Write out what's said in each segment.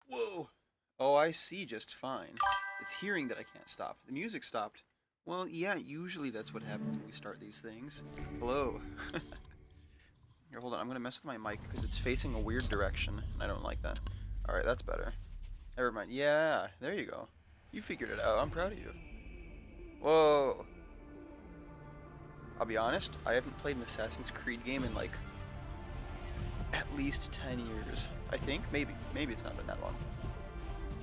Whoa! Oh, I see just fine. It's hearing that I can't stop. The music stopped. Well, yeah, usually that's what happens when we start these things. Hello. Here, hold on. I'm gonna mess with my mic because it's facing a weird direction, and I don't like that. Alright, that's better. Never mind. Yeah, there you go. You figured it out. I'm proud of you. Whoa! I'll be honest, I haven't played an Assassin's Creed game in like at least 10 years. I think. Maybe. Maybe it's not been that long.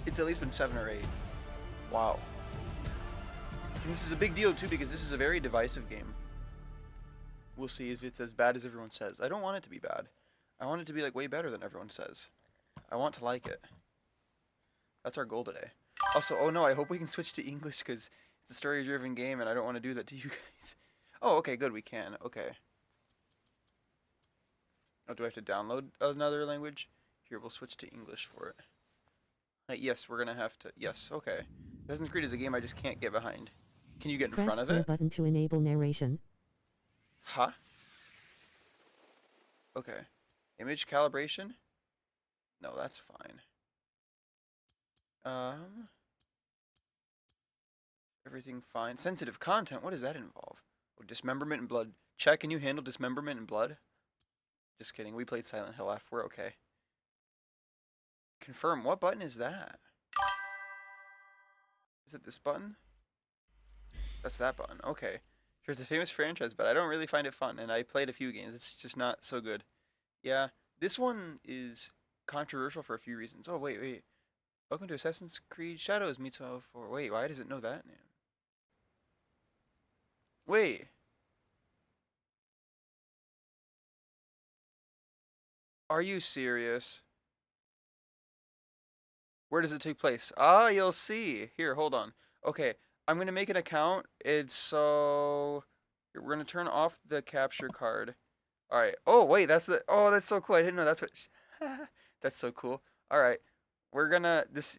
It's at least been 7 or 8. Wow. And this is a big deal too because this is a very divisive game. We'll see if it's as bad as everyone says. I don't want it to be bad. I want it to be like way better than everyone says. I want to like it. That's our goal today. Also, oh no, I hope we can switch to English because it's a story-driven game and I don't want to do that to you guys. Oh, okay, good, we can. Okay. Oh, do I have to download another language? Here, we'll switch to English for it. Yes, we're gonna have to. Yes, okay. Assassin's Creed is a game I just can't get behind. Can you get in Press front of square it? button to enable narration. Huh? Okay. Image calibration? No, that's fine. Um, everything fine. Sensitive content, what does that involve? Oh, dismemberment and blood. Chat, can you handle dismemberment and blood? Just kidding, we played Silent Hill F, we're okay. Confirm, what button is that? Is it this button? That's that button, okay. Here's a famous franchise, but I don't really find it fun, and I played a few games, it's just not so good. Yeah, this one is controversial for a few reasons. Oh, wait. Welcome to Assassin's Creed Shadows, Mitsuha 4. Wait, why does it know that name? Wait. Are you serious? Where does it take place? Ah, you'll see. Here, hold on. Okay, I'm gonna make an account. It's so... We're gonna turn off the capture card. Alright. Oh, wait, that's the... Oh, that's so cool. I didn't know that's what... That's so cool. Alright. We're gonna... This...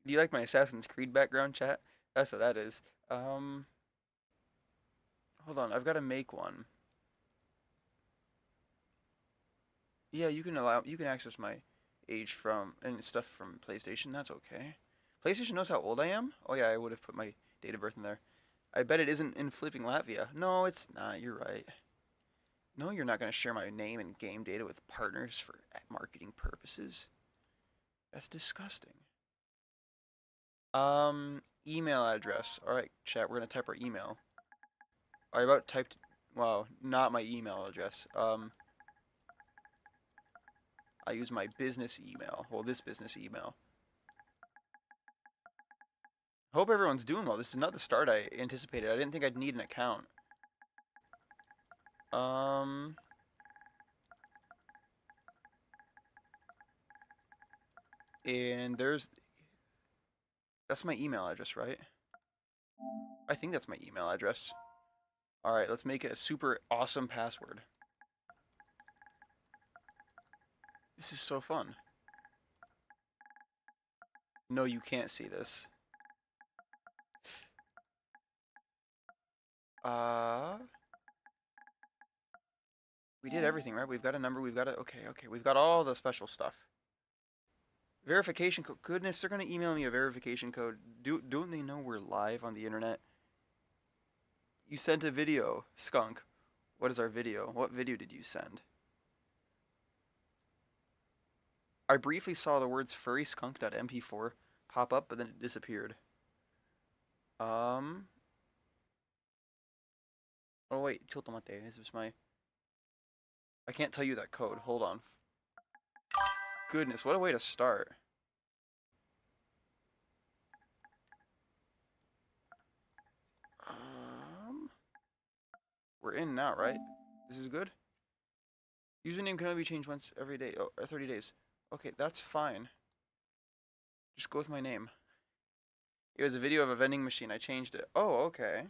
Do you like my Assassin's Creed background, chat? That's what that is. Hold on. I've got to make one. Yeah, you can access my age from and stuff from PlayStation. That's okay. PlayStation knows how old I am. Oh yeah, I would have put my date of birth in there. I bet it isn't in flipping Latvia. No, it's not. You're right. No, you're not going to share my name and game data with partners for marketing purposes. That's disgusting. Email address. All right, chat. We're gonna type our email. I about typed. Well, not my email address. I use my business email. Well, this business email. Hope everyone's doing well. This is not the start I anticipated. I didn't think I'd need an account. Um, and that's my email address, right? I think that's my email address. All right, let's make it a super awesome password. This is so fun. No, you can't see this. Uh, we did everything, right? We've got a number. We've got a, okay. We've got all the special stuff. Verification code. Goodness, they're gonna email me a verification code. Don't they know we're live on the internet? You sent a video, skunk. What is our video? What video did you send? I briefly saw the words furryskunk.mp4 pop up, but then it disappeared. Um. Oh wait, chotomate. This is my. I can't tell you that code. Hold on. Goodness, what a way to start. Um. We're in now, right? This is good. Username can only be changed once every day. Oh, or 30 days. Okay, that's fine. Just go with my name. It was a video of a vending machine. I changed it. Oh, okay.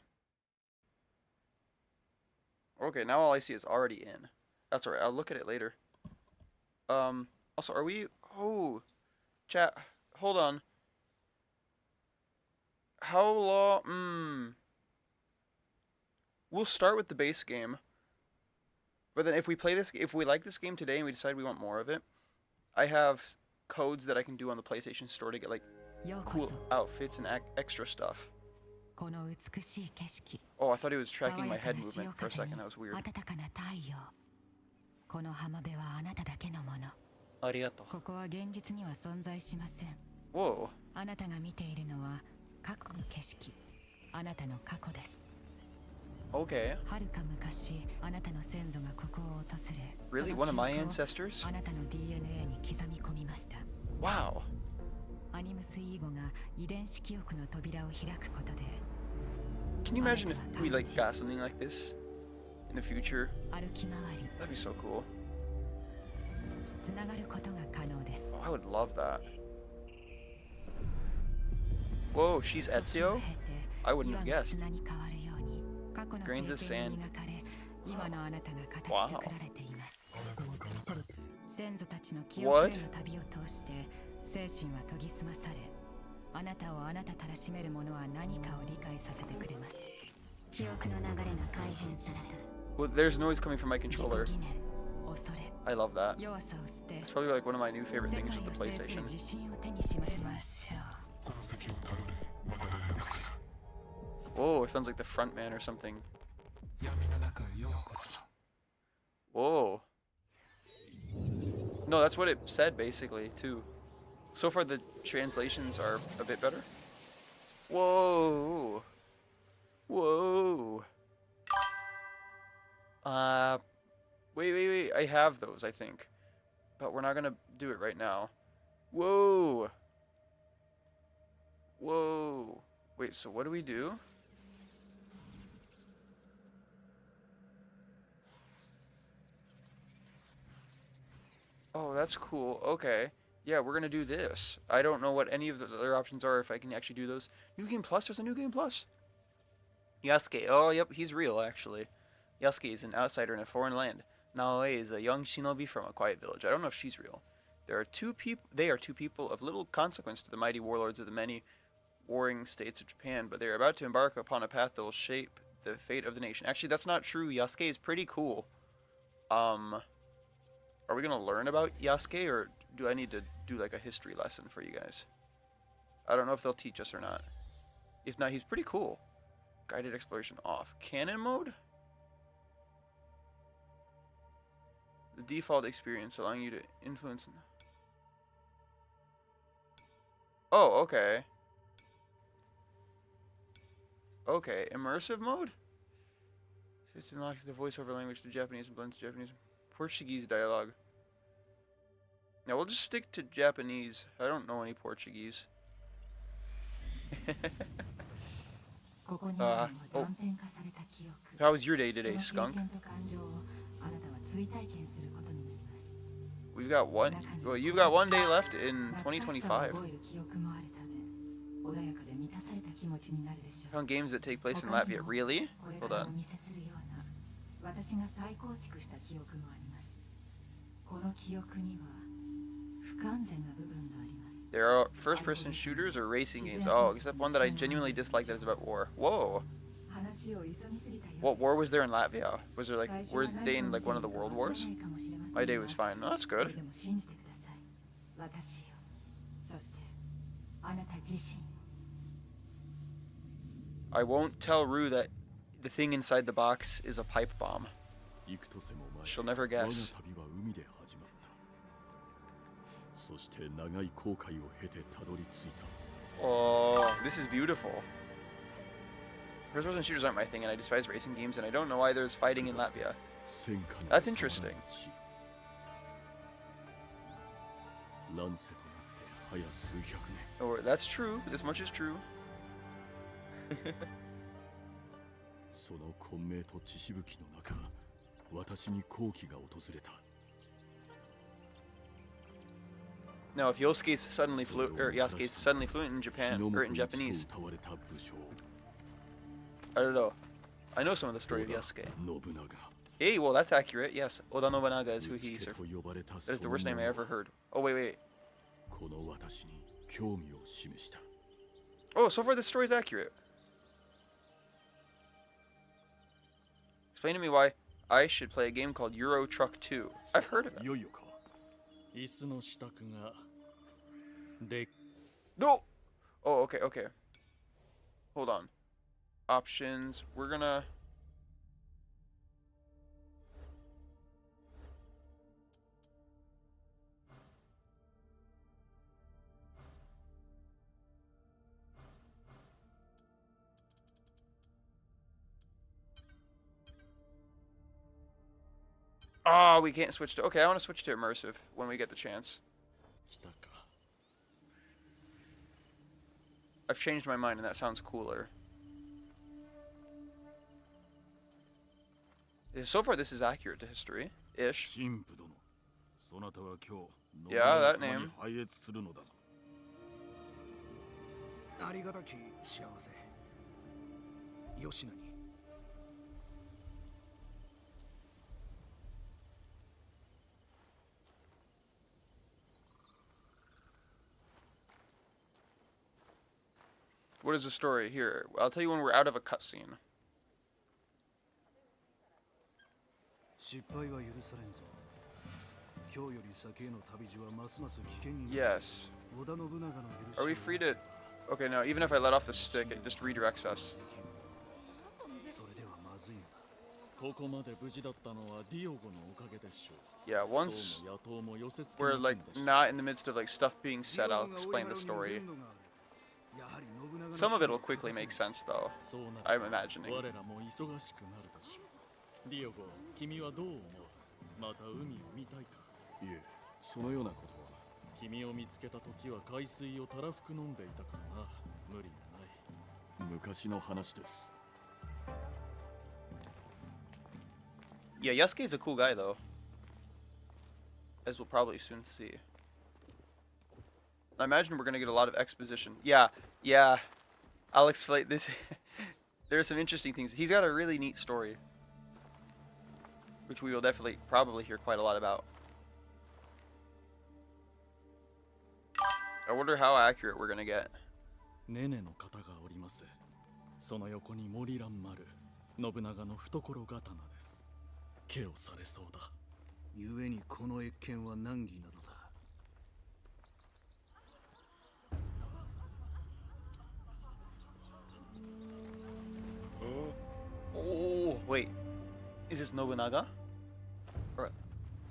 Okay, now all I see is already in. That's alright. I'll look at it later. Also, are we... Oh, chat. Hold on. How long... We'll start with the base game. But then if we play this... If we like this game today and we decide we want more of it, I have codes that I can do on the PlayStation Store to get like cool outfits and extra stuff. Oh, I thought he was tracking my head movement for a second. That was weird. Arigato. Whoa. Okay. Really? One of my ancestors? Wow. Can you imagine if we like got something like this in the future? That'd be so cool. Oh, I would love that. Whoa, she's Ezio? I wouldn't have guessed. Grains of sand. Wow. What? Well, there's noise coming from my controller. I love that. It's probably like one of my new favorite things with the PlayStation. Whoa, it sounds like the front man or something. Whoa. No, that's what it said basically too. So far the translations are a bit better. Whoa. Whoa. Wait. I have those, I think. But we're not gonna do it right now. Whoa. Whoa. Wait, so what do we do? Oh, that's cool. Okay. Yeah, we're gonna do this. I don't know what any of those other options are, if I can actually do those. New Game Plus? There's a New Game Plus. Yasuke. Oh, yep, he's real, actually. Yasuke is an outsider in a foreign land. Naoe is a young shinobi from a quiet village. I don't know if she's real. They are two people of little consequence to the mighty warlords of the many warring states of Japan, but they are about to embark upon a path that will shape the fate of the nation. Actually, that's not true. Yasuke is pretty cool. Are we gonna learn about Yasuke, or do I need to do like a history lesson for you guys? I don't know if they'll teach us or not. If not, he's pretty cool. Guided exploration off. Canon mode? The default experience allowing you to influence. Oh, okay. Okay, immersive mode? It unlocks the voiceover language to Japanese and blends Japanese and Portuguese dialogue. Now we'll just stick to Japanese. I don't know any Portuguese. Oh. How was your day today, skunk? We've got one. Well, you've got one day left in 2025. Found games that take place in Latvia. Really? Hold on. There are first-person shooters or racing games. Oh, except one that I genuinely dislike that is about war. Whoa. What war was there in Latvia? Was there like, were they in like one of the world wars? My day was fine. No, that's good. I won't tell Rue that the thing inside the box is a pipe bomb. She'll never guess. Oh, this is beautiful. First-person shooters aren't my thing, and I despise racing games, and I don't know why there's fighting in Latvia. That's interesting. Oh, that's true. This much is true. Now, if Yasuke's suddenly fluent in Japan or in Japanese, I don't know. I know some of the story of Yasuke. Hey, well, that's accurate. Yes, Oda Nobunaga is who he is. That is the worst name I ever heard. Oh, wait. Oh, so far this story is accurate. Explain to me why I should play a game called Euro Truck 2. I've heard of it. No! Oh, okay, okay. Hold on. Options. We're gonna... Oh, we can't switch to... Okay, I want to switch to immersive when we get the chance. I've changed my mind and that sounds cooler. So far, this is accurate to history-ish. Yeah, that name. What is the story here? I'll tell you when we're out of a cutscene. Yes. Are we free to... Okay, no, even if I let off the stick, it just redirects us. Yeah, once we're like not in the midst of like stuff being said, I'll explain the story. Some of it will quickly make sense though, I'm imagining. Yeah, Yasuke's a cool guy though, as we'll probably soon see. I imagine we're gonna get a lot of exposition. Yeah, I'll explain this. There are some interesting things. He's got a really neat story, which we will definitely probably hear quite a lot about. I wonder how accurate we're gonna get. Oh, wait. Is this Nobunaga? Or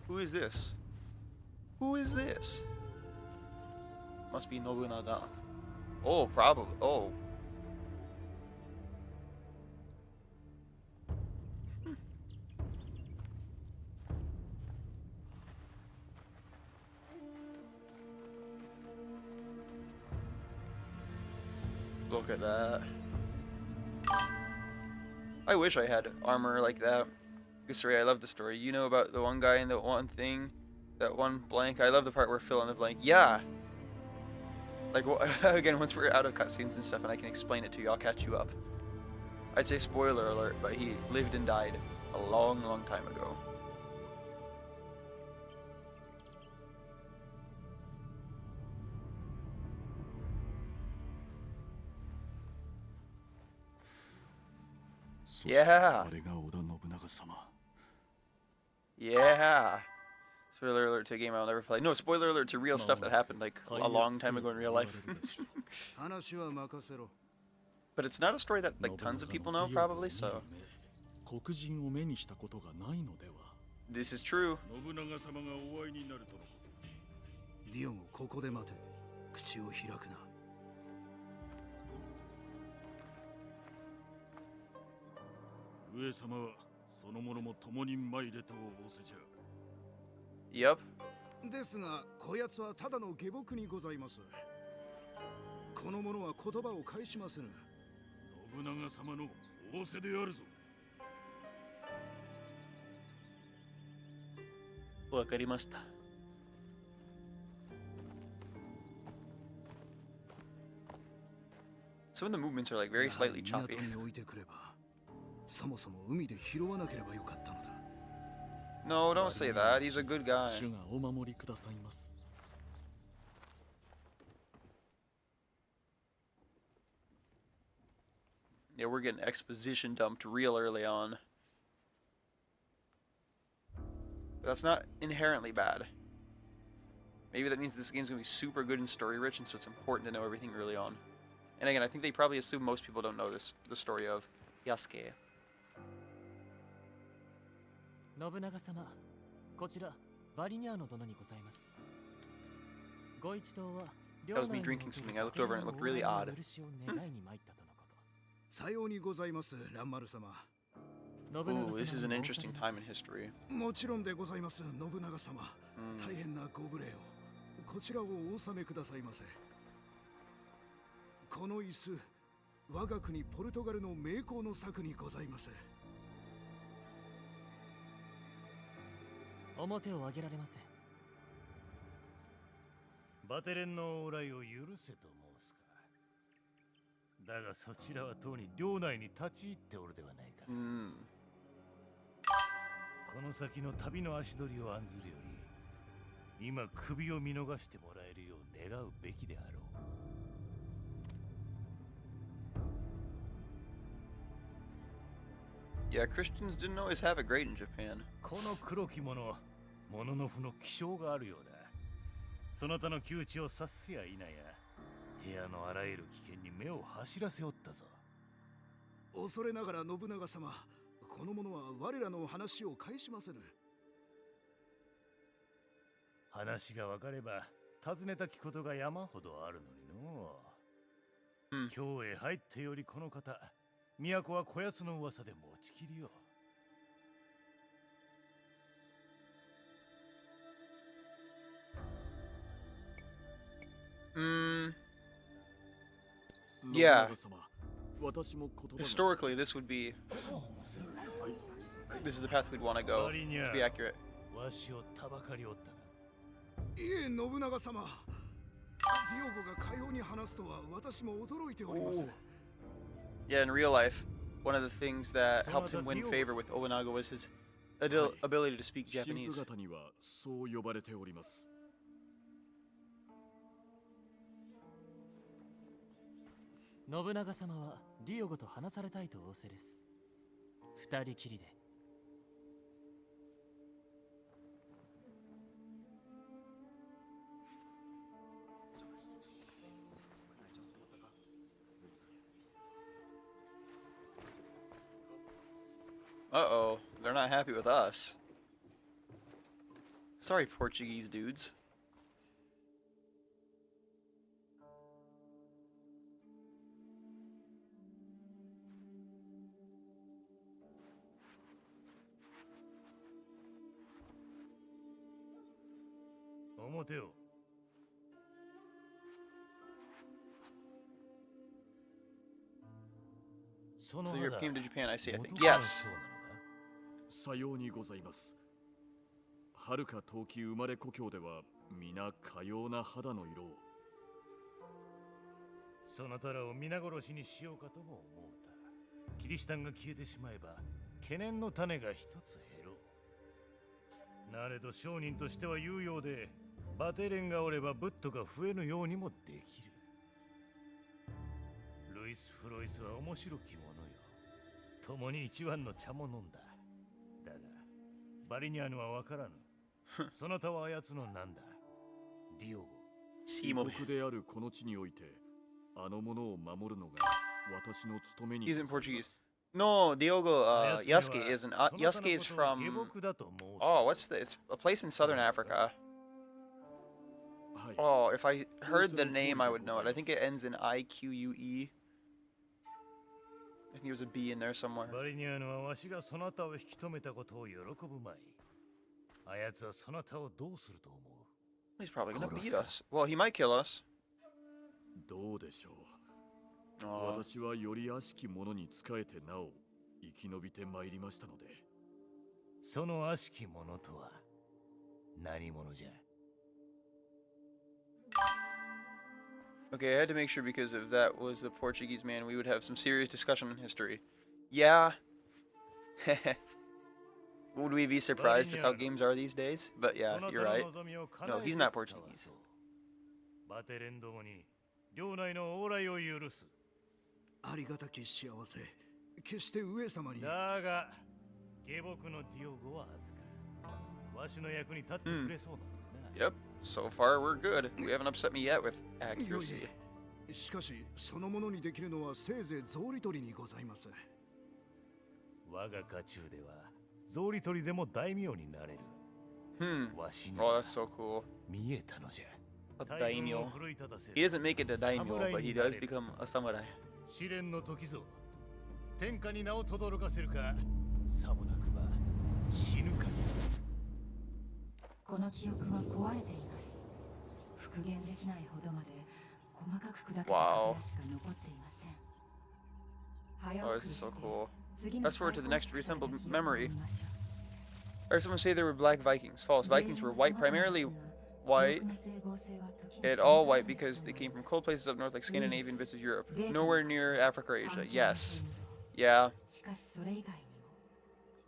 who is this? Who is this? Must be Nobunaga. Oh, probably. Oh. Look at that. I wish I had armor like that. Gusuri, I love the story. You know about the one guy and the one thing, that one blank. I love the part where fill in the blank. Yeah. Like again, once we're out of cutscenes and stuff, and I can explain it to you, I'll catch you up. I'd say spoiler alert, but he lived and died a long, long time ago. Yeah. Yeah. Spoiler alert to a game I'll never play. No, spoiler alert to real stuff that happened like a long time ago in real life. But it's not a story that like tons of people know probably, so. This is true. Yep. Wakarimashita. Some of the movements are like very slightly choppy. No, don't say that. He's a good guy. Yeah, we're getting exposition dumped real early on. That's not inherently bad. Maybe that means this game's gonna be super good and story rich, and so it's important to know everything early on. And again, I think they probably assume most people don't know the story of Yasuke. 信長様、こちらバリニャーノ殿にございます。ご一同は That was me drinking something. I looked over and it looked really odd. さようにございます、蘭丸様。 Ooh, this is an interesting time in history. もちろんでございます、信長様。大変なご無礼を。こちらをお納めくださいませ。この椅子、我が国ポルトガルの名工の作にございます。表を上げられません。バテレンの往来を許せと申すか。だがそちらはとうに領内に立ち入っておるではないか。この先の旅の足取りを案ずるより、今首を見逃してもらえるよう願うべきであろう。Yeah, Christians didn't always have it great in Japan. この黒き者、モノノフの気性があるようだ。そなたの窮地を察すや否や、部屋のあらゆる危険に目を走らせおったぞ。恐れながら信長様、この者は我らの話を返しませぬ。話が分かれば尋ねたきことが山ほどあるのにのう。京へ入ってよりこの方、都はこやつの噂で持ちきりよ。Yeah. Historically, this would be. This is the path we'd want to go, to be accurate. わしをたばかりおったな。いえ、信長様。ディオゴがかように話すとは私も驚いております。Yeah, in real life, one of the things that helped him win favor with Obunaga was his ability to speak Japanese. 神父方にはそう呼ばれております。信長様はディオゴと話されたいと仰せです。二人きりで。Uh-oh, they're not happy with us. Sorry, Portuguese dudes. So you came to Japan, I see, I think. Yes. さようにございます。はるか遠き生まれ故郷では皆かような肌の色を。そなたらを皆殺しにしようかとも思うた。キリシタンが消えてしまえば懸念の種が一つ減ろう。なれど商人としては有用で、バテレンがおればブットが増えぬようにもできる。ルイス・フロイスは面白きものよ。共に一碗の茶も飲んだ。だがバリニャーヌは分からぬ。そなたはあやつのなんだ。ディオゴ。異国であるこの地において、あの者を守るのが私の務めに。He's in Portuguese. No, Diogo, Yasuke isn't. Yasuke is from. Oh, what's the? It's a place in southern Africa. Oh, if I heard the name, I would know it. I think it ends in IQUE. I think there's a B in there somewhere. バリニャーヌはわしがそなたを引き止めたことを喜ぶまい。あやつはそなたをどうすると思う？ He's probably gonna beat us. Well, he might kill us. どうでしょう。私はより悪しき者に仕えてなお生き延びてまいりましたので。その悪しき者とは何者じゃ？ Okay, I had to make sure because if that was the Portuguese man, we would have some serious discussion on history. Yeah. Would we be surprised with how games are these days? But yeah, you're right. No, he's not Portuguese. バテレンどもに領内の往来を許す。ありがたき幸せ。決して上様に。だが、下僕のディオゴは預かる。わしの役に立ってくれそうなのでな。Yep. So far, we're good. You haven't upset me yet with accuracy. しかしそのものにできるのはせいぜい草履取りにございます。我が家中では草履取りでも大名になれる。わしに Oh, は that's so cool. 見えたのじゃ。 A 大軍を daimyo. 奮い立たせる He doesn't make it to daimyo, but he does become a samurai. 試練の時ぞ。天下に名を轟かせるか、さもなくば死ぬかじゃ。この記憶は壊れています。復元できないほどまで細かく砕けた形しか残っていません。 Oh, this is so cool. Fast forward to the next reassembled memory. I heard someone say there were black Vikings. False. Vikings were white, primarily white, and all white because they came from cold places up north like Scandinavian bits of Europe. Nowhere near Africa or Asia. Yes. Yeah.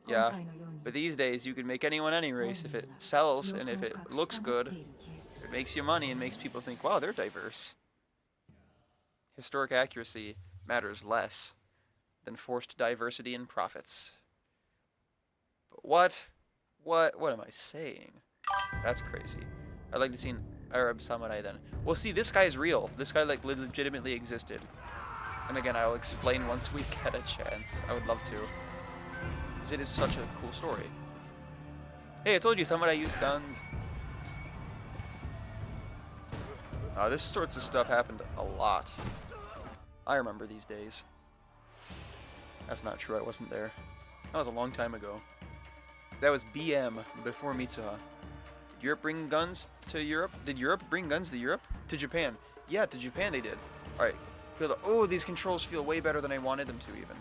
Yeah. But these days, you can make anyone any race if it sells and if it looks good. It makes you money and makes people think, wow, they're diverse. Historic accuracy matters less than forced diversity and profits. But what am I saying? That's crazy. I'd like to see an Arab samurai then. Well, see, this guy is real. This guy like legitimately existed. And again, I'll explain once we get a chance. I would love to. Because it is such a cool story. Hey, I told you samurai use guns. This sorts of stuff happened a lot. I remember these days. That's not true, I wasn't there. That was a long time ago. That was BM, before Mitsuha. Did Europe bring guns to Europe? Did Europe bring guns to Europe? To Japan? Yeah, to Japan they did. Alright. Oh, these controls feel way better than I wanted them to, even.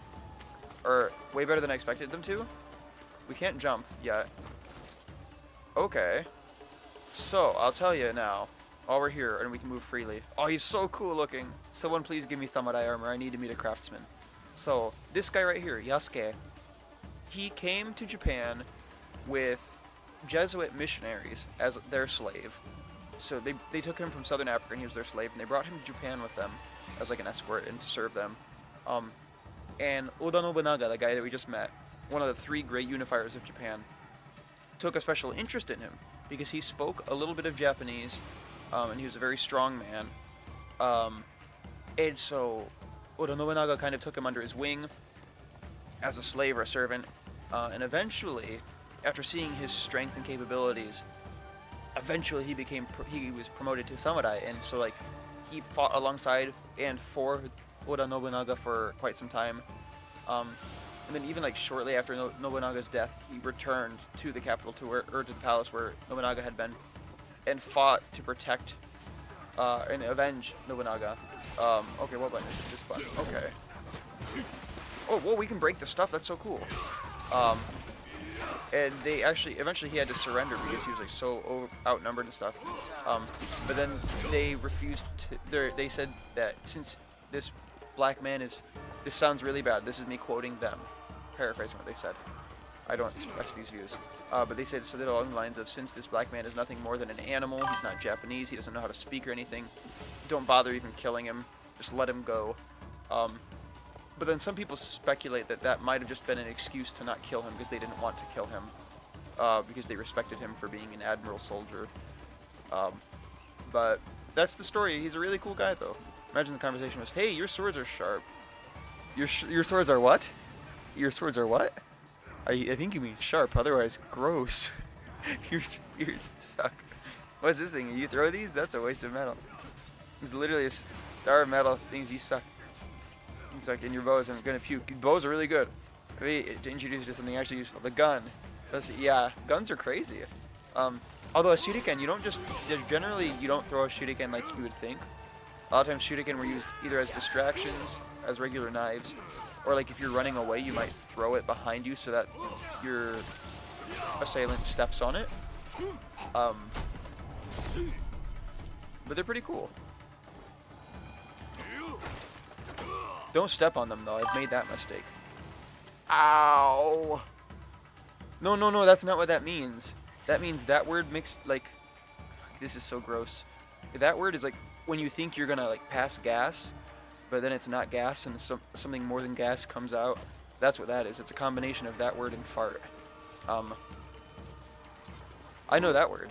Or, way better than I expected them to? We can't jump yet. Okay. So, I'll tell you now. While we're here, and we can move freely. Oh, he's so cool looking. Someone please give me samurai armor. I need to meet a craftsman. So, this guy right here, Yasuke, he came to Japan with Jesuit missionaries as their slave. So they took him from southern Africa and he was their slave, and they brought him to Japan with them as like an escort and to serve them. And Oda Nobunaga, the guy that we just met, one of the 3 great unifiers of Japan, took a special interest in him because he spoke a little bit of Japanese, and he was a very strong man. And so Oda Nobunaga kind of took him under his wing as a slave or a servant, and eventually, after seeing his strength and capabilities, eventually he was promoted to samurai, and so like he fought alongside and for Oda Nobunaga for quite some time. And then even like shortly after Nobunaga's death, he returned to the capital, to the palace where Nobunaga had been, and fought to protect and avenge Nobunaga. Okay, what button is it? This button. Okay. Oh, whoa, we can break the stuff. That's so cool. And they eventually he had to surrender because he was like so outnumbered and stuff. But then they refused to, they said that since this black man is, this sounds really bad. This is me quoting them, paraphrasing what they said. I don't express these views. But they said something along the lines of, since this black man is nothing more than an animal, he's not Japanese, he doesn't know how to speak or anything, don't bother even killing him, just let him go. But then some people speculate that that might have just been an excuse to not kill him because they didn't want to kill him, because they respected him for being an admiral soldier. But that's the story. He's a really cool guy, though. Imagine the conversation was, hey, your swords are sharp. Your swords are what? Your swords are what? I think you mean sharp, otherwise gross. Yours suck. What's this thing? You throw these? That's a waste of metal. It's literally a star of metal. Things you suck. You suck, and your bows are gonna puke. Bows are really good. Maybe to introduce you to something actually useful. The gun. Yeah, guns are crazy. Although a shuriken, generally you don't throw a shuriken like you would think. A lot of times shuriken were used either as distractions, as regular knives, or like if you're running away, you might throw it behind you so that your assailant steps on it. But they're pretty cool. Don't step on them though, I've made that mistake. Ow! No, that's not what that means. That means that word mixed, like, this is so gross. That word is like when you think you're gonna like pass gas, but then it's not gas and something more than gas comes out. That's what that is. It's a combination of that word and fart. I know that word.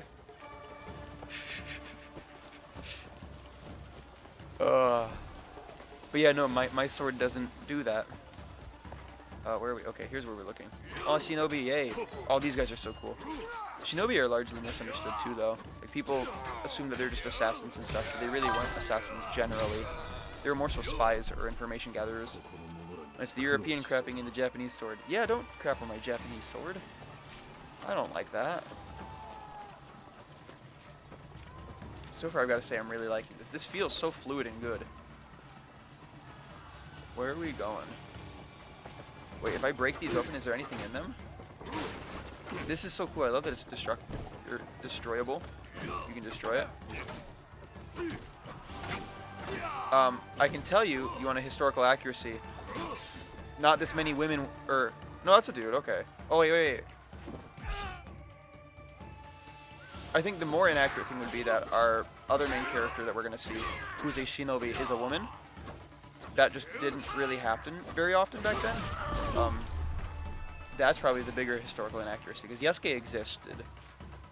But yeah, no, my sword doesn't do that. Where are we? Okay, here's where we're looking. Oh, Shinobi, yay. All these guys are so cool. Shinobi are largely misunderstood too, though. Like, people assume that they're just assassins and stuff, but they really weren't assassins generally. They were more so spies or information gatherers. And it's the European crapping in the Japanese sword. Yeah, don't crap on my Japanese sword. I don't like that. So far, I've got to say I'm really liking this. This feels so fluid and good. Where are we going? Wait, if I break these open, is there anything in them? This is so cool. I love that it's destroyable. You can destroy it. I can tell you, you want a historical accuracy. Not this many women, no, that's a dude, okay. Oh, wait. I think the more inaccurate thing would be that our other main character that we're going to see, who's a shinobi, is a woman. That just didn't really happen very often back then. That's probably the bigger historical inaccuracy, because Yasuke existed.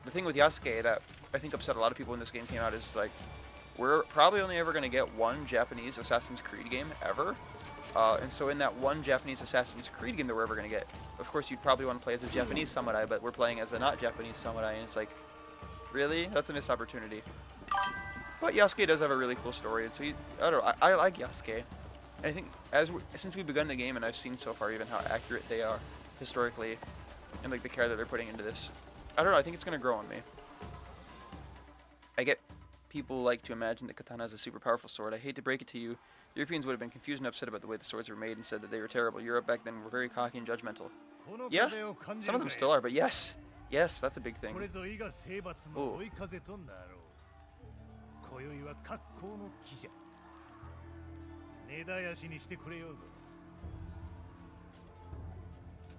The thing with Yasuke that I think upset a lot of people when this game came out is, like, we're probably only ever going to get one Japanese Assassin's Creed game ever. And so in that one Japanese Assassin's Creed game that we're ever going to get, of course you'd probably want to play as a Japanese samurai, but we're playing as a not Japanese samurai, and it's like, really? That's a missed opportunity. But Yasuke does have a really cool story, and so I don't know, I like Yasuke. And I think since we've begun the game, and I've seen so far even how accurate they are historically, and like the care that they're putting into this, I don't know, I think it's going to grow on me. I get people like to imagine that katana is a super powerful sword. I hate to break it to you, Europeans would have been confused and upset about the way the swords were made and said that they were terrible. Europe back then were very cocky and judgmental. Yeah, some of them still are, but yes, that's a big thing. Ooh.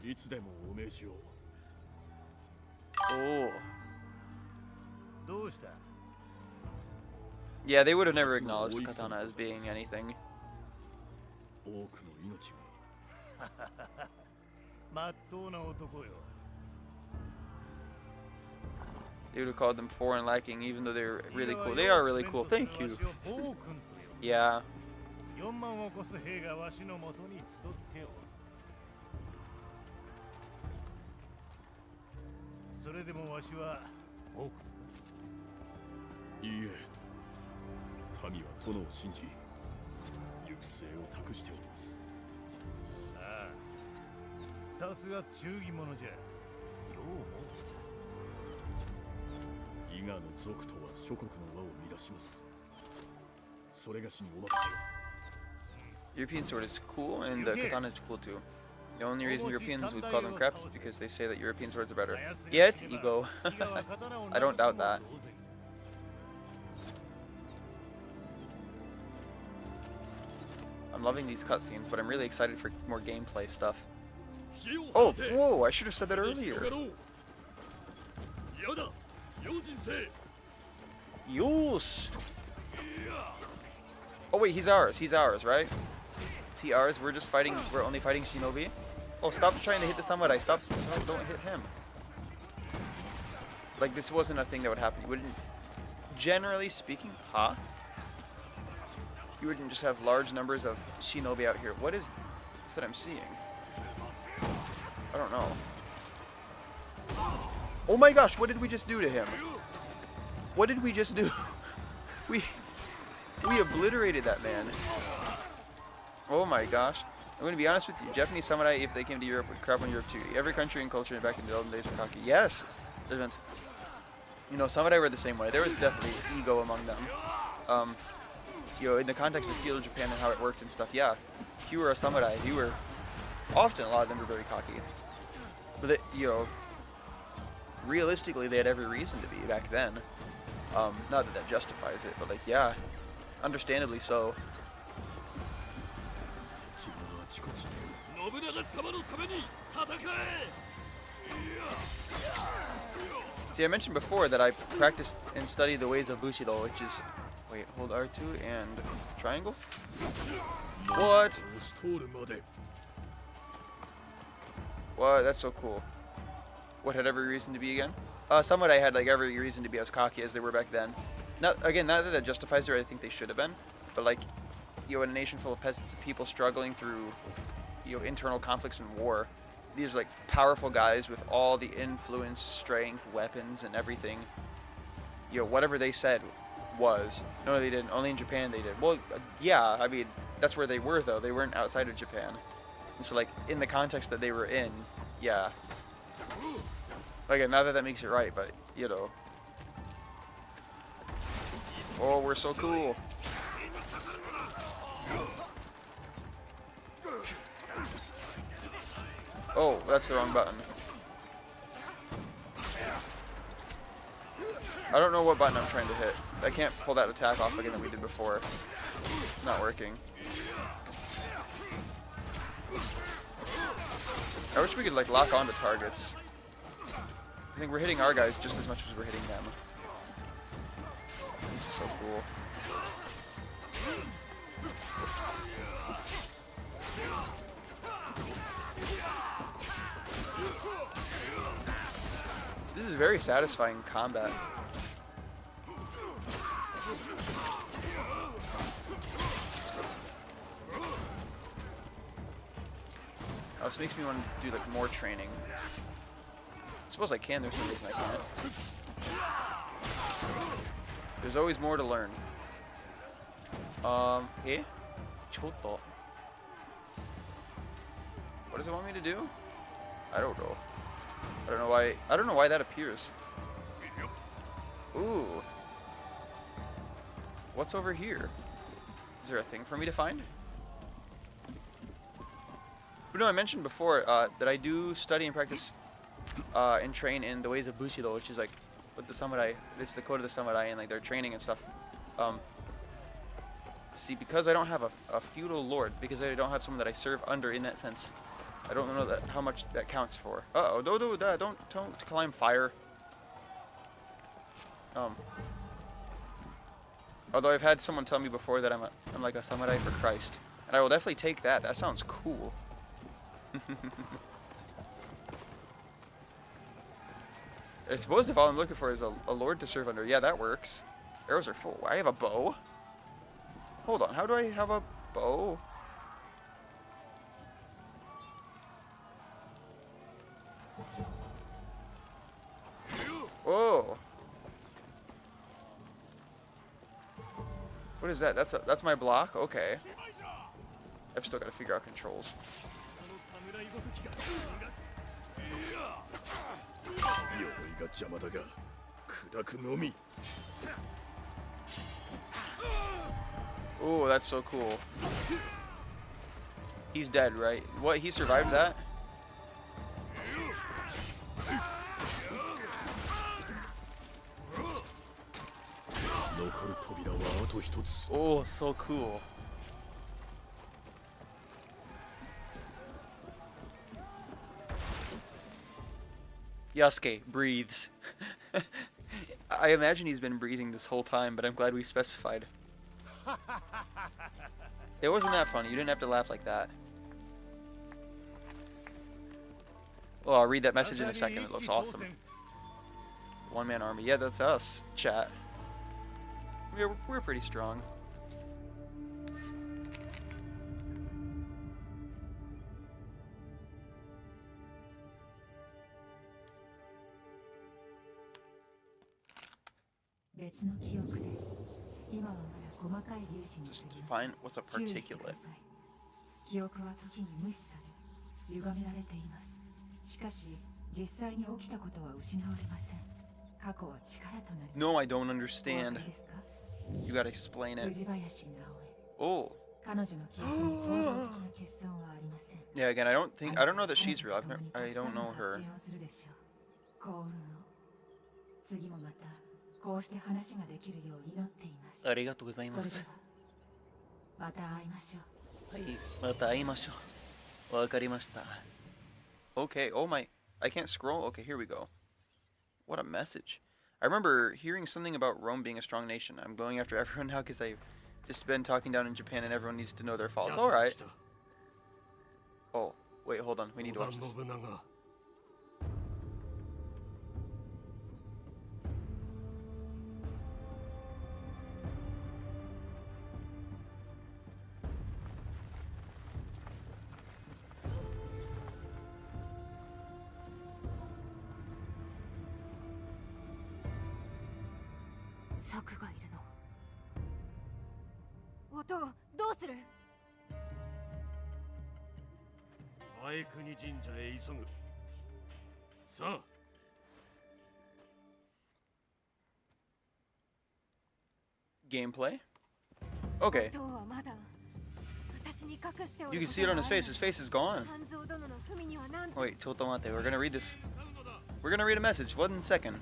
いつでもお命じを。 Oh. どうした Yeah, they would have never acknowledged katana as being anything. 多くの命が。まっとうな男よ They would have called them poor and lacking, even though they're really cool. They are really cool. Thank you. Yeah. 4万を超す兵がわしのもとに集っておる。それでもわしは多く。いいえ。民は殿を信じ、行く末を託しております。ああ。さすが忠義者じゃ。よう申した。伊賀の族とは諸国の輪を乱します。それがしにお任せを。 European sword is cool, and the katana is cool too. The only reason Europeans would call them crap is because they say that European swords are better. Yeah, it's ego. I don't doubt that. I'm loving these cutscenes, but I'm really excited for more gameplay stuff. Oh, whoa, I should have said that earlier. Yos! Oh wait, he's ours, right? Is he ours? We're only fighting Shinobi? Oh, stop trying to hit the samurai. Stop, don't hit him. Like, this wasn't a thing that would happen. You wouldn't, generally speaking, you wouldn't just have large numbers of Shinobi out here. What is this that I'm seeing? I don't know. Oh my gosh, what did we just do to him? What did we just do? We obliterated that man. Oh my gosh. I'm going to be honest with you. Japanese samurai, if they came to Europe, would crap on Europe too. Every country and culture back in the olden days were cocky. Yes! You know, samurai were the same way. There was definitely ego among them. You know, in the context of feudal Japan and how it worked and stuff, yeah. If you were a samurai, you were... Often, a lot of them were very cocky. But, they, you know, realistically, they had every reason to be back then. Not that that justifies it, but, like, yeah. Understandably so. See, I mentioned before that I practiced and studied the ways of Bushido, which is... Wait, hold R2 and triangle? What? What? That's so cool. What had every reason to be again? samurai had like every reason to be as cocky as they were back then. Not that that justifies it. I think they should have been, but like, you know, in a nation full of peasants and people struggling through, you know, internal conflicts and war, these are like powerful guys with all the influence, strength, weapons, and everything. You know, whatever they said was. No, they didn't. Only in Japan they did. Well, yeah, I mean, that's where they were though. They weren't outside of Japan, and so like in the context that they were in, yeah. Again, not that that makes it right, but you know. Oh, we're so cool. Oh, that's the wrong button. I don't know what button I'm trying to hit. I can't pull that attack off again that we did before. It's not working. I wish we could like lock onto targets. I think we're hitting our guys just as much as we're hitting them. This is so cool. This is very satisfying combat. Oh, this makes me want to do like more training. I suppose I can, there's no reason I can't. There's always more to learn. Eh? Chotto. What does it want me to do? I don't know. I don't know why that appears. Ooh. What's over here? Is there a thing for me to find? But no, I mentioned before that I do study and practice and train in the ways of Bushido, which is like with the samurai. It's the code of the samurai and like their training and stuff. See, because I don't have a feudal lord, because I don't have someone that I serve under in that sense, I don't know that how much that counts for. Uh-oh, don't climb fire. Although I've had someone tell me before that I'm like a samurai for Christ, and I will definitely take that. That sounds cool. I suppose if all I'm looking for is a lord to serve under, yeah, that works. Arrows are full. I have a bow. Hold on, how do I have a bow? Whoa. What is that? That's my block? Okay. I've still got to figure out controls. Oh, that's so cool. He's dead, right? What? He survived that? Oh, so cool. Yasuke breathes. I imagine he's been breathing this whole time, but I'm glad we specified. It wasn't that funny. You didn't have to laugh like that. Well, I'll read that message in a second. It looks awesome. One-man army. Yeah, that's us. Chat. We're pretty strong. Just find what's a particulate. 記憶は時に無視され、歪められています。しかし、実際に起きたことは失われません。過去は力となり。No, I don't understand. You gotta explain it. Oh. Yeah, again, I don't know that she's real. I don't know her. 次もまたこうして話ができるよう祈っています。ありがとうございます。また会いましょう。はい、また会いましょう。わかりました。Okay, oh my, I can't scroll? Okay, here we go. What a message. I remember hearing something about Rome being a strong nation. I'm going after everyone now because I've just been talking down in Japan and everyone needs to know their faults. Alright. Oh, wait, hold on. We need to watch this. 策がいるの。音をどうする？前国神社へ急ぐ。さあ。Gameplay? Okay. You can see it on his face. His face is gone. Wait, Totomate. We're gonna read this. We're gonna read a message. 1 second.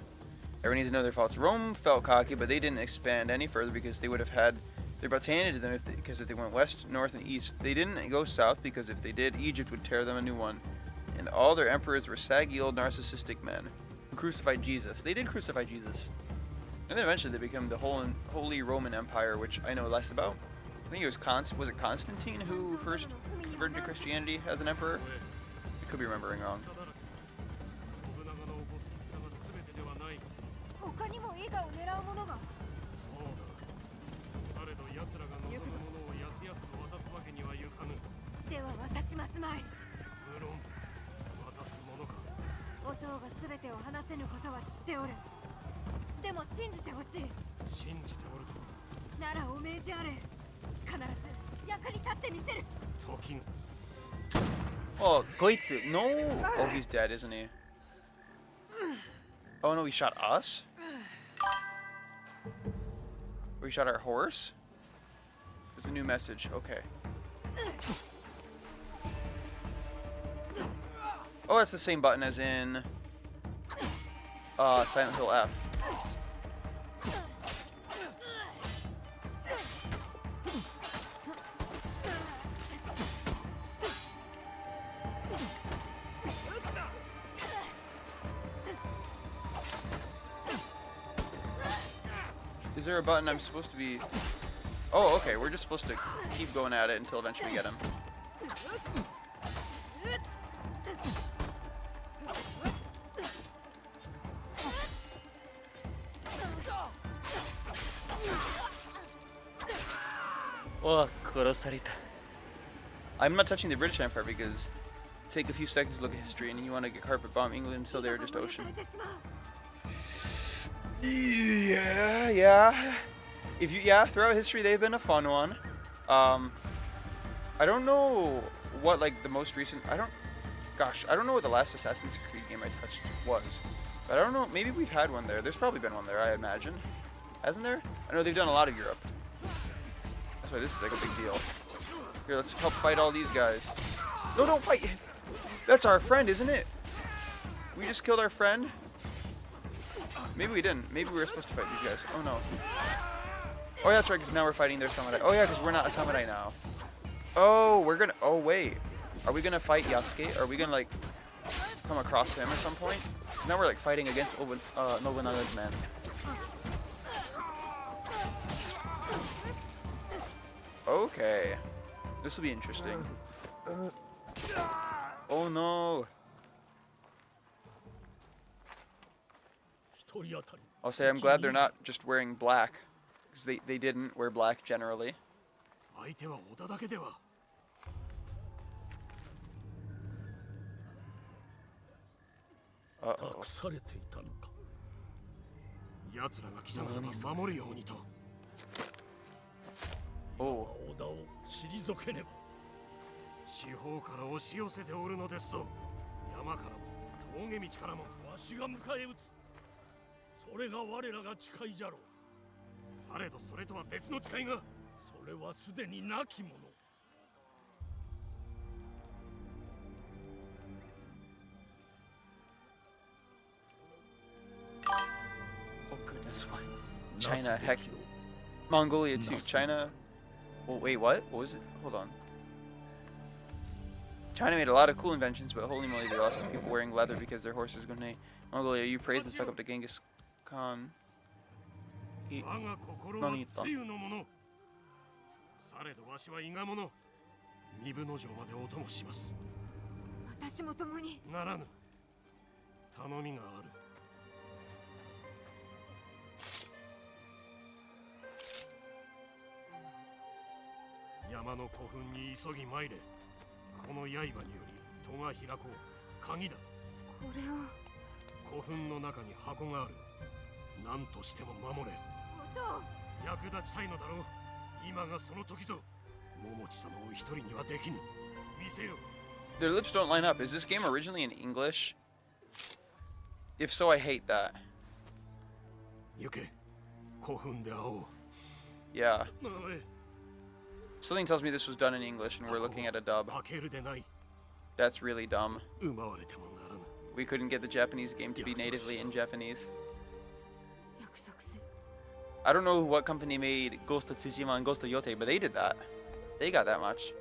Everyone needs to know their faults. Rome felt cocky, but they didn't expand any further because they would have had their butts handed to them because if they went west, north, and east. They didn't go south because if they did, Egypt would tear them a new one. And all their emperors were saggy old narcissistic men who crucified Jesus. They did crucify Jesus. And then eventually they became the Holy Roman Empire, which I know less about. I think it was Constantine who first converted to Christianity as an emperor? I could be remembering wrong. Oh, Goitsu. No! Oh, he's dead, isn't he? Oh no, he shot us? Or he shot our horse? There's a new message. Okay. Oh, that's the same button as in Silent Hill F. Is there a button I'm supposed to be... Oh, okay, we're just supposed to keep going at it until eventually we get him. Oh, I'm not touching the British Empire because take a few seconds to look at history and you want to get carpet bomb England until they're just ocean. Yeah. Throughout history they've been a fun one. I don't know what like the most recent. I don't know what the last Assassin's Creed game I touched was, but I don't know. Maybe we've had one there. There's probably been one there, I imagine. Hasn't there? I know they've done a lot of Europe. That's why this is like a big deal. Here, let's help fight all these guys. No, don't fight! That's our friend, isn't it? We just killed our friend. Maybe we didn't. Maybe we were supposed to fight these guys. Oh no. Oh yeah, that's right, because now we're fighting their samurai. Oh yeah, because we're not a samurai now. Oh, we're gonna... Oh wait. Are we gonna fight Yasuke? Are we gonna like come across him at some point? Because now we're like fighting against Nobunaga's men. Okay. This will be interesting. Oh no. I'll say I'm glad they're not just wearing black. Because they didn't wear black generally. Uh-oh. Oh. 四方から押し寄せておるのですぞ。山からも峠道からもわしが迎え撃つ。それが我らが誓いじゃろう。されどそれとは別の誓いが、それはすでになきもの。Oh goodness, what? China, heck. Mongolia too. China. Well, wait, what? What was it? Hold on. China made a lot of cool inventions, but holy moly, they lost to people wearing leather because their horses go nay. Mongolia, you praise and suck up to Genghis Khan. Yamaの古墳に急ぎ参れ。この刃により戸が開こう。鍵だ。これは古墳の中に箱がある。何としても守れ。役立ちたいのだろう。今がその時ぞ。桃地様を一人にはできぬ。見せよ。 Their lips don't line up. Is this game originally in English? If so, I hate that. 行け。古墳で会おう。 Yeah. おい。 Something tells me this was done in English and we're looking at a dub. 開けるでない。 That's really dumb. 奪われてもならぬ。 We couldn't get the Japanese game to be natively in Japanese. 約束する。 I don't know what company made Ghost of Tsushima and Ghost of Yote, but they did that. They got that much.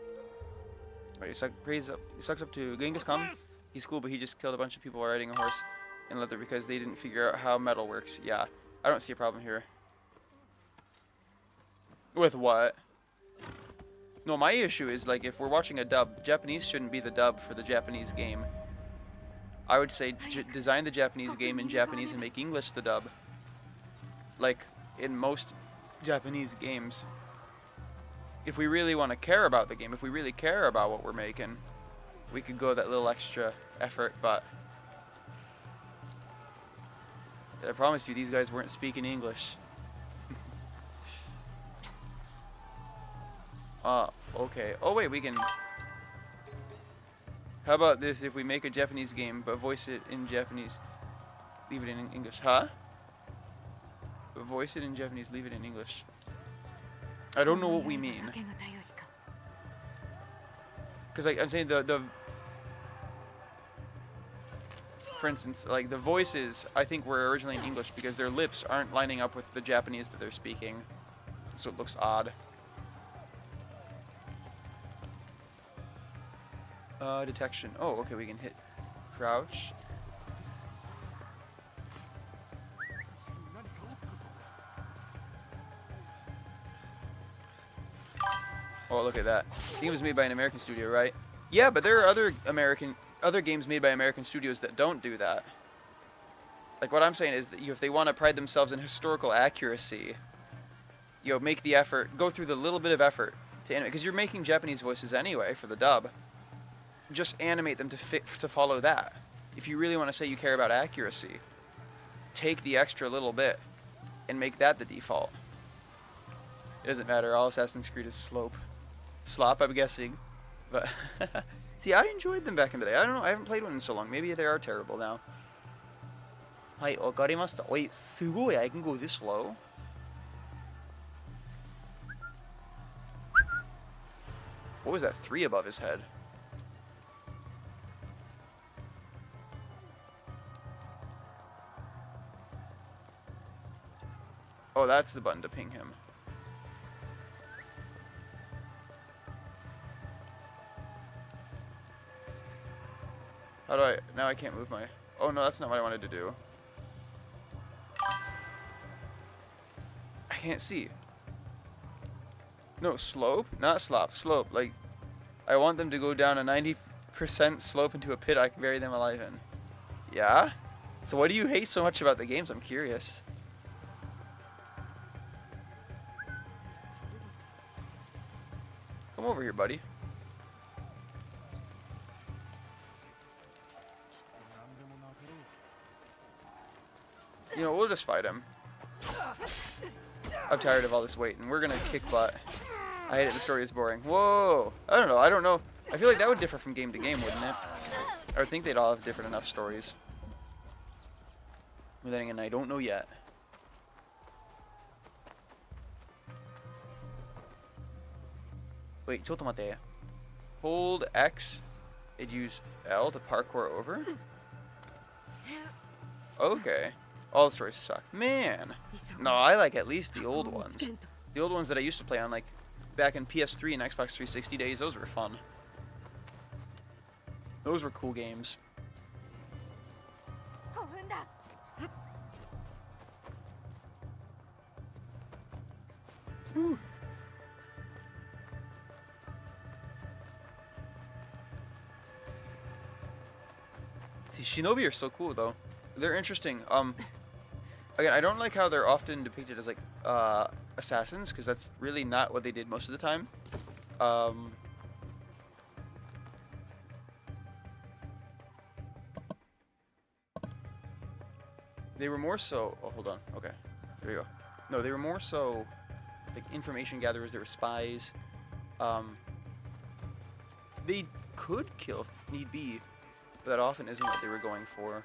Right, he sucks up to Genghis Khan. He's cool, but he just killed a bunch of people riding a horse in leather because they didn't figure out how metal works. Yeah, I don't see a problem here. With what? No, my issue is, like, if we're watching a dub, Japanese shouldn't be the dub for the Japanese game. I would say design the Japanese game in Japanese and make English the dub. Like, in most Japanese games. If we really want to care about the game, if we really care about what we're making, we could go that little extra effort, but I promise you these guys weren't speaking English. Okay. Oh wait, we can... How about this if we make a Japanese game, but voice it in Japanese, leave it in English? Huh? Voice it in Japanese, leave it in English. I don't know what we mean. Because I'm saying for instance, like the voices, I think were originally in English because their lips aren't lining up with the Japanese that they're speaking. So it looks odd. Detection. Oh, okay, we can hit crouch. Oh, look at that. The game was made by an American studio, right? Yeah, but there are other games made by American studios that don't do that. Like what I'm saying is that if they want to pride themselves in historical accuracy, make the effort, go through the little bit of effort to animate, because you're making Japanese voices anyway for the dub. Just animate them to follow that. If you really want to say you care about accuracy, take the extra little bit and make that the default. It doesn't matter. All Assassin's Creed is slop, I'm guessing. But see, I enjoyed them back in the day. I don't know. I haven't played one in so long. Maybe they are terrible now. Hai, wakarimashita. Wait, sugoi. I can go this slow. What was that? 3 above his head. Oh, that's the button to ping him. How do I... Now I can't move my... Oh, no, that's not what I wanted to do. I can't see. No, slope? Not slop. Slope. Like, I want them to go down a 90% slope into a pit I can bury them alive in. Yeah? So what do you hate so much about the games? I'm curious. Come over here, buddy. You know, we'll just fight him. I'm tired of all this waiting. We're gonna kick butt. I hate it. The story is boring. Whoa! I don't know. I feel like that would differ from game to game, wouldn't it? I would think they'd all have different enough stories. But then again, I don't know yet. Wait, ちょっと待って. Hold X and use L to parkour over? Okay. All the stories suck. Man! No, I like at least the old ones. The old ones that I used to play on, like, back in PS3 and Xbox 360 days, those were fun. Those were cool games. See, Shinobi are so cool, though. They're interesting. Again, I don't like how they're often depicted as, like, assassins, because that's really not what they did most of the time. They were more so... Oh, hold on. Okay. There we go. No, they were more so like information gatherers. They were spies. They could kill if need be, but that often isn't what they were going for.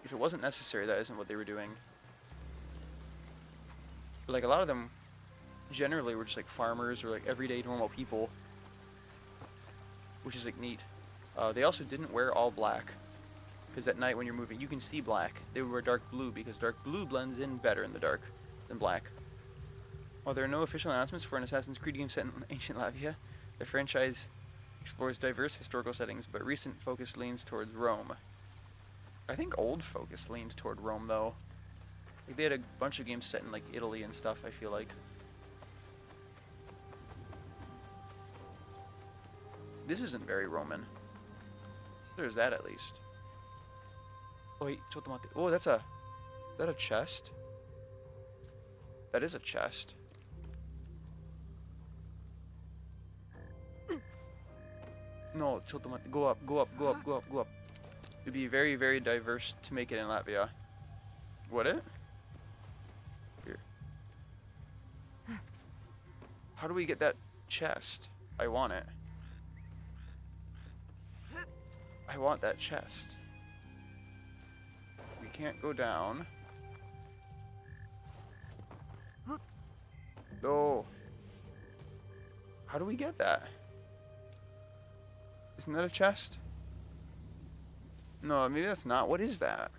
If it wasn't necessary, that isn't what they were doing. Like, a lot of them generally were just like farmers or like everyday normal people, which is like neat. They also didn't wear all black, because at night when you're moving you can see black. They would wear dark blue because dark blue blends in better in the dark than black. While there are no official announcements for an Assassin's Creed game set in ancient Latvia, the franchise explores diverse historical settings, but recent focus leans towards Rome. I think old focus leaned toward Rome though. Like, they had a bunch of games set in like Italy and stuff, I feel like. This isn't very Roman. There's that at least. Oh, wait, oh, is that a chest? That is a chest. No, go up, go up, go up, go up, go up. It'd be very, very diverse to make it in Latvia. Would it? Here. How do we get that chest? I want it. I want that chest. We can't go down. Oh. How do we get that? Isn't that a chest? No, maybe that's not. What is that?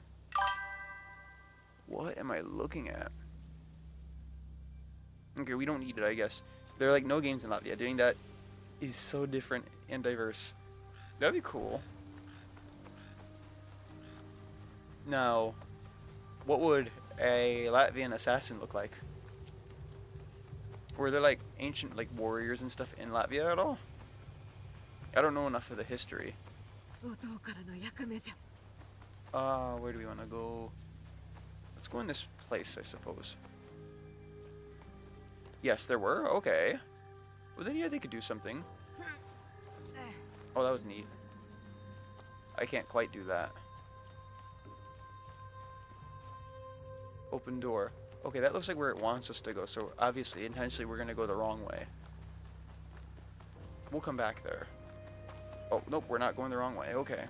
What am I looking at? Okay, we don't need it, I guess. There are like no games in Latvia. Doing that is so different and diverse. That'd be cool. Now, what would a Latvian assassin look like? Were there like ancient like warriors and stuff in Latvia at all? I don't know enough of the history. Where do we want to go? Let's go in this place, I suppose. Yes, there were? Okay. Well then, yeah, they could do something. Oh, that was neat. I can't quite do that. Open door. Okay, that looks like where it wants us to go, so obviously, intentionally, we're going to go the wrong way. We'll come back there. Oh, nope, we're not going the wrong way. Okay.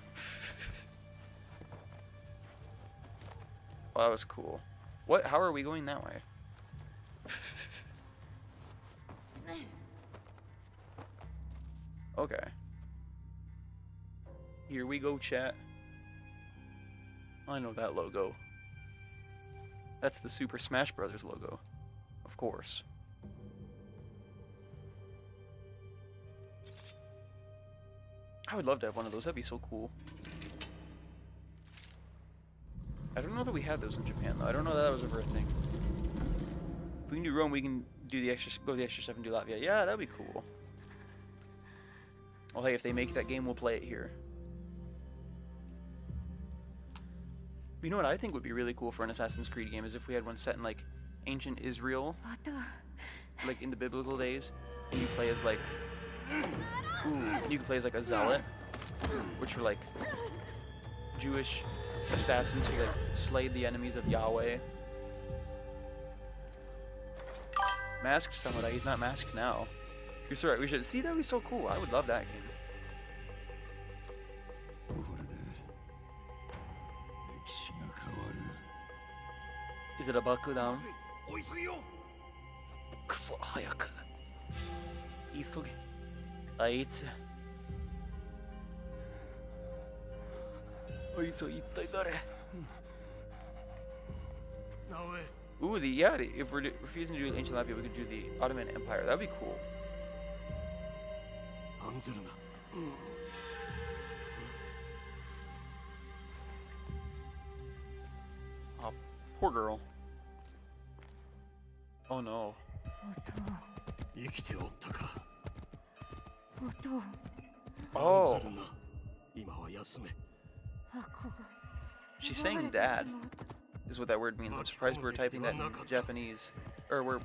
Well, that was cool. What? How are we going that way? Okay. Here we go, chat. I know that logo. That's the Super Smash Brothers logo. Of course. I would love to have one of those. That'd be so cool. I don't know that we had those in Japan, though. I don't know that was ever a thing. If we can do Rome, we can do the extra, go the extra step and do Latvia. Yeah, that'd be cool. Well, hey, if they make that game, we'll play it here. You know what I think would be really cool for an Assassin's Creed game is if we had one set in like ancient Israel, like in the biblical days, and you play as like, you could play as like a zealot, which were like Jewish assassins who like slayed the enemies of Yahweh. Masked samurai, he's not masked now. You're so right, we should see, that'd be so cool. I would love that game. Is it a Bakudan? Kuso, hayaku. Isoge. Aitsu. Aitsu, ittai dare? Ooh, if we're refusing to do ancient Latvia, we could do the Ottoman Empire. That'd be cool. Oh, poor girl. Oh no. Oh. She's saying dad, is what that word means. I'm surprised we're typing that in Japanese. Or we're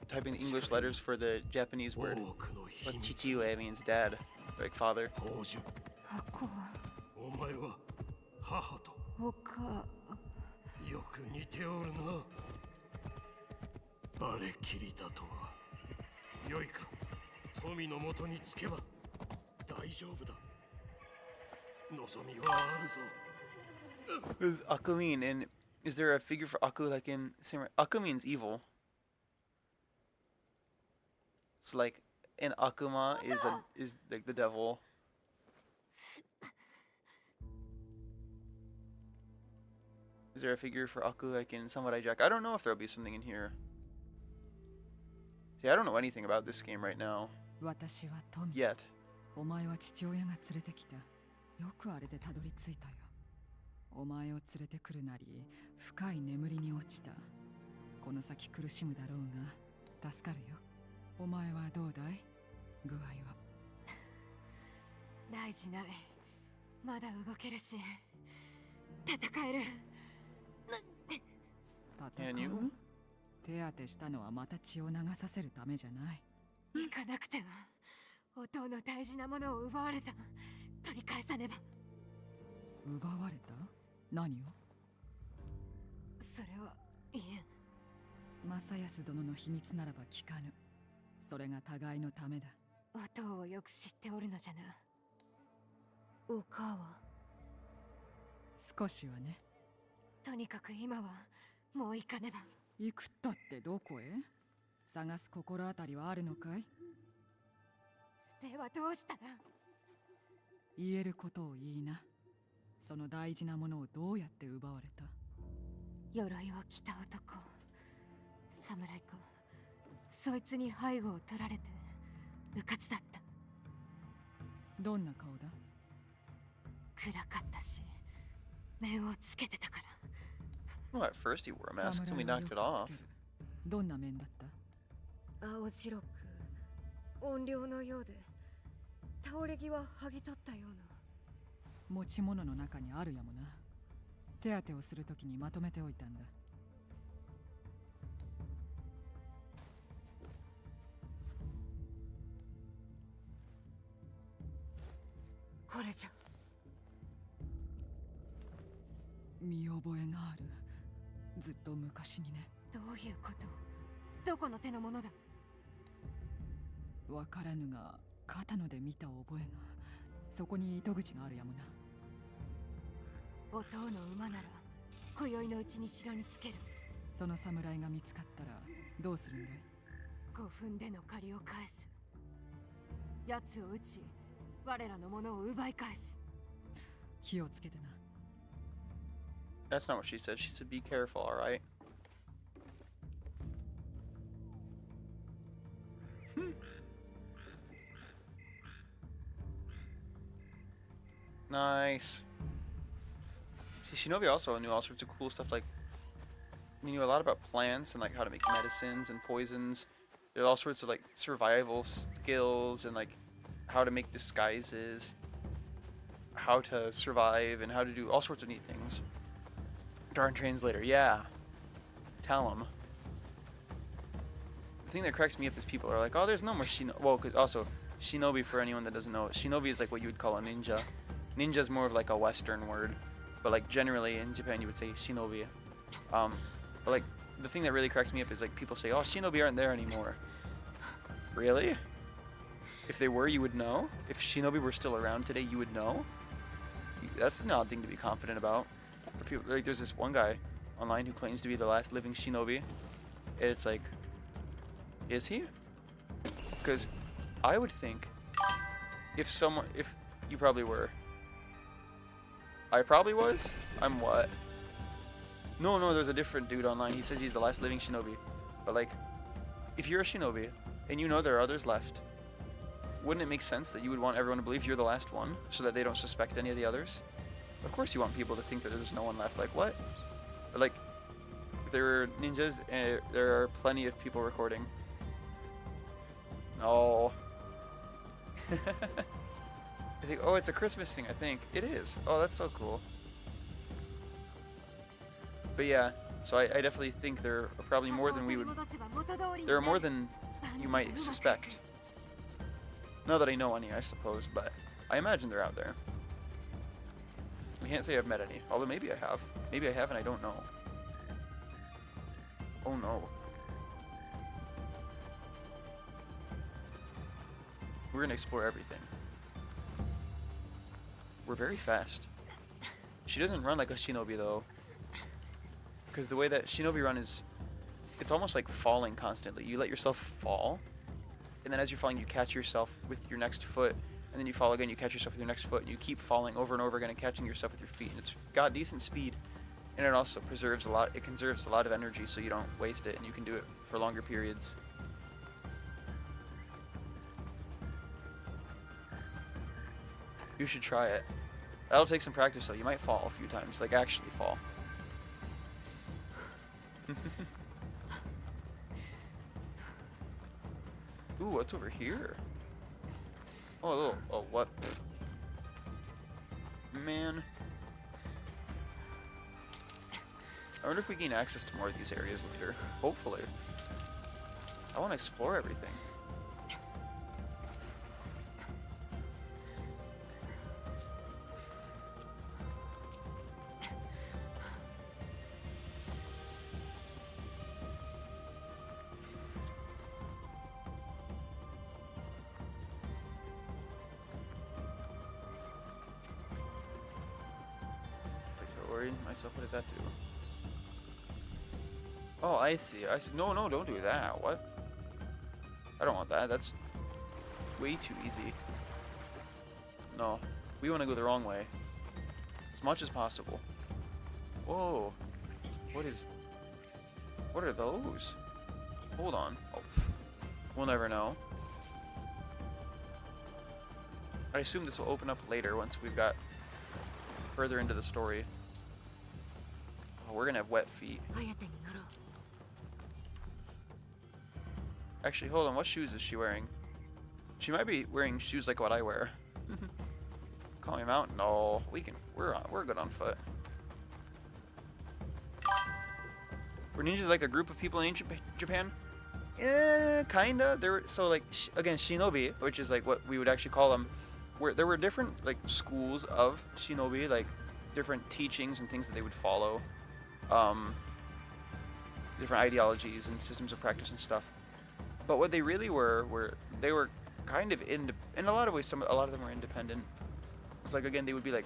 typing the English letters for the Japanese word. But chichiue means dad, like father. あれきりだとは。よいか、富のもとにつけば大丈夫だ。望みはあるぞ。What does Aku mean? And is there a figure for Aku like in Samurai? Aku means evil. It's like an Akuma is like the devil. Is there a figure for Aku like in Samurai Jack? I don't know if there'll be something in here. See, I don't know anything about this game right now. 私はトミ。 Yet. お前は父親が連れてきた。よくあれでたどり着いたよ。お前を連れてくるなり、深い眠りに落ちた。この先苦しむだろうが、助かるよ。お前はどうだい？具合は。大事ない。まだ動けるし、戦える。戦う？手当てしたのはまた血を流させるためじゃない。行かなくては。お父の大事なものを奪われた。取り返さねば。奪われた？何を？それはいえ。正康殿の秘密ならば聞かぬ。それが互いのためだ。お父をよく知っておるのじゃな。お母は少しはね。とにかく今はもう行かねば。行くったってどこへ？探す心当たりはあるのかい？ではどうしたら？言えることを言いな。その大事なものをどうやって奪われた？鎧を着た男、侍か。そいつに背後を取られてうかつだった。どんな顔だ？暗かったし、面をつけてたから。Well, at first he wore a mask till we knocked it off. どんな面だった？青白く音量のようで、倒れ際剥ぎ取ったような。持ち物の中にあるやもな。手当てをするときにまとめておいたんだ。これじゃ。見覚えがある。ずっと昔にね。どういうこと？どこの手のものだ？わからぬが、肩ので見た覚えが。そこに糸口があるやもな。お父の馬なら今宵のうちに城につける。その侍が見つかったらどうするんだい？5分での借りを返す。奴を撃ち、我らのものを奪い返す。気をつけてな。That's not what she said. She said be careful, alright? Nice. See, Shinobi also knew all sorts of cool stuff, like, he knew a lot about plants and, like, how to make medicines and poisons. There's all sorts of, like, survival skills and, like, how to make disguises, how to survive, and how to do all sorts of neat things. Darn translator, yeah. Tell him. The thing that cracks me up is people are like, oh, there's no more shinobi. Well, also, shinobi, for anyone that doesn't know, shinobi is like what you would call a ninja. Ninja is more of like a Western word, but like generally in Japan you would say shinobi. But like the thing that really cracks me up is like people say, oh, shinobi aren't there anymore. Really? If they were, you would know? If shinobi were still around today, you would know? That's an odd thing to be confident about. People, like, there's this one guy online who claims to be the last living shinobi. And it's like, is he? Because I would think if you probably were. I probably was? I'm what? No, there's a different dude online. He says he's the last living shinobi. But like, if you're a shinobi and you know there are others left, wouldn't it make sense that you would want everyone to believe you're the last one so that they don't suspect any of the others? Of course you want people to think that there's no one left. Like, what? But like, there are ninjas and there are plenty of people recording. No. I think, oh, it's a Christmas thing, I think. It is. Oh, that's so cool. But yeah, so I definitely think there are probably more than we would... There are more than you might suspect. Not that I know any, I suppose, but I imagine they're out there. I can't say I've met any, although maybe I have. Maybe I have and I don't know. Oh no. We're gonna explore everything. We're very fast. She doesn't run like a shinobi though. Because the way that shinobi run is, it's almost like falling constantly. You let yourself fall, and then as you're falling, you catch yourself with your next foot, and then you fall again, you catch yourself with your next foot, and you keep falling over and over again and catching yourself with your feet. And it's got decent speed, and it also preserves a lot. It conserves a lot of energy, so you don't waste it, and you can do it for longer periods. You should try it. That'll take some practice though. You might fall a few times, like actually fall. Ooh, what's over here? Oh, a little, oh, what? Man. I wonder if we gain access to more of these areas later. Hopefully. I want to explore everything. Myself, what does that do? Oh, I see. I see. No, no, don't do that. What? I don't want that. That's way too easy. No, we want to go the wrong way as much as possible. Whoa, what are those? Hold on. Oh, we'll never know. I assume this will open up later once we've got further into the story. We're gonna have wet feet. Actually, hold on. What shoes is she wearing? She might be wearing shoes like what I wear. Call me out? No, we can. We're good on foot. Were ninjas like a group of people in ancient Japan? Kinda. So like again, shinobi, which is like what we would actually call them. There were different like schools of shinobi, like different teachings and things that they would follow. Different ideologies and systems of practice and stuff. But what they really were they were kind of in a lot of ways. A lot of them were independent. It's like again they would be like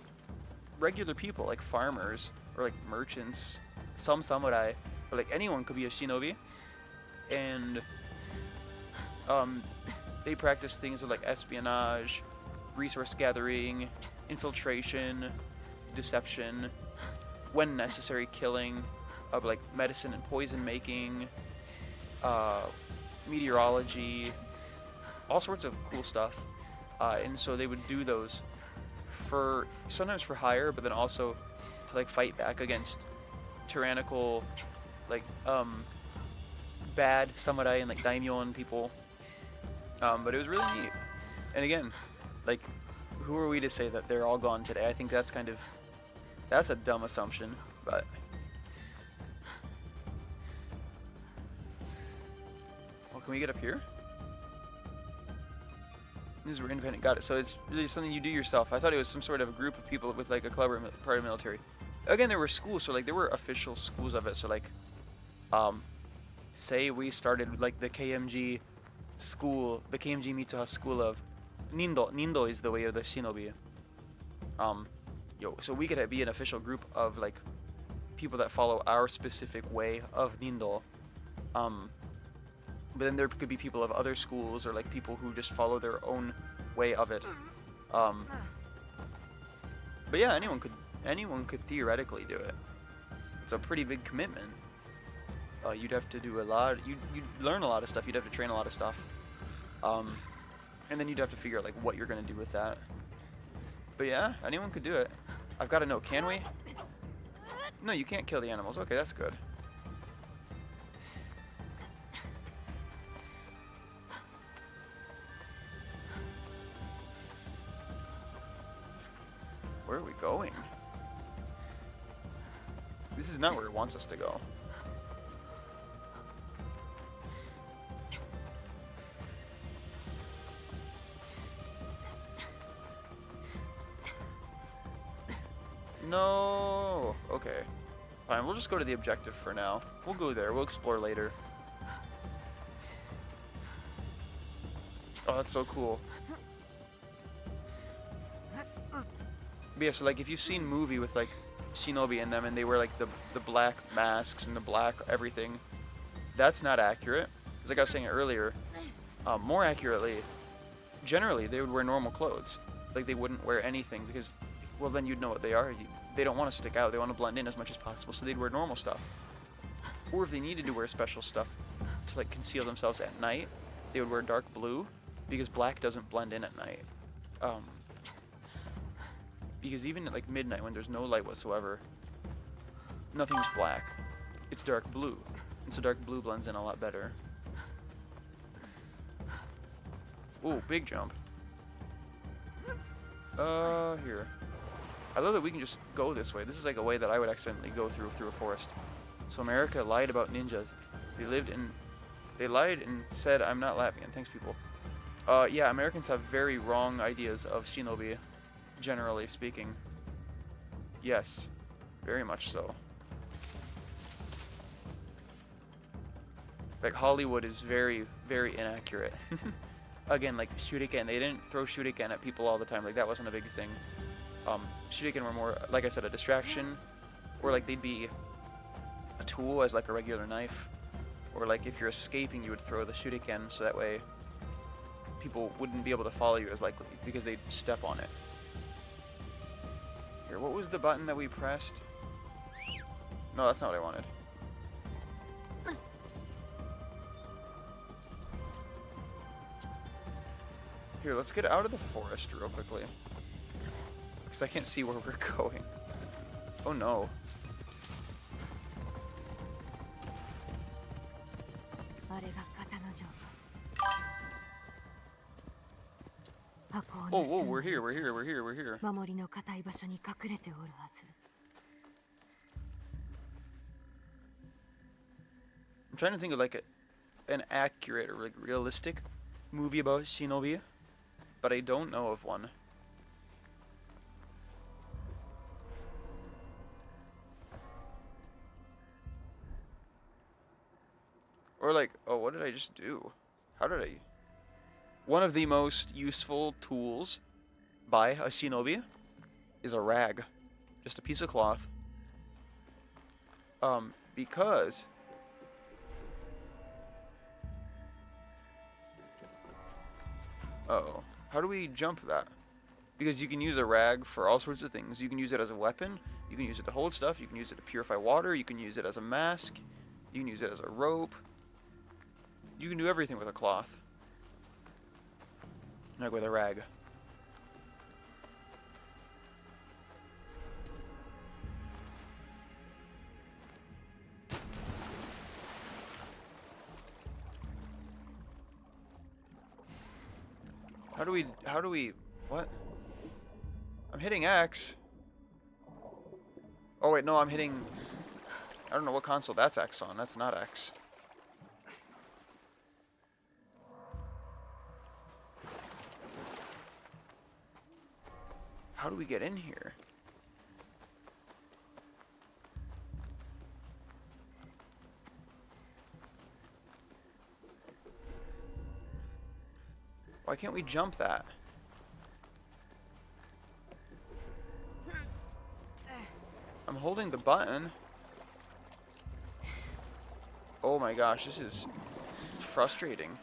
regular people, like farmers or like merchants, some samurai, or like anyone could be a shinobi, and they practiced things like espionage, resource gathering, infiltration, deception, when necessary, killing, of like medicine and poison making, meteorology, all sorts of cool stuff. And so they would do those sometimes for hire, but then also to like fight back against tyrannical, like bad samurai and like daimyo people. But it was really neat. And again, like, who are we to say that they're all gone today? I think that's a dumb assumption, but well, can we get up here? This is where independent got it. So it's really something you do yourself. I thought it was some sort of a group of people with like a club or part of the military. Again, there were schools, so like there were official schools of it. So like, say we started like the KMG school, the KMG Mitsuha school of Nindo. Nindo is the way of the shinobi. So we could be an official group of like people that follow our specific way of Nindo. But then there could be people of other schools or like people who just follow their own way of it. But yeah, anyone could theoretically do it. It's a pretty big commitment. You'd have to do a lot. You'd learn a lot of stuff. You'd have to train a lot of stuff. And then you'd have to figure out like what you're gonna do with that. But yeah, anyone could do it. I've got to know, can we? No, you can't kill the animals. Okay, that's good. Where are we going? This is not where it wants us to go. No. Okay. Fine, we'll just go to the objective for now. We'll go there. We'll explore later. Oh, that's so cool. But yeah, so like if you've seen movie with like shinobi in them and they wear like the black masks and the black everything, that's not accurate. Because like I was saying earlier, more accurately, generally they would wear normal clothes. Like they wouldn't wear anything because, well, then you'd know what they are. They don't want to stick out. They want to blend in as much as possible, so they'd wear normal stuff. Or if they needed to wear special stuff to like conceal themselves at night, they would wear dark blue because black doesn't blend in at night. Because even at like midnight when there's no light whatsoever, nothing's black. It's dark blue. And so dark blue blends in a lot better. Ooh, big jump. Here. I love that we can just go this way. This is like a way that I would accidentally go through a forest. So America lied about ninjas. They lied and said, I'm not laughing. And thanks, people. Yeah, Americans have very wrong ideas of shinobi, generally speaking. Yes, very much so. Like, Hollywood is very, very inaccurate. Again, like, shuriken, they didn't throw shuriken at people all the time. Like, that wasn't a big thing. Shuriken were more, like I said, a distraction. Or, like, they'd be a tool as, like, a regular knife. Or, like, if you're escaping, you would throw the shuriken, so that way people wouldn't be able to follow you as likely, because they'd step on it. Here, what was the button that we pressed? No, that's not what I wanted. Here, let's get out of the forest real quickly. Because I can't see where we're going. Oh no. Oh, whoa, we're here. I'm trying to think of like an accurate or like realistic movie about shinobi, but I don't know of one. Or like, oh, what did I just do? How did I... One of the most useful tools by a shinobi is a rag. Just a piece of cloth. Because... Uh-oh. How do we jump that? Because you can use a rag for all sorts of things. You can use it as a weapon. You can use it to hold stuff. You can use it to purify water. You can use it as a mask. You can use it as a rope. You can do everything with a cloth. Like with a rag. How do we, what? I'm hitting X. Oh wait, no, I'm hitting, I don't know what console that's X on. That's not X. How do we get in here? Why can't we jump that? I'm holding the button. Oh my gosh, this is frustrating.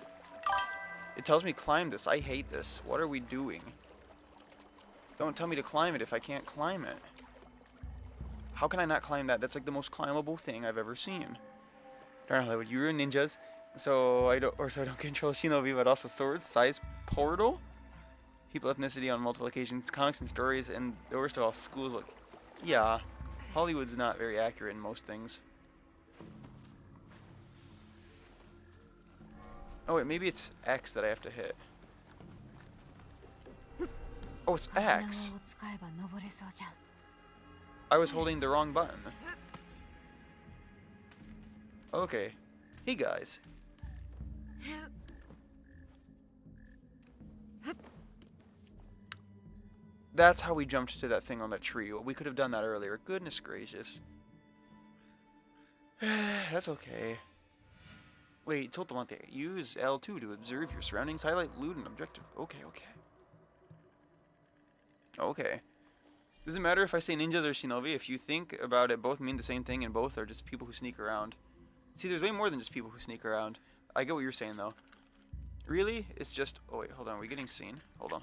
It tells me climb this. I hate this. What are we doing? Don't tell me to climb it if I can't climb it. How can I not climb that? That's like the most climbable thing I've ever seen. Darn Hollywood, you ruin ninjas. So I don't control shinobi, but also swords, size portal, people, ethnicity on multiple occasions, comics and stories, and the worst of all, schools. Look, yeah, Hollywood's not very accurate in most things. Oh wait, maybe it's X that I have to hit. Oh, it's X. I was holding the wrong button. Okay. Hey guys. That's how we jumped to that thing on that tree. We could have done that earlier. Goodness gracious. That's okay. Wait, Totamante. Use L2 to observe your surroundings, highlight loot and objective. Okay, okay. Okay. Doesn't matter if I say ninjas or shinobi. If you think about it, both mean the same thing, and both are just people who sneak around. See, there's way more than just people who sneak around. I get what you're saying, though. Really? It's just... Oh, wait, hold on. Are we getting seen? Hold on.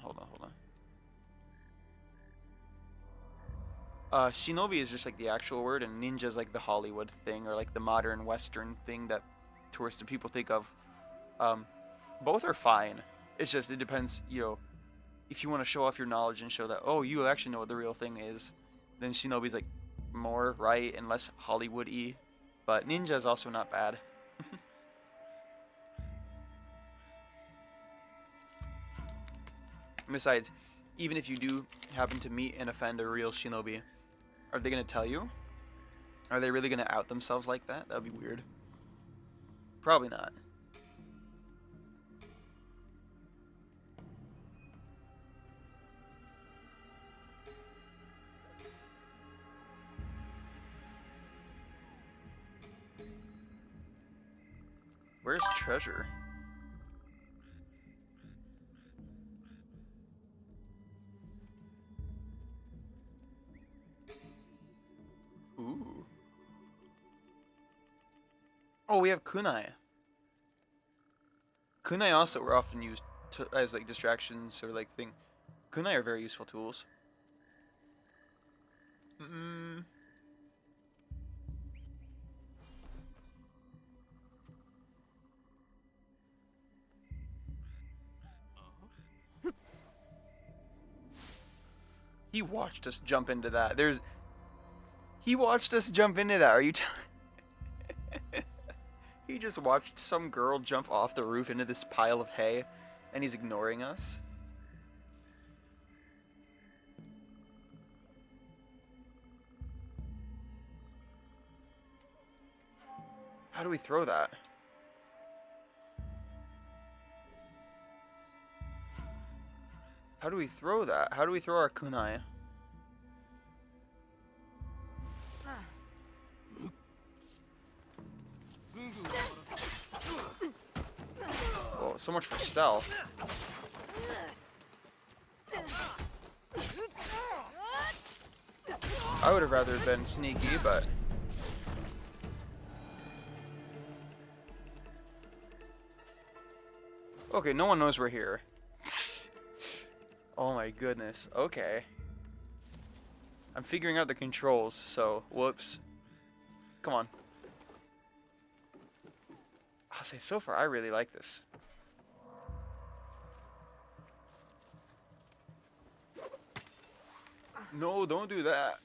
Shinobi is just like the actual word, and ninja is like the Hollywood thing, or like the modern Western thing that tourists and people think of. Both are fine. It's just, it depends, you know, if you want to show off your knowledge and show that, oh, you actually know what the real thing is, then Shinobi's like more right and less Hollywood-y. But ninja is also not bad. Besides, even if you do happen to meet and offend a real shinobi, are they going to tell you? Are they really going to out themselves like that? That would be weird. Probably not. Where's treasure? Ooh. Oh, we have kunai. Kunai also are often used as like distractions or like thing. Kunai are very useful tools. He watched us jump into that. He watched us jump into that. Are you He just watched some girl jump off the roof into this pile of hay, and he's ignoring us? How do we throw that? How do we throw that? How do we throw our kunai? Oh, so much for stealth. I would have rather been sneaky, but... Okay, no one knows we're here. Oh my goodness. Okay. I'm figuring out the controls, so whoops. Come on. I'll say so far I really like this. No, don't do that.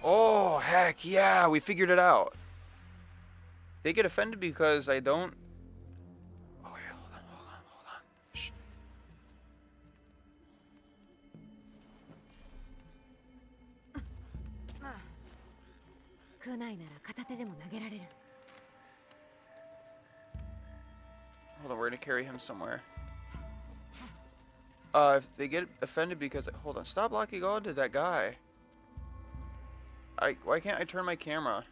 Oh, heck yeah, we figured it out. They get offended because I don't... Oh, wait, hold on. Shh. 来ないなら片手でも投げられる。 Hold on, we're gonna carry him somewhere. If they get offended because... Hold on, stop locking on to that guy. Why can't I turn my camera?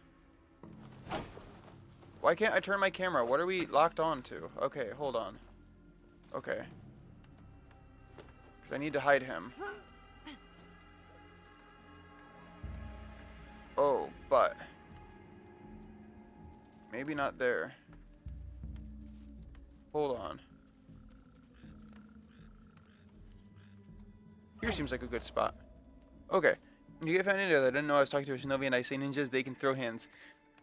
Why can't I turn my camera? What are we locked on to? Okay, hold on. Okay. Because I need to hide him. Oh, but... maybe not there. Hold on. Here seems like a good spot. Okay. You get found in there. I didn't know I was talking to a shinobi and I say ninjas, they can throw hands.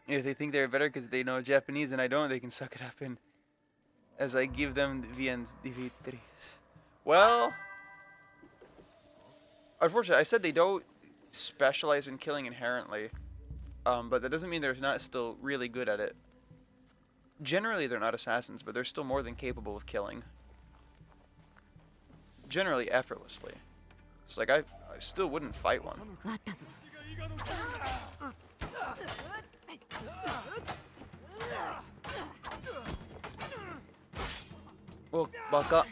And if they think they're better because they know Japanese and I don't, they can suck it up and as I give them viens divitres. Well, unfortunately, I said they don't specialize in killing inherently, but that doesn't mean they're not still really good at it. Generally, they're not assassins, but they're still more than capable of killing. Generally, effortlessly. It's like I still wouddn't fight one. 終わったぞ。 Ugh! Oh, baka.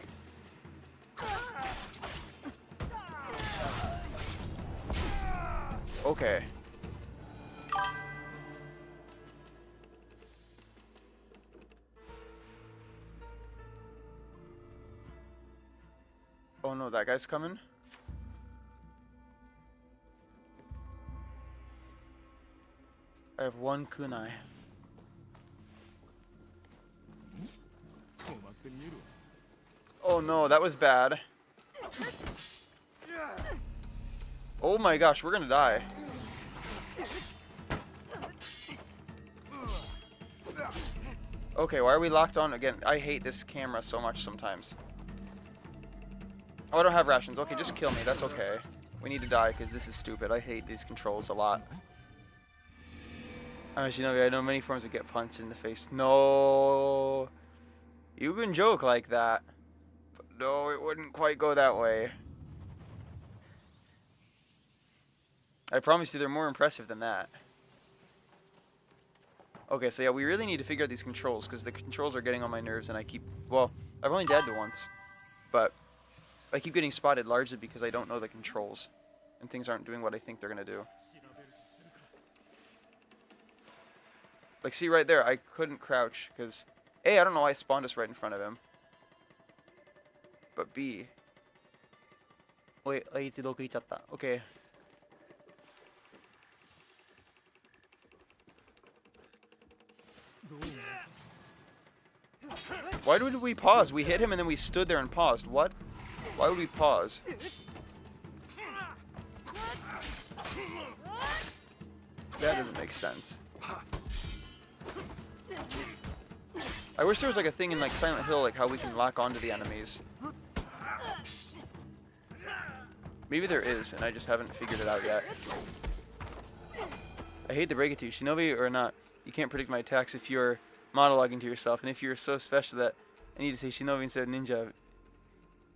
Okay. Oh no, that guy's coming? I have one kunai. Oh no, that was bad. Oh my gosh, we're gonna die. Okay, why are we locked on again? I hate this camera so much sometimes. Oh, I don't have rations. Okay, just kill me. That's okay. We need to die because this is stupid. I hate these controls a lot. Actually, no, I know many forms of get punched in the face. No. You can joke like that. But no, it wouldn't quite go that way. I promise you they're more impressive than that. Okay, so yeah, we really need to figure out these controls because the controls are getting on my nerves and I keep... Well, I've only died once. But I keep getting spotted largely because I don't know the controls. And things aren't doing what I think they're going to do. Like, see right there, I couldn't crouch because... A, I don't know why I spawned us right in front of him. But B... Wait, okay. Why did we pause? We hit him and then we stood there and paused. What? Why would we pause? That doesn't make sense. I wish there was like a thing in like Silent Hill, like how we can lock onto the enemies. Maybe there is, and I just haven't figured it out yet. I hate to break it to you, Shinobi or not, you can't predict my attacks if you're monologuing to yourself, and if you're so special that I need to say Shinobi instead of Ninja.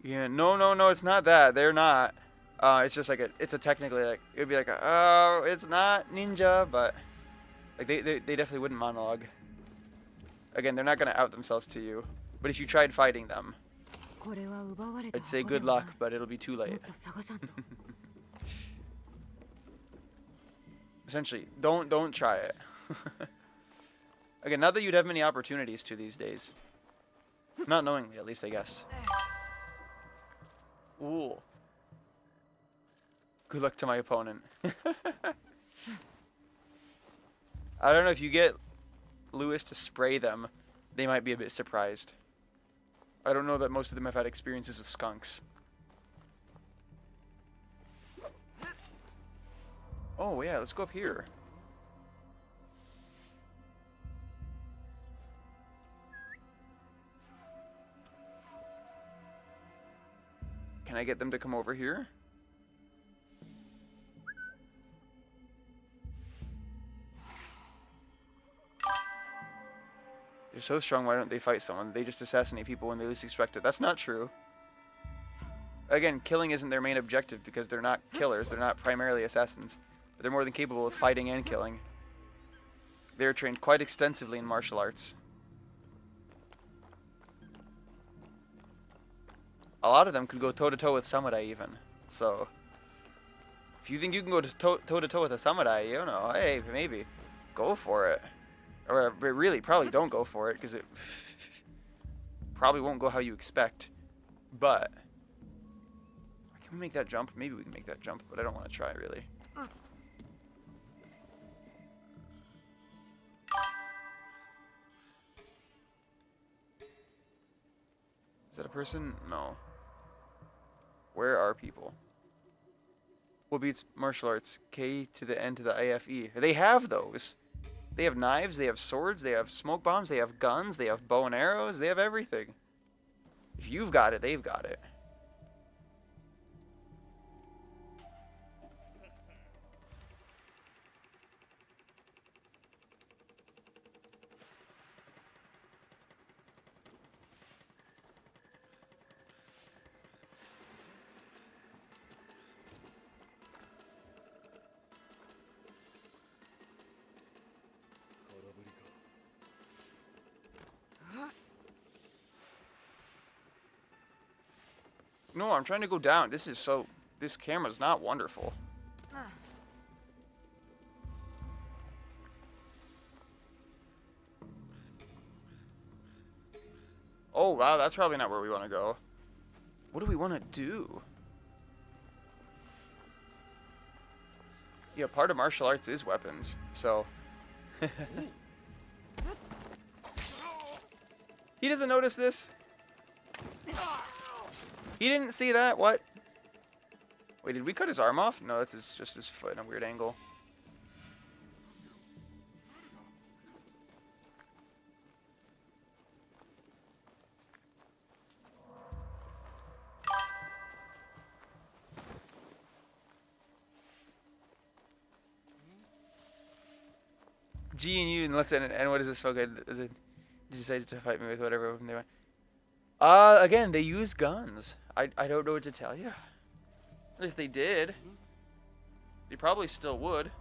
Yeah, no, it's not that. They're not. It's just like it's a technically like it would be like oh, it's not Ninja, but like they definitely wouldn't monologue. Again, they're not gonna out themselves to you. But if you tried fighting them, I'd say good luck, but it'll be too late. Essentially, don't try it. Again, not that you'd have many opportunities to these days. Not knowingly, at least, I guess. Ooh. Good luck to my opponent. I don't know if you get Lewis to spray them, they might be a bit surprised. I don't know that most of them have had experiences with skunks. Oh yeah, let's go up here. Can I get them to come over here? They're so strong, why don't they fight someone? They just assassinate people when they least expect it. That's not true. Again, killing isn't their main objective because they're not killers. They're not primarily assassins. But they're more than capable of fighting and killing. They're trained quite extensively in martial arts. A lot of them could go toe-to-toe with samurai even. So, if you think you can go toe-to-toe with a samurai, you know, hey, maybe. Go for it. Or really, probably don't go for it, because it probably won't go how you expect. But, can we make that jump? Maybe we can make that jump, but I don't want to try, really. Is that a person? No. Where are people? What beats martial arts? K to the N to the IFE. They have those. They have knives, they have swords, they have smoke bombs, they have guns, they have bow and arrows, they have everything. If you've got it, they've got it. No, I'm trying to go down. This camera's not wonderful. Oh, wow, that's probably not where we want to go. What do we want to do? Yeah, part of martial arts is weapons, so... He doesn't notice this? He didn't see that? What? Wait, did we cut his arm off? No, that's just his foot in a weird angle. G and U and listen, and what is this so good? They decided to fight me with whatever weapon they want. Again, they use guns. I don't know what to tell you. At least they did. They probably still would.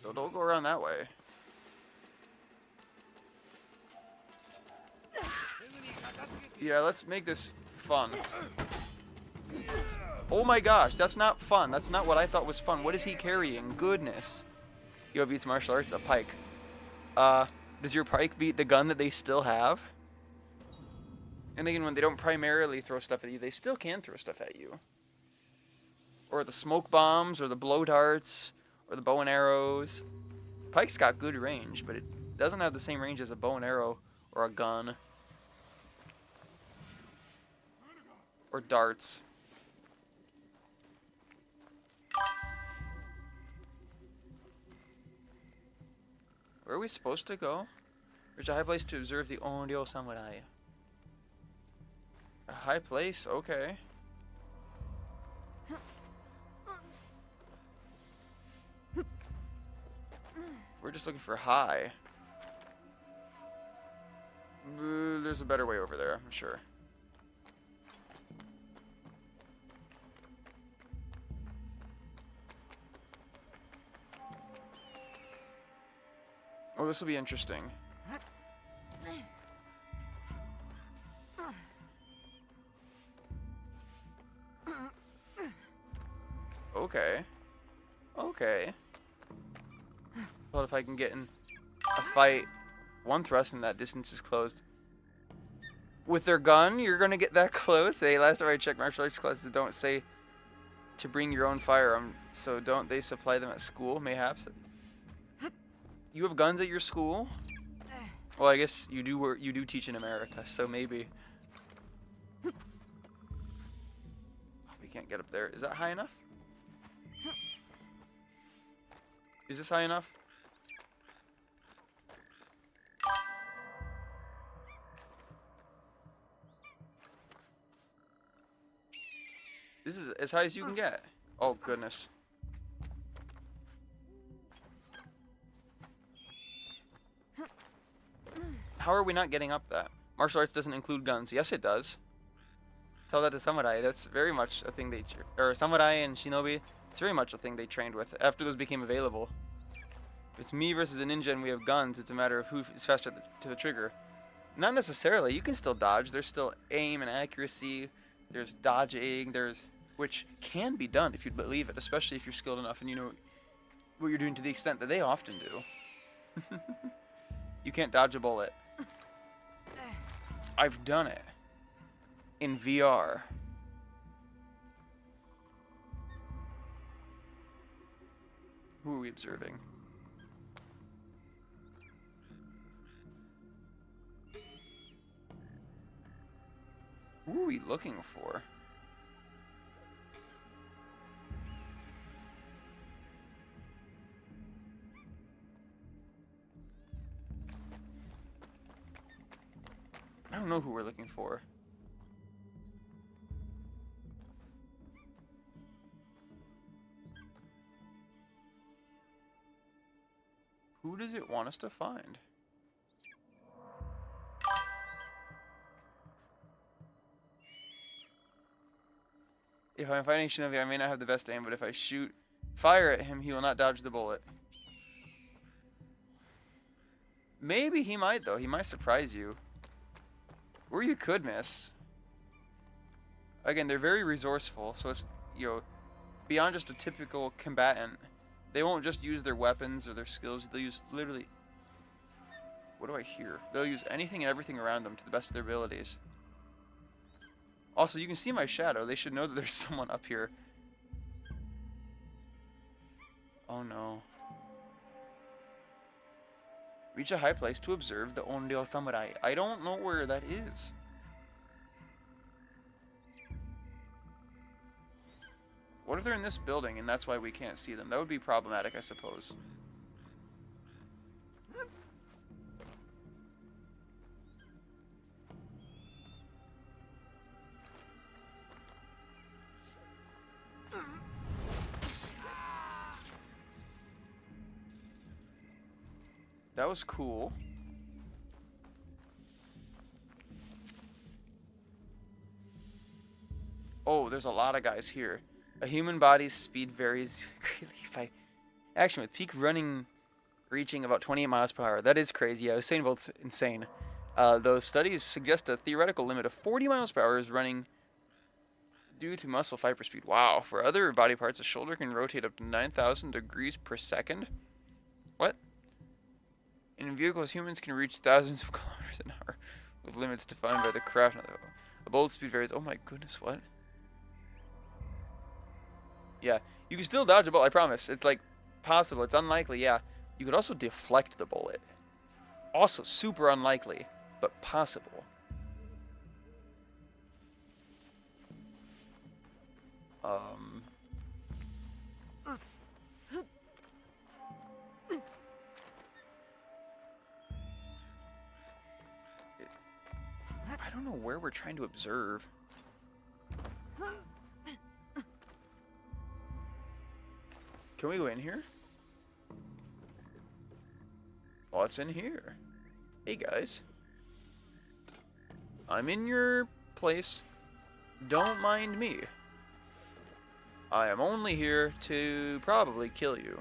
So don't go around that way. Yeah, let's make this fun. Oh my gosh, that's not fun. That's not what I thought was fun. What is he carrying? Goodness. You have beats martial arts, a pike. Does your pike beat the gun that they still have? And again, when they don't primarily throw stuff at you, they still can throw stuff at you. Or the smoke bombs, or the blow darts, or the bow and arrows. Pike's got good range, but it doesn't have the same range as a bow and arrow or a gun. Or darts. Where are we supposed to go? Reach a high place to observe the Onryo Samurai. A high place? Okay. We're just looking for high. There's a better way over there, I'm sure. Oh, this will be interesting. Okay. Okay. Well, if I can get in a fight, one thrust and that distance is closed. With their gun, you're gonna get that close? Hey, last time I checked, martial arts classes don't say to bring your own firearm, so don't they supply them at school, mayhaps? You have guns at your school? Well, I guess you do teach in America, so maybe. Oh, we can't get up there. Is that high enough? Is this high enough? This is as high as you can get. Oh, goodness. How are we not getting up that? Martial arts doesn't include guns. Yes, it does. Tell that to samurai. That's very much a thing they... Or samurai and shinobi. It's very much a thing they trained with after those became available. If it's me versus a ninja and we have guns, it's a matter of who is faster to the trigger. Not necessarily. You can still dodge. There's still aim and accuracy. There's dodging. There's... Which can be done if you believe it, especially if you're skilled enough and you know what you're doing to the extent that they often do. You can't dodge a bullet. I've done it. In VR. Who are we observing? Who are we looking for? I don't know who we're looking for. Who does it want us to find? If I'm fighting Shinobi, I may not have the best aim, but if I fire at him, he will not dodge the bullet. Maybe he might, though. He might surprise you. Or you could miss. Again, they're very resourceful, so it's, you know, beyond just a typical combatant. They won't just use their weapons or their skills. They'll use literally... What do I hear? They'll use anything and everything around them to the best of their abilities. Also, you can see my shadow. They should know that there's someone up here. Oh no. Reach a high place to observe the Onryo Samurai. I don't know where that is. What if they're in this building and that's why we can't see them? That would be problematic, I suppose. That was cool. Oh, there's a lot of guys here. A human body's speed varies greatly by action, with peak running reaching about 28 miles per hour. That is crazy. Yeah, Usain Bolt's insane. Those studies suggest a theoretical limit of 40 miles per hour is running due to muscle fiber speed. Wow. For other body parts, a shoulder can rotate up to 9,000 degrees per second. What? In vehicles, humans can reach thousands of kilometers an hour, with limits defined by the craft. A bolt speed varies. Oh my goodness, what? Yeah, you can still dodge a bullet, I promise. It's like possible. It's unlikely, yeah. You could also deflect the bullet. Also super unlikely, but possible. I don't know where we're trying to observe. Can we go in here? What's in here? Hey guys. I'm in your place. Don't mind me. I am only here to probably kill you.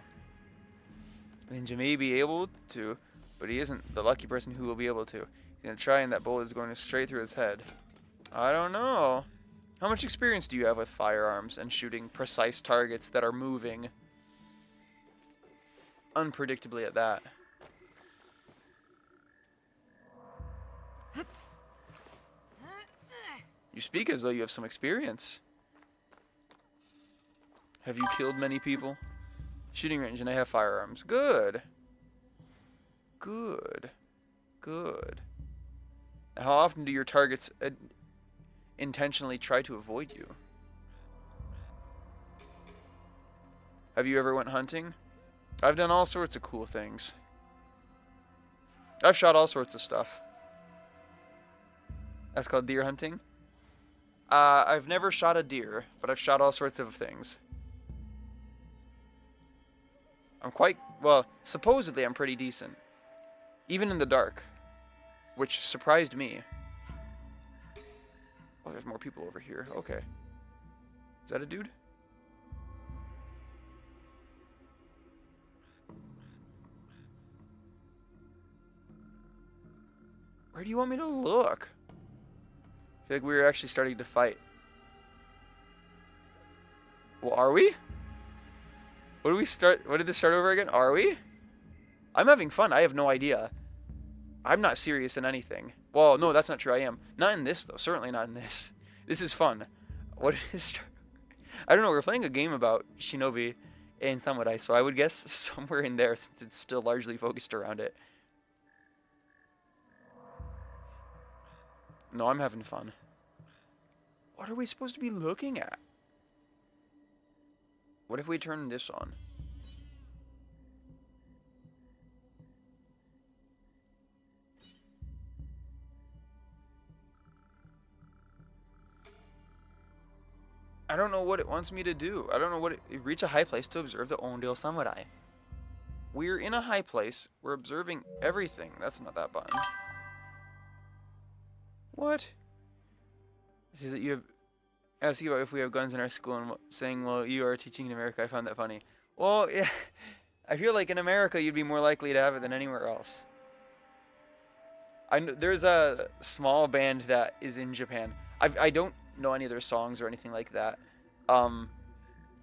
Ninja may be able to, but he isn't the lucky person who will be able to. He's gonna try and that bullet is going straight through his head. I don't know. How much experience do you have with firearms and shooting precise targets that are moving unpredictably at that? You speak as though you have some experience. Have you killed many people? Shooting range, and I have firearms. Good. Good. Good. How often do your targets intentionally try to avoid you? Have you ever went hunting? I've done all sorts of cool things. I've shot all sorts of stuff. That's called deer hunting. I've never shot a deer, but I've shot all sorts of things. I'm quite, well, supposedly I'm pretty decent. Even in the dark. Which surprised me. Oh, there's more people over here. Okay. Is that a dude? Where do you want me to look? I feel like we were actually starting to fight. Well, are we? What did we start? What did this start over again? Are we? I'm having fun. I have no idea. I'm not serious in anything. Well, no, that's not true. I am. Not in this, though. Certainly not in this. This is fun. What is... I don't know. We're playing a game about shinobi and samurai, so I would guess somewhere in there since it's still largely focused around it. No, I'm having fun. What are we supposed to be looking at? What if we turn this on? I don't know what it wants me to do. I don't know what it... Reach a high place to observe the Onryo Samurai. We're in a high place. We're observing everything. That's not that button. What? Is that you have... Asking about if we have guns in our school and saying, well, you are teaching in America. I found that funny. Well, yeah. I feel like in America you'd be more likely to have it than anywhere else. I know there's a small band that is in Japan. I don't know any of their songs or anything like that. All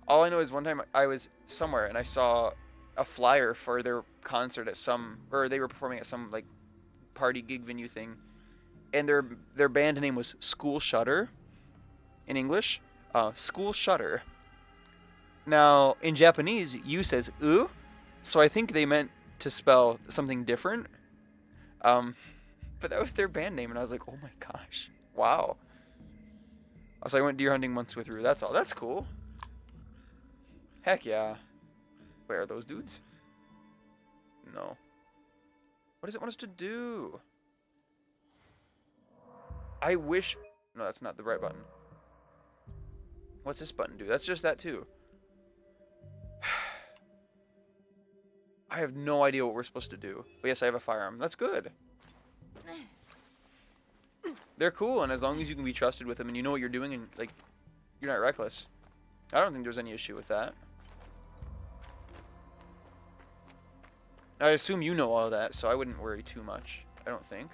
I know is one time I was somewhere and I saw a flyer for their concert at or they were performing at some like party gig venue thing, and their band name was School Shutter in English. School Shutter. Now in Japanese, "u" says "u," so I think they meant to spell something different. But that was their band name, and I was like, oh my gosh, wow. So I went deer hunting once with Rue. That's all. That's cool. Heck yeah. Wait, are those dudes? No. What does it want us to do? I wish... No, that's not the right button. What's this button do? That's just that too. I have no idea what we're supposed to do. But yes, I have a firearm. That's good. They're cool, and as long as you can be trusted with them and you know what you're doing and, like, you're not reckless. I don't think there's any issue with that. I assume you know all of that, so I wouldn't worry too much. I don't think.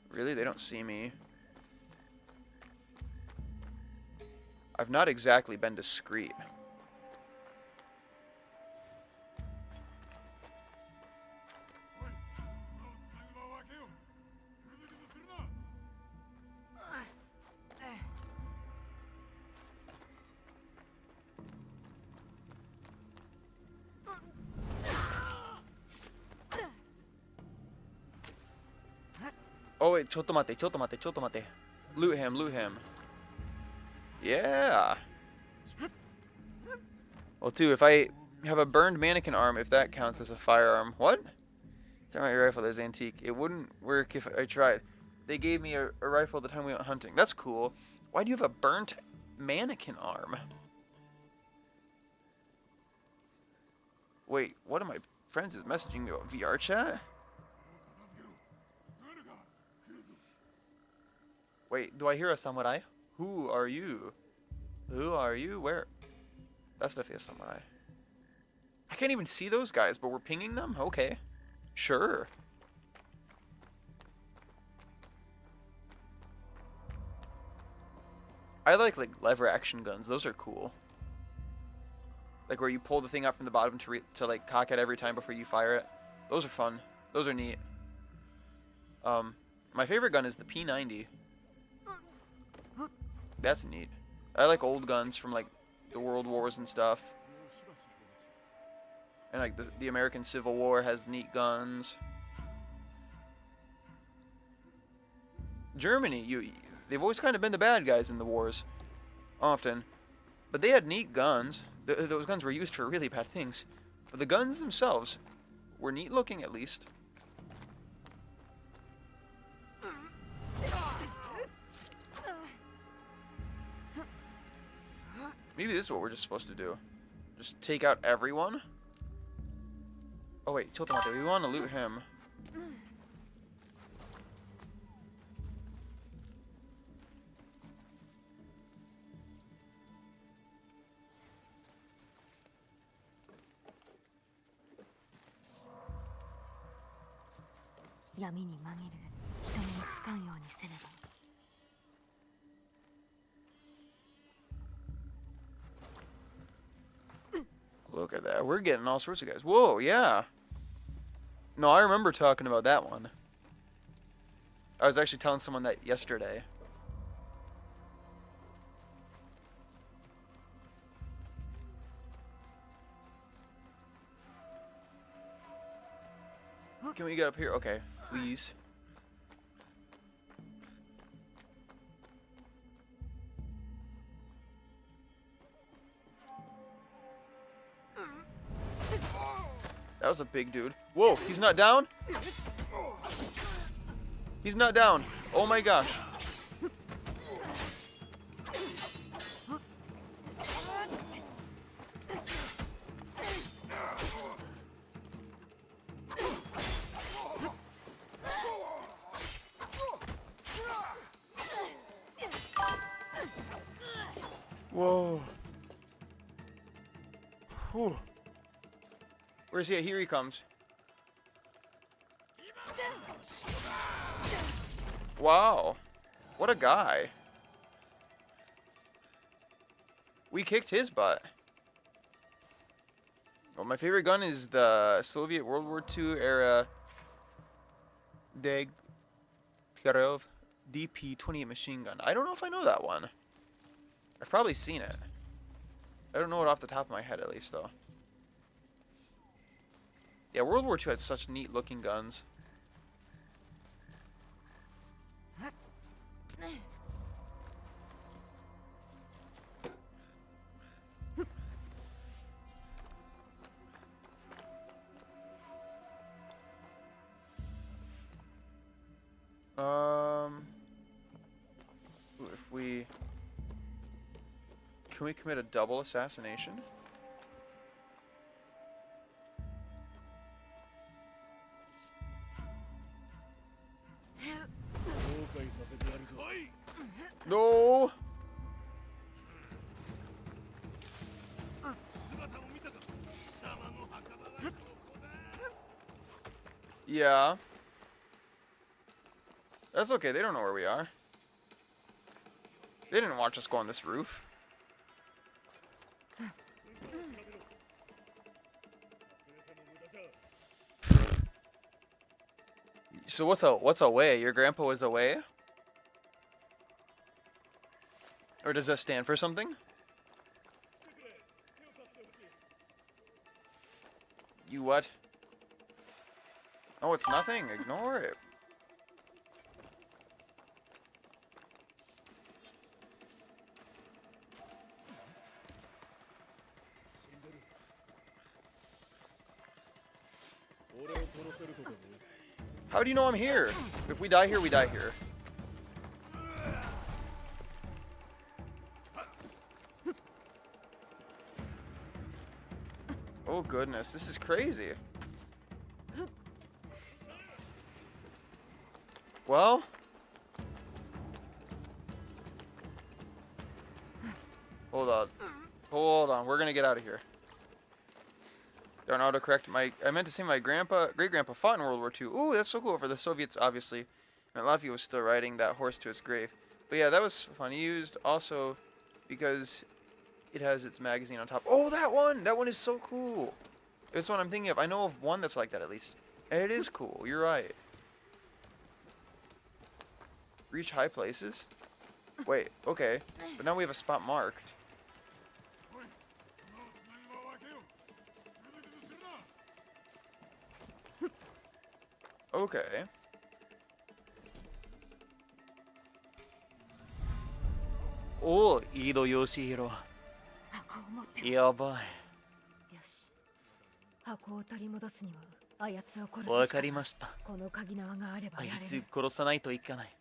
Really? They don't see me. I've not exactly been discreet. Oh wait, ちょっと待って、ちょっと待って、ちょっと待って。Loot him, loot him. Yeah. Well, too, if I have a burned mannequin arm, if that counts as a firearm. What? Thermite rifle that's antique. It wouldn't work if I tried. They gave me a rifle the time we went hunting. That's cool. Why do you have a burnt mannequin arm? Wait, one of my friends is messaging me about VR chat? Wait, do I hear a samurai? Who are you? Who are you? Where? That's definitely a samurai. I can't even see those guys, but we're pinging them? Okay. Sure. I like lever action guns. Those are cool. Like where you pull the thing up from the bottom to like cock it every time before you fire it. Those are fun. Those are neat. My favorite gun is the P90. That's neat. I like old guns from like the World Wars and stuff. And like the American Civil War has neat guns. Germany, they've always kind of been the bad guys in the wars. Often. But they had neat guns. Those guns were used for really bad things. But the guns themselves were neat looking at least. Maybe this is what we're just supposed to do. Just take out everyone? Oh wait, Chotomate, we want to loot him. Look at that. We're getting all sorts of guys. Whoa, yeah. No, I remember talking about that one. I was actually telling someone that yesterday. Can we get up here? Okay, please. That was a big dude. Whoa, he's not down? He's not down. Oh my gosh. Whoa. Whew. Where's he? Here he comes. Wow. What a guy. We kicked his butt. Well, my favorite gun is the Soviet World War II era Degtyarev DP-28 machine gun. I don't know if I know that one. I've probably seen it. I don't know it off the top of my head, at least, though. Yeah, World War II had such neat looking guns. If we... Can we commit a double assassination? No! Yeah. That's okay, they don't know where we are. They didn't watch us go on this roof. So what's away? Your grandpa was away? Or does that stand for something? You what? Oh, it's nothing. Ignore it. How do you know I'm here? If we die here, we die here. Oh goodness, this is crazy. Well, hold on, we're gonna get out of here. Darn autocorrect. I meant to say my great-grandpa fought in World War II. Ooh, that's so cool for the Soviets, obviously. And Latvia was still riding that horse to its grave. But yeah, that was fun. He used also because it has its magazine on top. Oh, that one! That one is so cool. It's what I'm thinking of. I know of one that's like that at least. And it is cool. You're right. Reach high places? Wait, okay. But now we have a spot marked. Okay. Oh, Ido Yoshihiro. 箱を持ってる。やばよし。箱を取り戻すにはあやつを殺すしい。かわかりました。この鍵縄があればあいつやれる。殺さないといけない。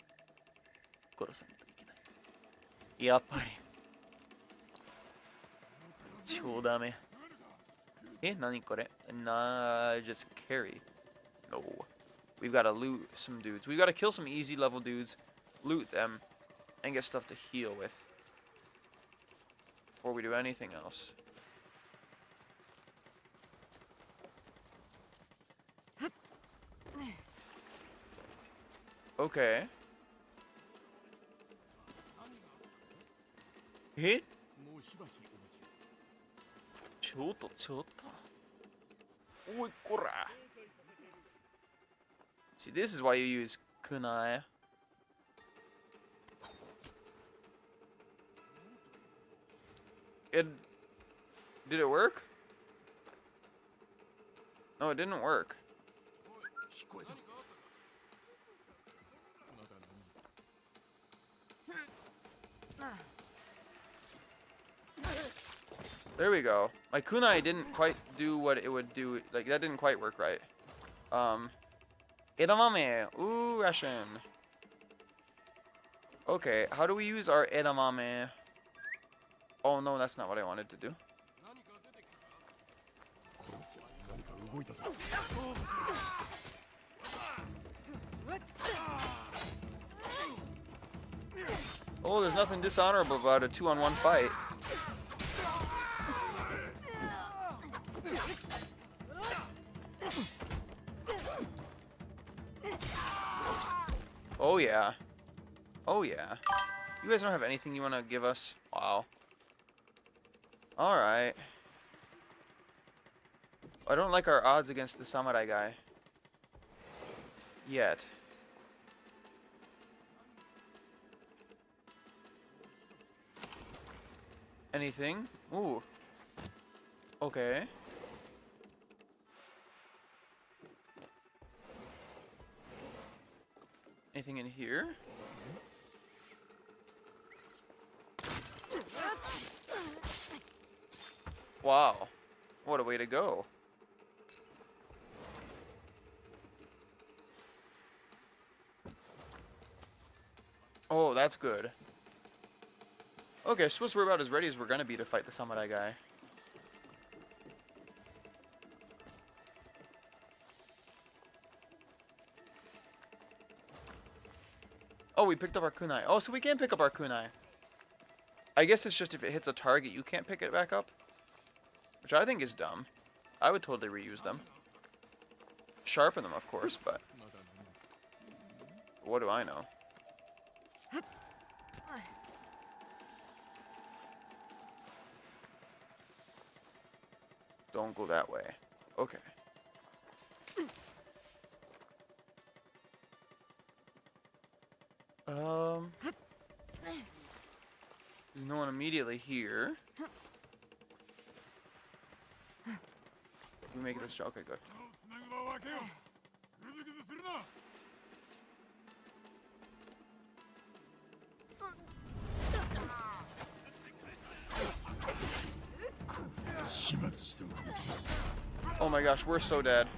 殺さないといけない。やっぱり。超ダメ。え、何これ？ Nah, just carry. No. We've got to loot some dudes. We've got to kill some easy level dudes, loot them, and get stuff to heal with before we do anything else. Okay. Hit? ちょっと。おい、こら。See, this is why you use kunai. Did it work? No, it didn't work. There we go. My kunai didn't quite do what it would do. Like, that didn't quite work right. Edamame. Ooh, ration. Okay, how do we use our edamame? Oh no, that's not what I wanted to do. Oh, there's nothing dishonorable about a 2-on-1 fight. Oh yeah. Oh yeah. You guys don't have anything you want to give us? Wow. Alright. I don't like our odds against the samurai guy. Yet. Anything? Ooh. Okay. Anything in here? Wow. What a way to go. Oh, that's good. Okay, I suppose we're about as ready as we're gonna be to fight the samurai guy. Oh, we picked up our kunai. Oh, so we can pick up our kunai. I guess it's just if it hits a target, you can't pick it back up. Which I think is dumb. I would totally reuse them. Sharpen them, of course, but... what do I know? Don't go that way. Okay. There's no one immediately here. We make this shot. Okay, good. Oh my gosh, we're so dead.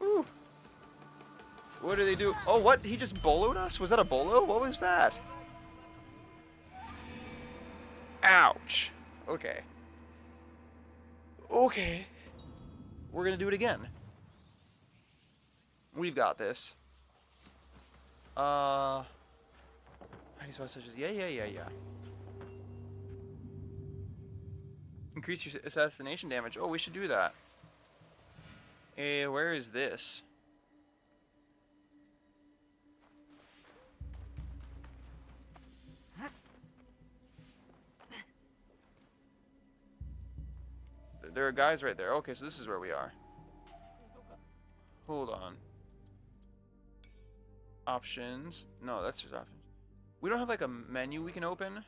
Ooh. What do they do? Oh, what? He just boloed us? Was that a bolo? What was that? Ouch. Okay. Okay. We're gonna do it again. We've got this. Yeah. Increase your assassination damage. Oh, we should do that. Where is this? There are guys right there. Okay, so this is where we are. Hold on. Options. No, that's just options. We don't have like a menu we can open.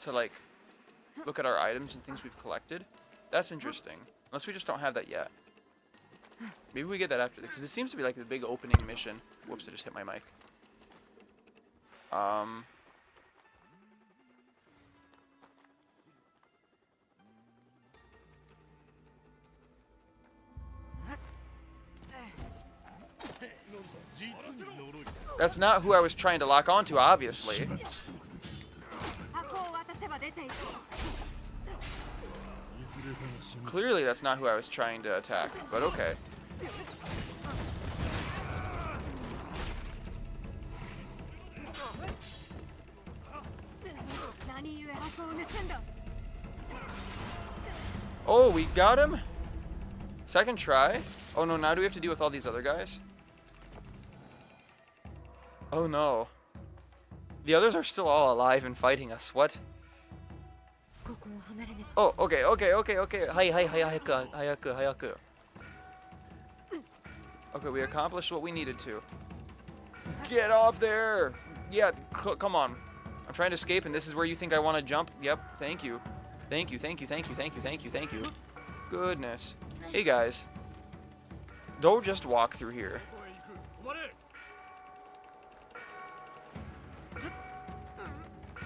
To like look at our items and things we've collected. That's interesting. Unless we just don't have that yet. Maybe we get that after, because this seems to be like the big opening mission. Whoops, I just hit my mic. That's not who I was trying to lock onto, obviously. Clearly that's not who I was trying to attack, but okay. Oh, we got him? Second try? Oh no, now do we have to deal with all these other guys? Oh no. The others are still all alive and fighting us. What? Oh, okay. Hayaku. Okay, we accomplished what we needed to. Get off there! Yeah, come on. I'm trying to escape and this is where you think I want to jump? Yep, thank you. Thank you. Goodness. Hey guys. Don't just walk through here.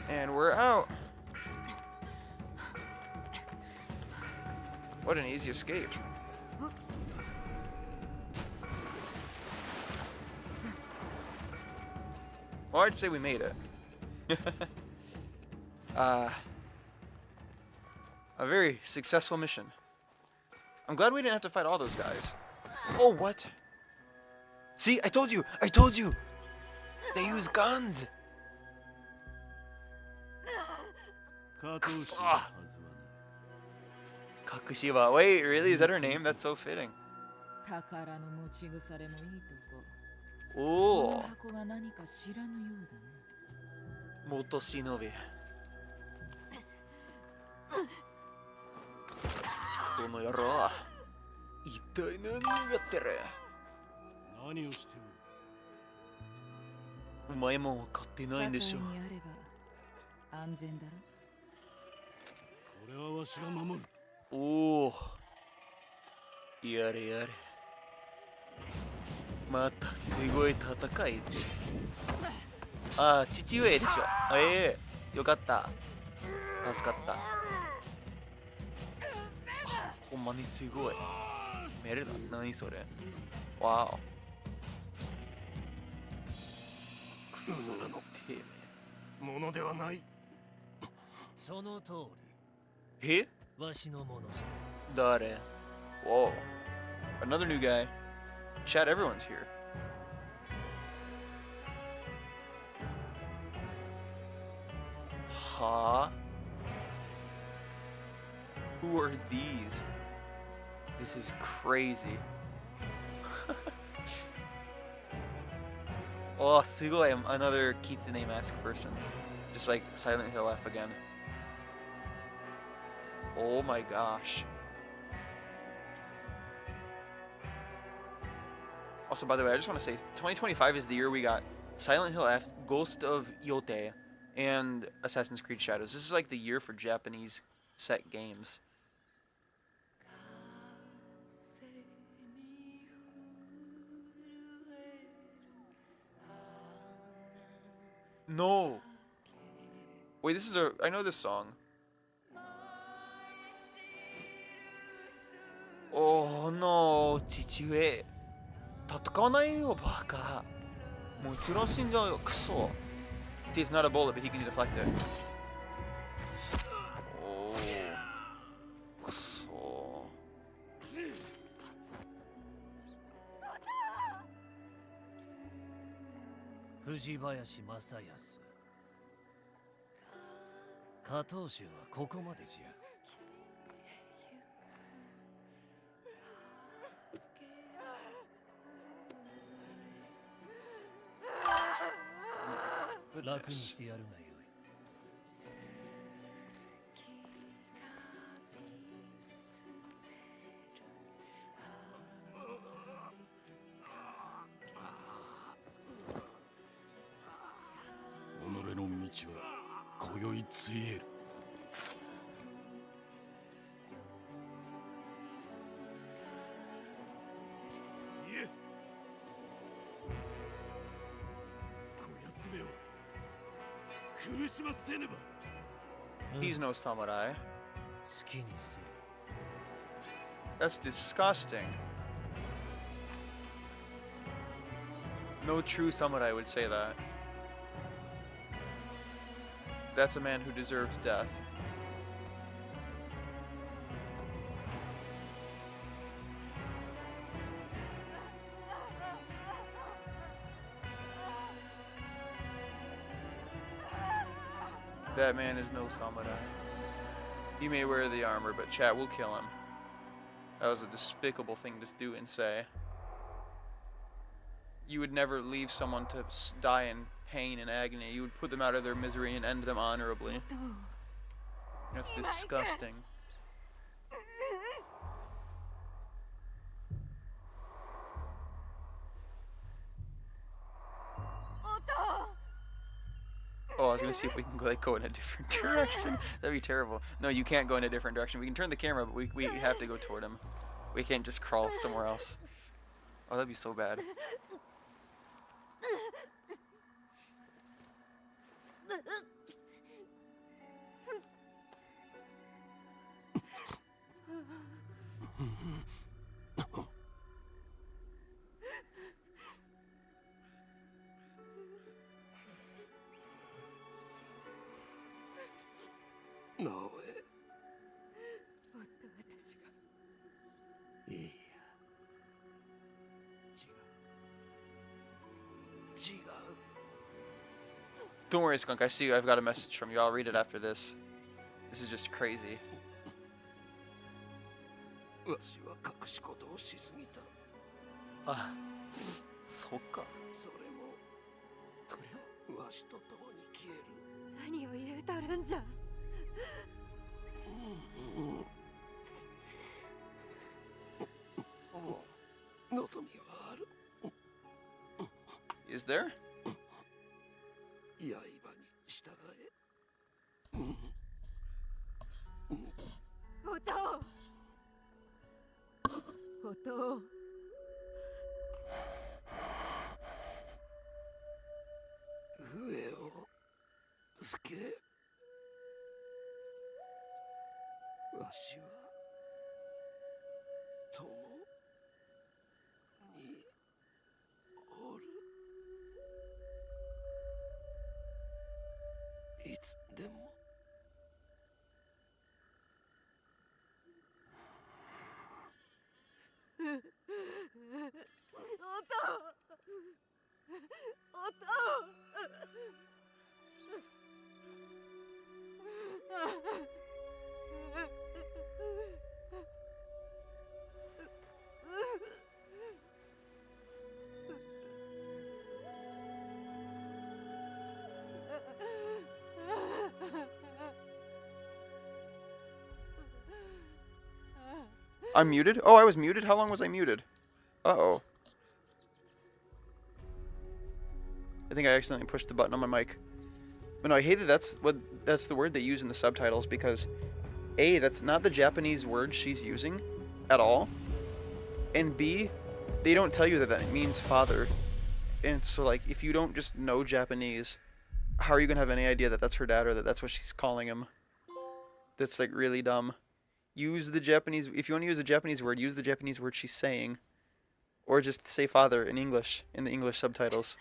And we're out. What an easy escape. Well, I'd say we made it. A very successful mission. I'm glad we didn't have to fight all those guys. Oh, what? See, I told you! I told you! They use guns! 加くそ藤氏のはずはない。 Kakushiwa. Wait, really? Is that her name? That's so fitting. 宝の持ち腐れもいいとこ。こ Oh, の箱が何か知らぬようだね。 Motoshinobi. この野郎。一体何をやってる？何をしておる？お前も分かってないんでしょ。境にあれば安全だろ。これはわしが守る。おお。やれやれ。またすごい戦いでしょ。ああ、父上でしょ。ええ、よかった。助かった。ほんまにすごい。メルだ。何それ。わお。くそてめものではない。その通え。え、りわしのものじゃ。誰。Whoa. Another new guy. Chat, everyone's here. Huh? Who are these? This is crazy. Oh, sugoi, another Kitsune mask person. Just like Silent Hill F again. Oh my gosh. Also, by the way, I just want to say, 2025 is the year we got Silent Hill F, Ghost of Yote, and Assassin's Creed Shadows. This is like the year for Japanese set games. No. Wait, this is a... I know this song. Oh no, 父上。戦わないよ、バカ。もちろん死んじゃうよ、クソ。See, it's not a bullet, but he can deflect it. Oh, クソ。藤林正康。加藤衆はここまでじゃ。楽にしてやるがよい。己の道は今宵ついえる。いえ、こやつめを苦しませねば。He's no samurai. 好きにせよ。 That's disgusting. No true samurai would say that. That's a man who deserves death. That man is no samurai. He may wear the armor, but chat will kill him. That was a despicable thing to do and say. You would never leave someone to die in pain and agony. You would put them out of their misery and end them honorably. That's disgusting. Oh, I was gonna see if we can like go in a different direction. That'd be terrible. No, you can't go in a different direction. We can turn the camera, but we have to go toward him. We can't just crawl somewhere else. Oh, that'd be so bad. Don't worry, Skunk. I see you. I've got a message from you. I'll read it after this. This is just crazy. わしは隠し事をしすぎた。あ、そっか。それもわしと共に消える。何を言うとるんじゃ。望みはある。 Is there? 刃に従え。おとう。おとう。笛を吹け。わしは共におる。いつでも。I'm muted? Oh, I was muted? How long was I muted? Uh-oh. I think I accidentally pushed the button on my mic. But no, I hate that that's the word they use in the subtitles because A, that's not the Japanese word she's using at all. And B, they don't tell you that that means father. And so, like, if you don't just know Japanese, how are you going to have any idea that that's her dad or that that's what she's calling him? That's, like, really dumb. Use the Japanese, if you want to use a Japanese word, use the Japanese word she's saying. Or just say father in English, in the English subtitles.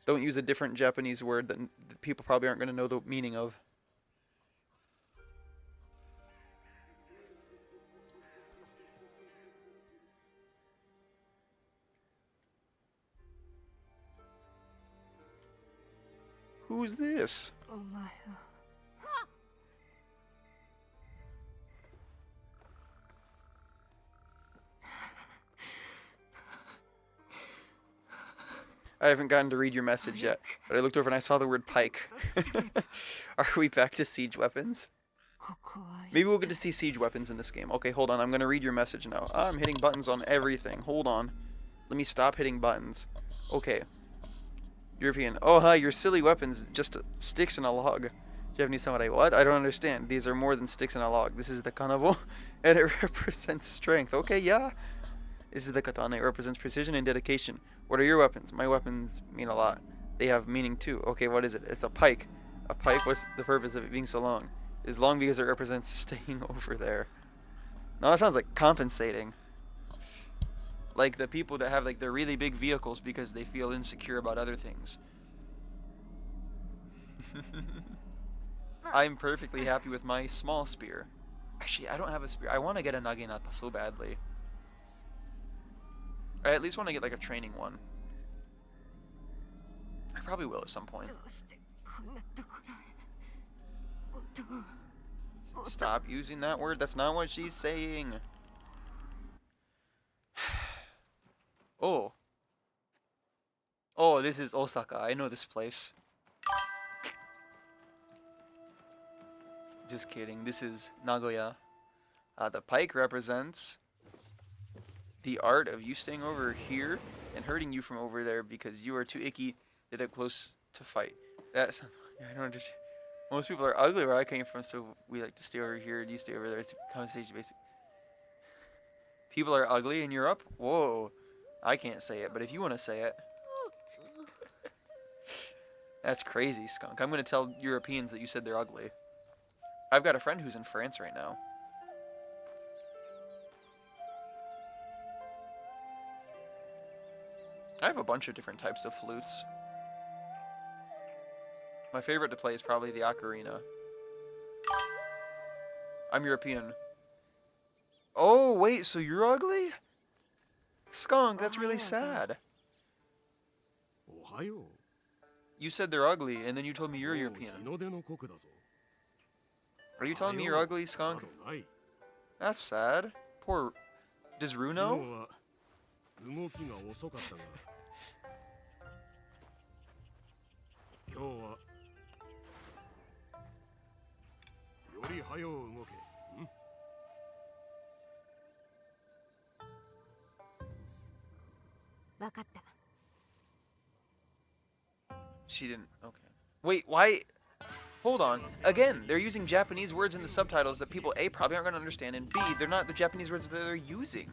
Don't use a different Japanese word that people probably aren't going to know the meaning of. Who's this? お前は。I haven't gotten to read your message yet, but I looked over and I saw the word pike. Are we back to siege weapons? ここは。 Maybe we'll get to see siege weapons in this game. Okay, hold on. I'm going to read your message now. I'm hitting buttons on everything. Hold on. Let me stop hitting buttons. Okay. European. Oh, hi. Your silly weapons. Just sticks and a log. Japanese samurai. What? I don't understand. These are more than sticks and a log. This is the kanabo, and it represents strength. Okay, yeah. This is the katana. It represents precision and dedication. What are your weapons? My weapons mean a lot. They have meaning too. Okay, what is it? It's a pike. A pike? What's the purpose of it being so long? It's long because it represents staying over there. No, that sounds like compensating. Like the people that have like the really big vehicles because they feel insecure about other things. I'm perfectly happy with my small spear. Actually, I don't have a spear. I want to get a naginata so badly. I at least want to get like a training one. I probably will at some point. どうしてこんなところへ。おとう。 Stop using that word. That's not what she's saying. Oh. Oh, this is Osaka. I know this place. Just kidding. This is Nagoya. The pike represents the art of you staying over here and hurting you from over there because you are too icky to get close to fight. That's I don't understand. Most people are ugly where I came from, so we like to stay over here and you stay over there. It's a conversation basic. People are ugly in Europe? Whoa. I can't say it, but if you want to say it. That's crazy, Skunk. I'm going to tell Europeans that you said they're ugly. I've got a friend who's in France right now. I have a bunch of different types of flutes. My favorite to play is probably the ocarina. I'm European. Oh, wait, so you're ugly? Skunk, that's really sad. おはよう。You said they're ugly, and then you told me you're もう European. 日の出の刻だぞ。 Are you telling me you're ugly, skunk? などない。 That's sad. Poor. Does Rue 昨 know? 日は動きが遅かったが、今日はより早う動け。ん？ 分かった。 She didn't. Okay. Wait, why? Hold on. Again, they're using Japanese words in the subtitles that people A, probably aren't going to understand, and B, they're not the Japanese words that they're using.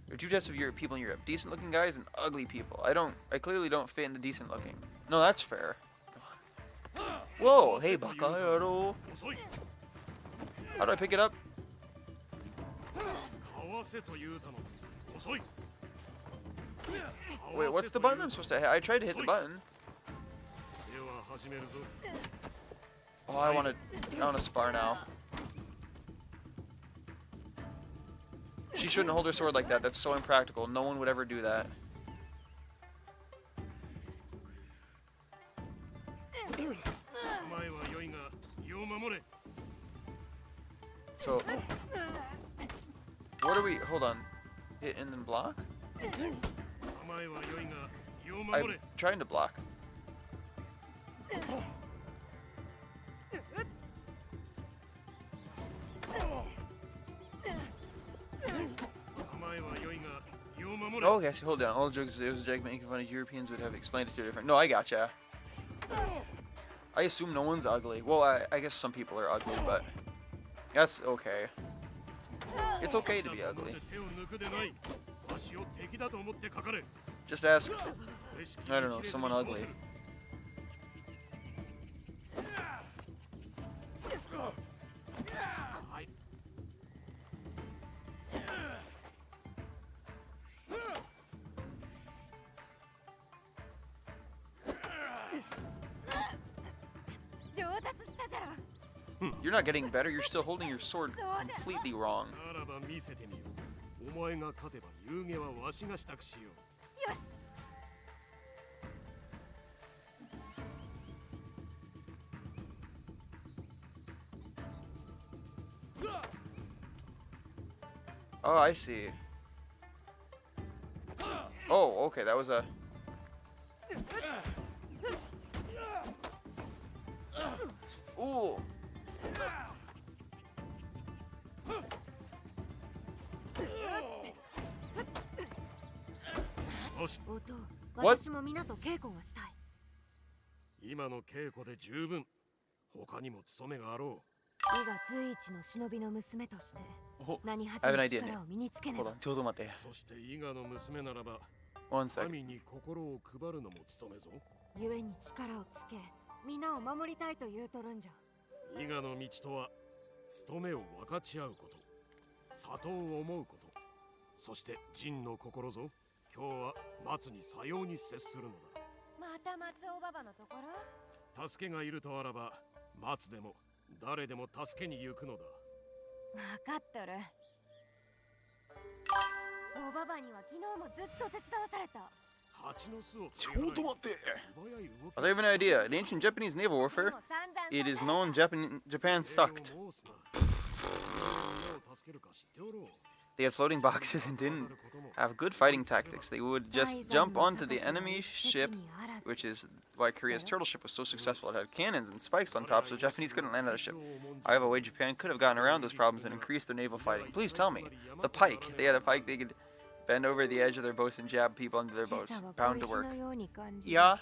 There are two types of people in Europe: decent looking guys and ugly people. I clearly don't fit in the decent looking. No, that's fair. Whoa, hey, Bakayaro. 遅い。 How do I pick it up? かわせと言うたの。遅い。 Wait, what's the button I'm supposed to hit? I tried to hit the button. では始めるぞ。 Oh, I want to spar now. She shouldn't hold her sword like that. That's so impractical. No one would ever do that. 前は良いが身を守れ。 So, what are we? Hold on. Hit and then block? 前は良いが身を I'm 守れ。 trying to block. 前は良いが身を守れ。 Oh, okay, so hold on. All jokes, it was a joke making fun of Europeans would have explained it to a different. No, I gotcha. I assume no one's ugly. Well, I guess some people are ugly, but that's okay. It's okay to be ugly. 手を抜くでない。わしを敵だと思ってかかれ。 Just ask, I don't know, someone ugly. You're not getting better, you're still holding your sword completely wrong. ならば見せてみよう。お前が勝てば遊戯はわしが支度しよう。よし。 Oh, I see. Oh, okay, that was a... Ooh. よし、おとう、 What? 私も皆と稽古がしたい。今の稽古で十分。他にも務めがあろ伊賀随一の忍びの娘として Oh, 何は I have の an idea 力を身につけね hold ば on, ちょっと待って。う。そして伊賀の娘ならば One sec. 神に心を配るのも務めぞ。故に力をつけ皆を守りたいと言うとるんじゃ。伊賀の道とは務めを分かち合うこと、里を思うこと、そして仁の心ぞ。今日は松にさように接するのだ。また松尾ババのところ。助けがいるとあらば松でも誰でも助けに行くのだ。分かっとる。おばばには昨日もずっと手伝わされた。蜂の巣をちょっと待って。素早い動き I have an idea. In ancient Japanese naval warfare, でも散々 it is させられ known た Japan sucked. 礼を申すな。みんなを助けるか知っておろう。 They had floating boxes and didn't have good fighting tactics. They would just jump onto the enemy ship, which is why Korea's turtle ship was so successful. It had cannons and spikes on top, so the Japanese couldn't land on the ship. I have a way Japan could have gotten around those problems and increased their naval fighting. Please tell me. The pike. If they had a pike, they could bend over the edge of their boats and jab people into their 今 boats. 朝は Bound 小 to 石 work. のように感じる。 Yeah,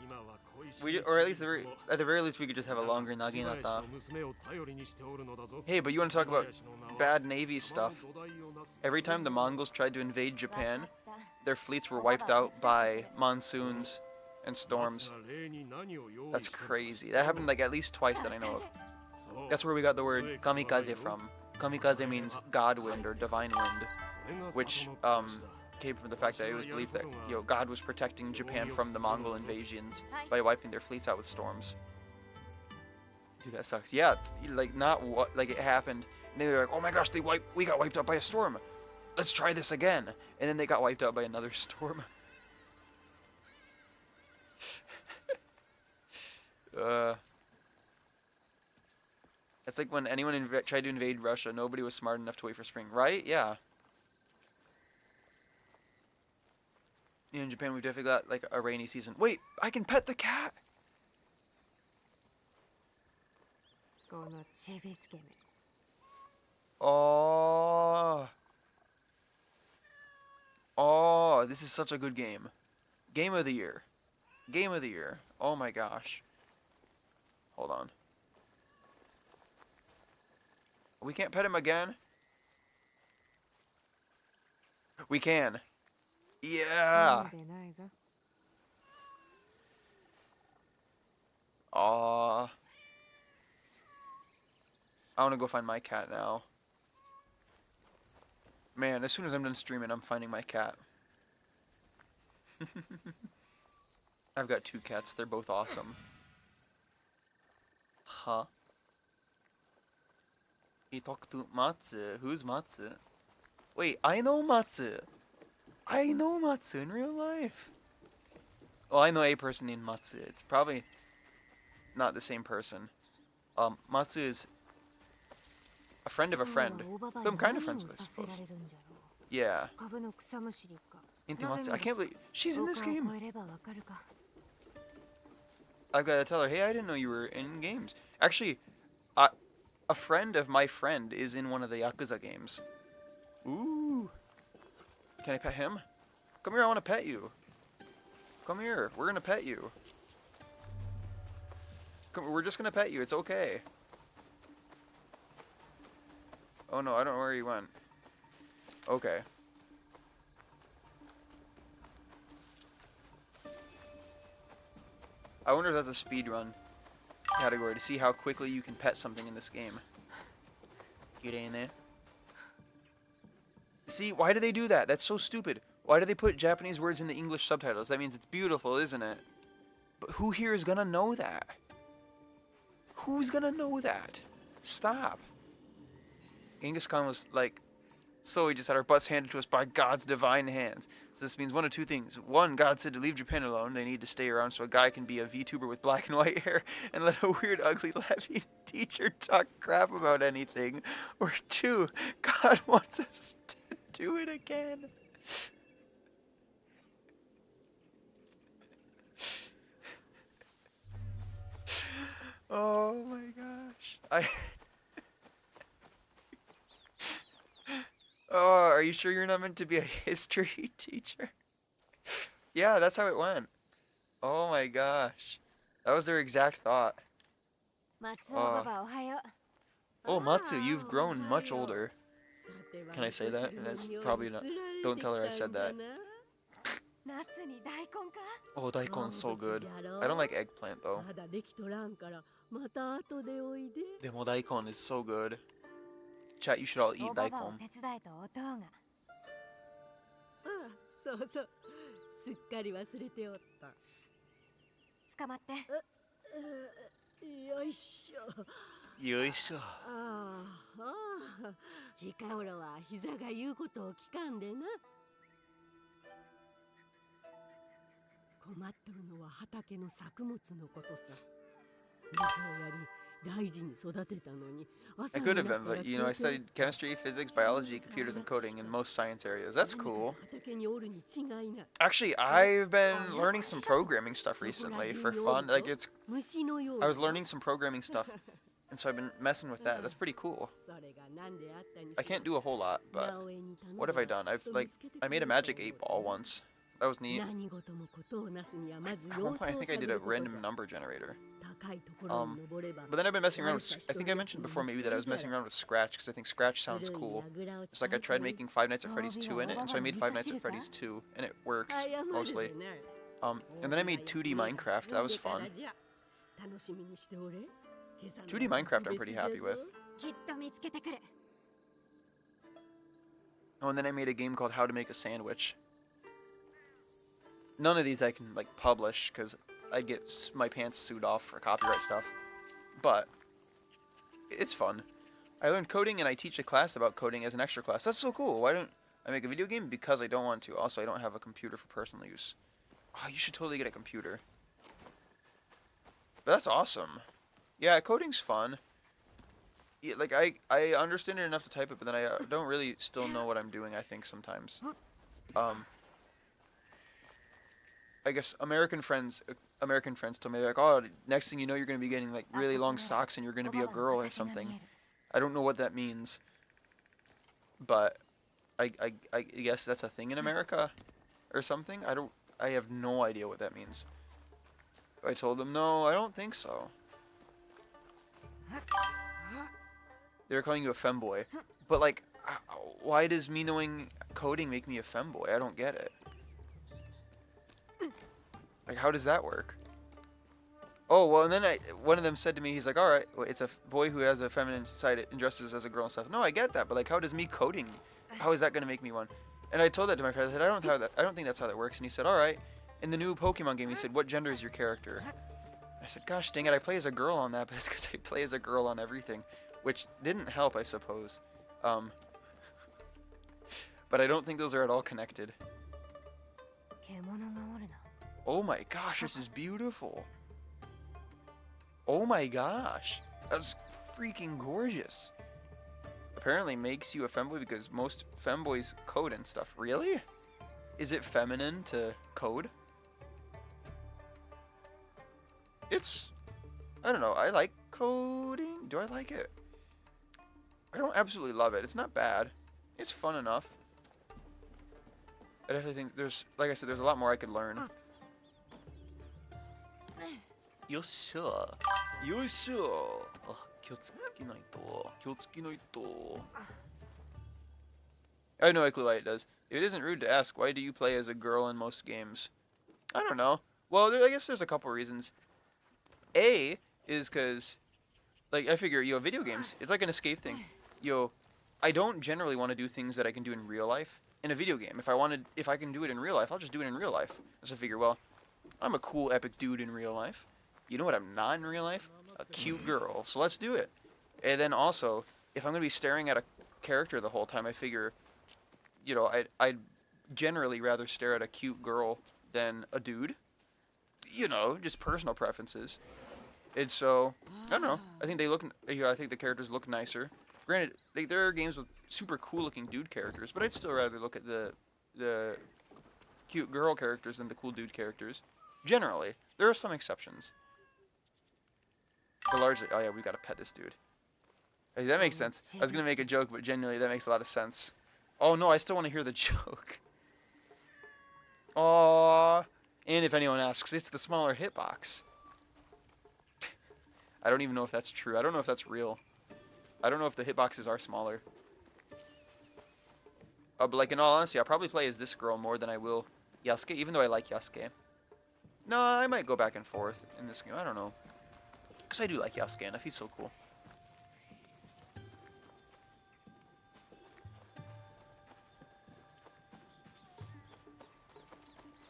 今は小石 we, or at the very least, we could just have a longer naginata. 娘を頼りにしておるのだぞ。 Hey, but you want to talk about bad navy stuff? Every time the Mongols tried to invade Japan, their fleets were wiped out by monsoons and storms. That's crazy. That happened like at least twice that I know of. That's where we got the word kamikaze from. Kamikaze means god wind or divine wind, which came from the fact that it was believed that God was protecting Japan from the Mongol invasions by wiping their fleets out with storms. Dude, that sucks. Yeah, like not what like it happened. And they were like, "Oh my gosh, we got wiped out by a storm. Let's try this again." And then they got wiped out by another storm. It's like when anyone tried to invade Russia, nobody was smart enough to wait for spring, right? Yeah. In Japan, we've definitely got like a rainy season. Wait, I can pet the cat. このちびすけめ Oh. Oh, this is such a good game. Game of the year. Game of the year. Oh my gosh. Hold on. We can't pet him again? We can. Yeah. 飲んでないぞ Aw. I want to go find my cat now. Man, as soon as I'm done streaming, I'm finding my cat. I've got 2 cats. They're both awesome. Huh? He talked to Matsu. Who's Matsu? Wait, I know Matsu. I know Matsu in real life. Well, I know a person named Matsu. It's probably not the same person. Matsu is a friend of a friend. Who I'm kind of friends with, I suppose. Yeah. Inti Matsu. I can't believe she's in this game. I've got to tell her, hey, I didn't know you were in games. Actually, a friend of my friend is in one of the Yakuza games. Ooh. Can I pet him? Come here, I want to pet you. Come here, we're going to pet you. Come, we're just going to pet you, it's okay. Oh no, I don't know where he went. Okay. I wonder if that's a speed run category to see how quickly you can pet something in this game. Get in there. See, why do they do that? That's so stupid. Why do they put Japanese words in the English subtitles? That means it's beautiful, isn't it? But who here is gonna know that? Who's gonna know that? Stop. Genghis Khan was like, so we just had our butts handed to us by God's divine hands. So this means one of 2 things. One, God said to leave Japan alone. They need to stay around so a guy can be a VTuber with black and white hair and let a weird, ugly, laughing teacher talk crap about anything. Or 2, God wants us to do it again. Oh my gosh. Oh, are you sure you're not meant to be a history teacher? Yeah, that's how it went. Oh my gosh. That was their exact thought. Oh, Matsu, you've grown much older. Can I say that? That's probably not. Don't tell her I said that. Oh, daikon's so good. I don't like eggplant though. Demo daikon is so good. Chat, you should all eat daikon. そうそうすっかり忘れておった捕まってよいしょよいしょ。ああ近頃は膝が言うことを聞かんでな困っとるのは畑の作物のことさ水をやり大事に育てたのに I could have been, but you know, I studied chemistry, physics, biology, computers, and coding in most science areas. That's cool. Actually, I've been learning some programming stuff recently for fun. Like, I was learning some programming stuff, and so I've been messing with that. That's pretty cool. I can't do a whole lot, but what have I done? I made a magic 8-ball once. That was neat. At one point, I think I did a random number generator. But then I've been messing around with, I think I mentioned before maybe that I was messing around with Scratch because I think Scratch sounds cool. It's like I tried making Five Nights at Freddy's 2 in it, and so I made Five Nights at Freddy's 2, and it works, mostly. And then I made 2D Minecraft, that was fun. 2D Minecraft I'm pretty happy with. Oh, and then I made a game called How to Make a Sandwich. None of these I can, like, publish, because I'd get my pants sued off for copyright stuff. But it's fun. I learned coding, and I teach a class about coding as an extra class. That's so cool. Why don't I make a video game? Because I don't want to. Also, I don't have a computer for personal use. Oh, you should totally get a computer. But that's awesome. Yeah, coding's fun. Yeah, like I understand it enough to type it, but then I don't really still know what I'm doing, I think, sometimes. I guess American friends told me, like, oh, next thing you know, you're going to be getting like really long socks and you're going to be a girl or something. I don't know what that means, but I guess that's a thing in America or something. I have no idea what that means. I told them, no, I don't think so. They were calling you a femboy. But, like, why does me knowing coding make me a femboy? I don't get it. Like, how does that work? Oh, well, and then one of them said to me, he's like, all right, well, it's a boy who has a feminine side and dresses as a girl and stuff. No, I get that, but, like, how does me coding, how is that going to make me one? And I told that to my friend. I said, I don't think that's how that works. And he said, all right. In the new Pokemon game, he said, what gender is your character? I said, gosh dang it, I play as a girl on that, but it's because I play as a girl on everything. Which didn't help, I suppose. But I don't think those are at all connected. Oh my gosh, this is beautiful. Oh my gosh. That's freaking gorgeous. Apparently makes you a femboy because most femboys code and stuff. Really? Is it feminine to code? I don't know, I like coding. Do I like it? I don't absolutely love it. It's not bad. It's fun enough. I definitely think like I said, there's a lot more I could learn. Yossha. Yossha. I have no clue why it does. It isn't rude to ask, why do you play as a girl in most games? I don't know. Well, I guess there's a couple reasons. A is because, like, I figure, video games, it's like an escape thing. I don't generally want to do things that I can do in real life in a video game. If I can do it in real life, I'll just do it in real life. So I figure, well, I'm a cool, epic dude in real life. You know what I'm not in real life? A cute girl. So let's do it. And then also, if I'm going to be staring at a character the whole time, I figure, I'd generally rather stare at a cute girl than a dude. Just personal preferences. And so, I don't know. I think I think the characters look nicer. Granted, there are games with super cool looking dude characters, but I'd still rather look at the cute girl characters than the cool dude characters. Generally. There are some exceptions. But largely, oh yeah, we gotta pet this dude. Hey, that makes sense. I was gonna make a joke, but genuinely that makes a lot of sense. Oh no, I still want to hear the joke. Aww. And if anyone asks, it's the smaller hitbox. I don't even know if that's true. I don't know if that's real. I don't know if the hitboxes are smaller. But like, in all honesty, I'll probably play as this girl more than I will Yasuke, even though I like Yasuke. No, I might go back and forth in this game. I don't know. Because I do like Yasuke enough. He's so cool.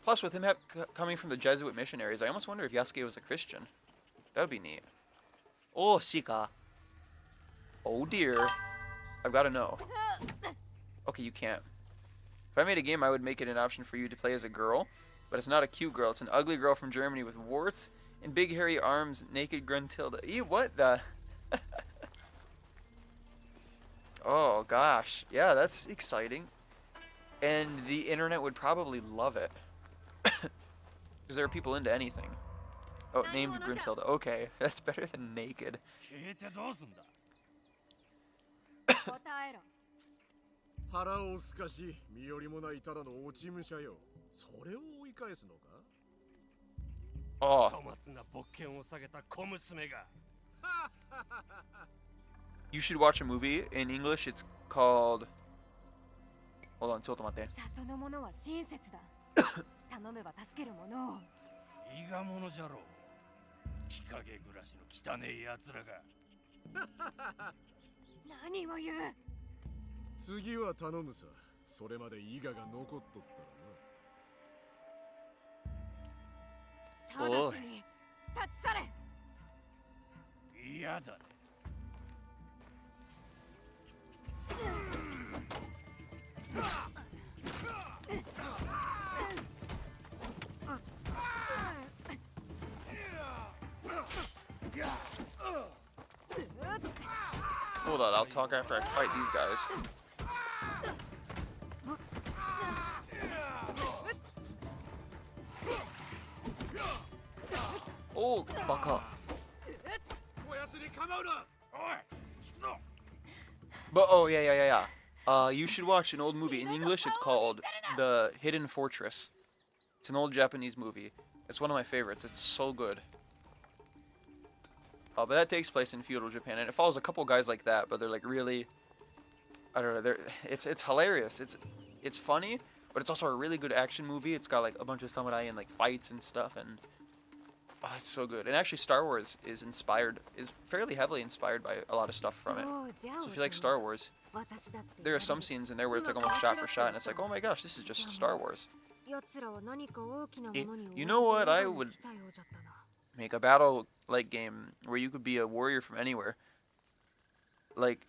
Plus, with him coming from the Jesuit missionaries, I almost wonder if Yasuke was a Christian. That would be neat. Oh, Shika. Oh dear. I've got to know. Okay, you can't. If I made a game, I would make it an option for you to play as a girl. But it's not a cute girl. It's an ugly girl from Germany with warts and big hairy arms, naked Gruntilda. Ew, what the? Oh, gosh. Yeah, that's exciting. And the internet would probably love it. Because there are people into anything. Oh, named Gruntilda. Okay, that's better than naked. 腹をすかし身寄りもないただの落ち武者よ。それを追い返すのか。 Oh. 粗末な勃剣を下げた小娘が。You should watch a movie. In English, it's called... Hold on, ちょっと待って。里の者は親切だ。頼めば助ける者を。伊賀者じゃろう。日陰暮らしの汚え奴らが。何を言う。次は頼むさ。それまで伊賀が残っとったらな。直ちに立ち去れ。嫌だね。Hold on, I'll talk after I fight these guys. Oh, baka. But oh yeah. You should watch an old movie. In English, it's called The Hidden Fortress. It's an old Japanese movie. It's one of my favorites. It's so good. But that takes place in feudal Japan, and it follows a couple guys like that. But they're like really, I don't know. It's hilarious. It's funny, but it's also a really good action movie. It's got like a bunch of samurai and like fights and stuff, and oh, it's so good. And actually, Star Wars is fairly heavily inspired by a lot of stuff from it. So if you like Star Wars, there are some scenes in there where it's like almost shot for shot, and it's like, oh my gosh, this is just Star Wars. You know what? I would make a battle like game where you could be a warrior from anywhere. Like,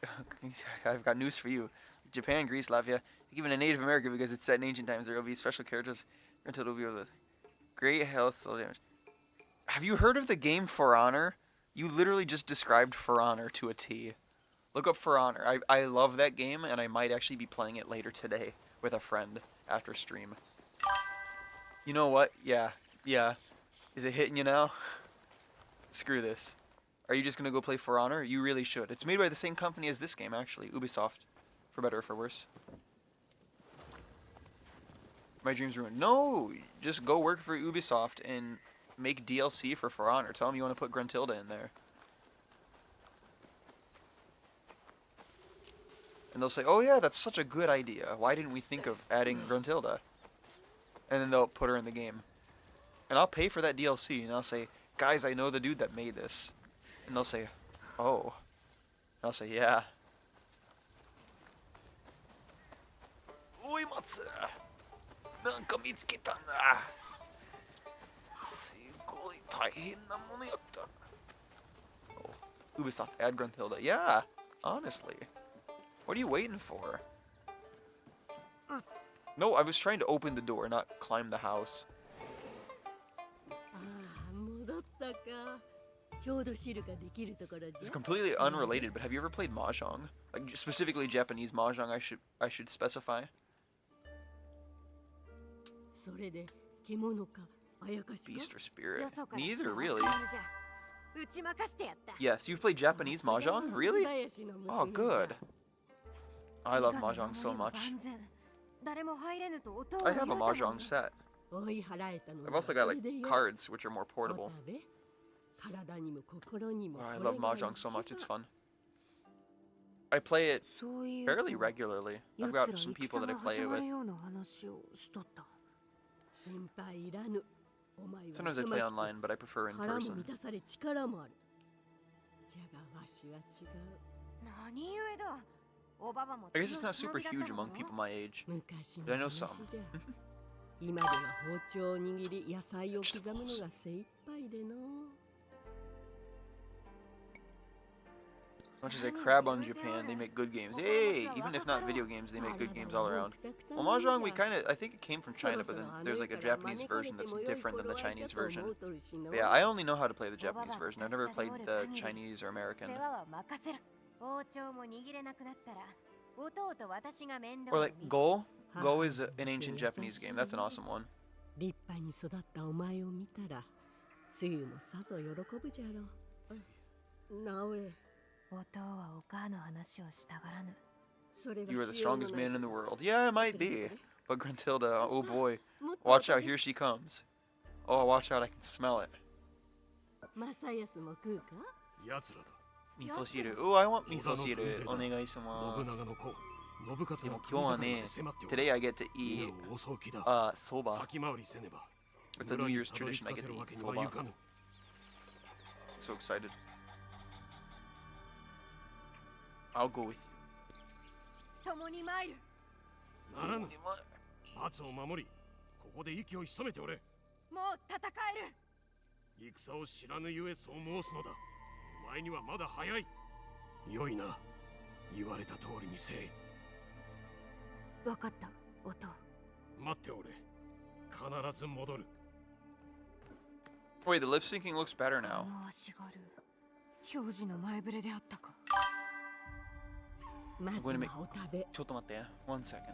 I've got news for you. Japan, Greece, Latvia, even in Native America, because it's set in ancient times, there will be special characters until it'll be with great health, soul damage. Have you heard of the game For Honor? You literally just described For Honor to a T. Look up For Honor. I love that game, and I might actually be playing it later today with a friend after stream. You know what? Yeah. Is it hitting you now? Screw this. Are you just gonna go play For Honor? You really should. It's made by the same company as this game, actually. Ubisoft. For better or for worse. My dream's ruined. No! Just go work for Ubisoft and make DLC for Honor. Tell them you want to put Gruntilda in there. And they'll say, oh yeah, that's such a good idea. Why didn't we think of adding Gruntilda? And then they'll put her in the game. And I'll pay for that DLC, and I'll say, guys, I know the dude that made this. And they'll say, oh. And I'll say, yeah. Oi, Matsu! Nanka mitsuketa na! Sugoi taihen na mono yatta. Oh, Ubisoft, add Gruntilda. Yeah, honestly. What are you waiting for? No, I was trying to open the door, not climb the house. It's completely unrelated, but have you ever played Mahjong? Like specifically Japanese Mahjong, I should specify. Beast or spirit? Neither, really. Yes, you've played Japanese Mahjong? Really? Oh, good. I love Mahjong so much. I have a Mahjong set. I've also got like cards, which are more portable. Oh, I love Mahjong so much, it's fun. I play it fairly regularly. I've got some people that I play it with. Sometimes I play online, but I prefer in person. I guess it's not super huge among people my age, but I know some. As much as I crab on Japan, they make good games. Hey, even if not video games, they make good games all around. Well, Mahjong, I think it came from China, but then there's like a Japanese version that's different than the Chinese version. But yeah, I only know how to play the Japanese version. I've never played the Chinese or American. Or like Go. Go is an ancient Japanese game. That's an awesome one. You are the strongest man in the world. Yeah, it might be. But Gruntilda, oh boy. Watch out, here she comes. Oh, watch out, I can smell it. Misoshiru. Oh, I want misoshiru. Onegaishimasu. Today I get to eat soba. It's a New Year's tradition, I get to eat soba. So excited. I'll go with you. ならぬ。松を守り、ここで息を潜めておれ。もう戦える。戦を知らぬゆえそう申すのだ。お前にはまだ早い。良いな。言われた通りにせい。わかった、音。待っておれ。必ず戻る。Wait, the lip syncing looks better now. 表示の前触れであったか。まず I'm going to make... はお食べ。ちょっと待って。One second.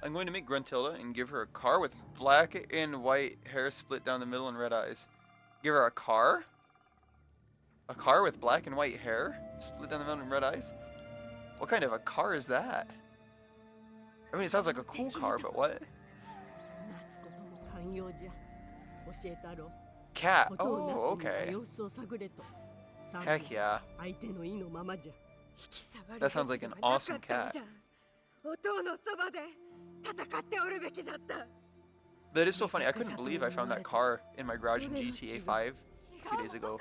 I'm going to make Gruntilda and give her a car with black and white hair split down the middle and red eyes. Give her a car? A car with black and white hair split down the middle and red eyes? What kind of a car is that? I mean, it sounds like a cool car, but what? 待つことも寛容じゃ。教えたろ。 Cat. ことをな Oh, すには okay. 様子を探れと。 Heck yeah. 相手の意のままじゃ。 That sounds like an awesome cat. お父のそばで戦っておるべきじゃった。 That is so funny. I couldn't believe I found that car in my garage in GTA 5 a few days ago.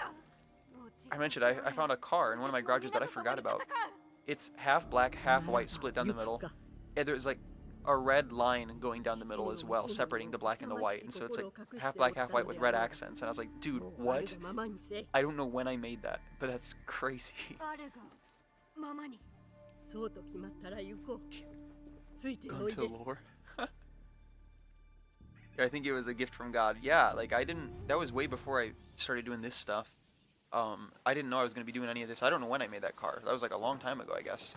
I mentioned I found a car in one of my garages that I forgot about. It's half black, half white, split down the middle. And there's like a red line going down the middle as well, separating the black and the white. And so it's like half black, half white with red accents. And I was like, dude, what? I don't know when I made that, but that's crazy. 誰がママに。そうと決まったら行こう。ついておい Unto で。 lore. Yeah, I think it was a gift from God. Yeah, like I didn't. That was way before I started doing this stuff. I didn't know I was going to be doing any of this. I don't know when I made that car. That was like a long time ago, I guess.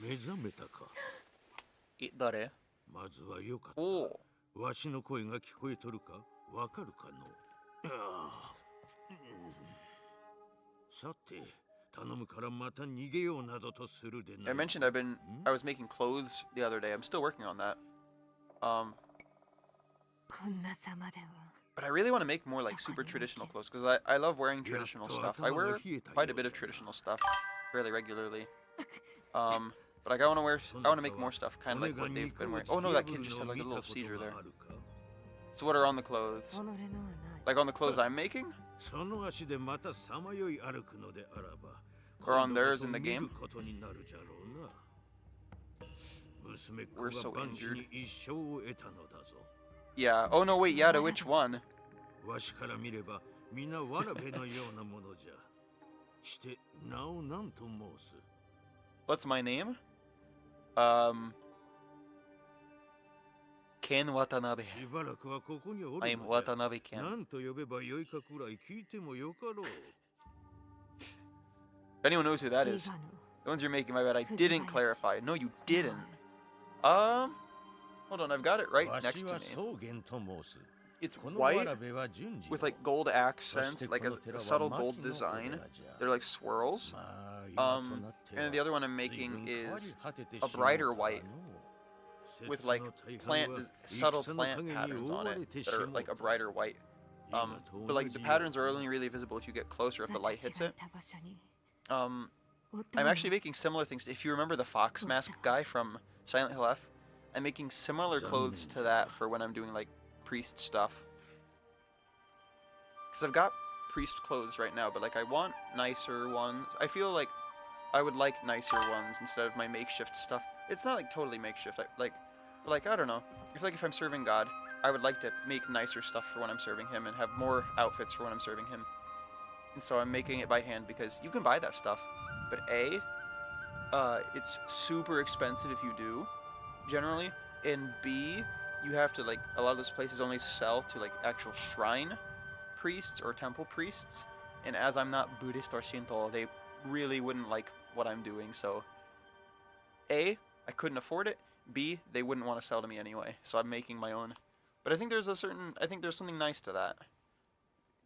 目覚めたか。誰？まずはよかった。おお。わしの声が聞こえとるかわかるかの。ああ、さて、頼むからまた逃げようなどとするでな I い。 mentioned I was making clothes the other day. I'm still working on that. こんなざまでは。 But I really want to make more like super traditional clothes because I love wearing traditional stuff. I wear quite a bit of traditional stuff fairly regularly. But like I want to make more stuff kind of like what they've been wearing. Oh no, that kid just had like a little seizure there. So what are on the clothes? 己のはない。 Like on the clothes I'm making? その足でまたさまよい歩くのであらば、 Or on theirs in the 今 game? 度こそ見ることになるじゃろうな。娘っ子 We're so が万死 injured. に一生を得たのだぞ。 Yeah. Oh no, wait, yeah, to which one? わしから見れば皆わらべのようなものじゃ。して名を何と申す？ What's my name? Ken Watanabe. しばらくはここにおるの I じ am ゃ。 Watanabe Ken. 何と呼べばよいかくらい聞いてもよかろう。 If anyone knows who that 伊 is, 賀の the ones you're making, my bad, I didn't clarify. No, you didn't. Hold on, I've got it right わ next し to は me. 草原と申す。 It's このわ white らべは順次 with like gold accents, like a subtle gold design. They're like swirls. まあ今となっては And the other one I'm 随 making 分変わり is 果てて a しまう brighter から white の with like 節の大半 plant は subtle 戦の plant 影に patterns 覆 on われ it てし that ま are う like a と brighter white. 今と But like the 同じよう patterns are only really visible if you get closer, if the light 私 hits がい it. た場所に。 I'm actually making similar things. If you remember the fox mask guy from Silent Hill F, I'm making similar clothes to that for when I'm doing like priest stuff. Because I've got priest clothes right now, but like I want nicer ones. I feel like I would like nicer ones instead of my makeshift stuff. It's not like totally makeshift. Like I don't know. I feel like if I'm serving God, I would like to make nicer stuff for when I'm serving Him and have more outfits for when I'm serving Him. And so I'm making it by hand because you can buy that stuff, but it's super expensive if you do, generally. And B, you have to like a lot of those places only sell to like actual shrine priests or temple priests. And as I'm not Buddhist or Shinto, they really wouldn't like what I'm doing. So A, I couldn't afford it. B, they wouldn't want to sell to me anyway. So I'm making my own. But I think there's something nice to that.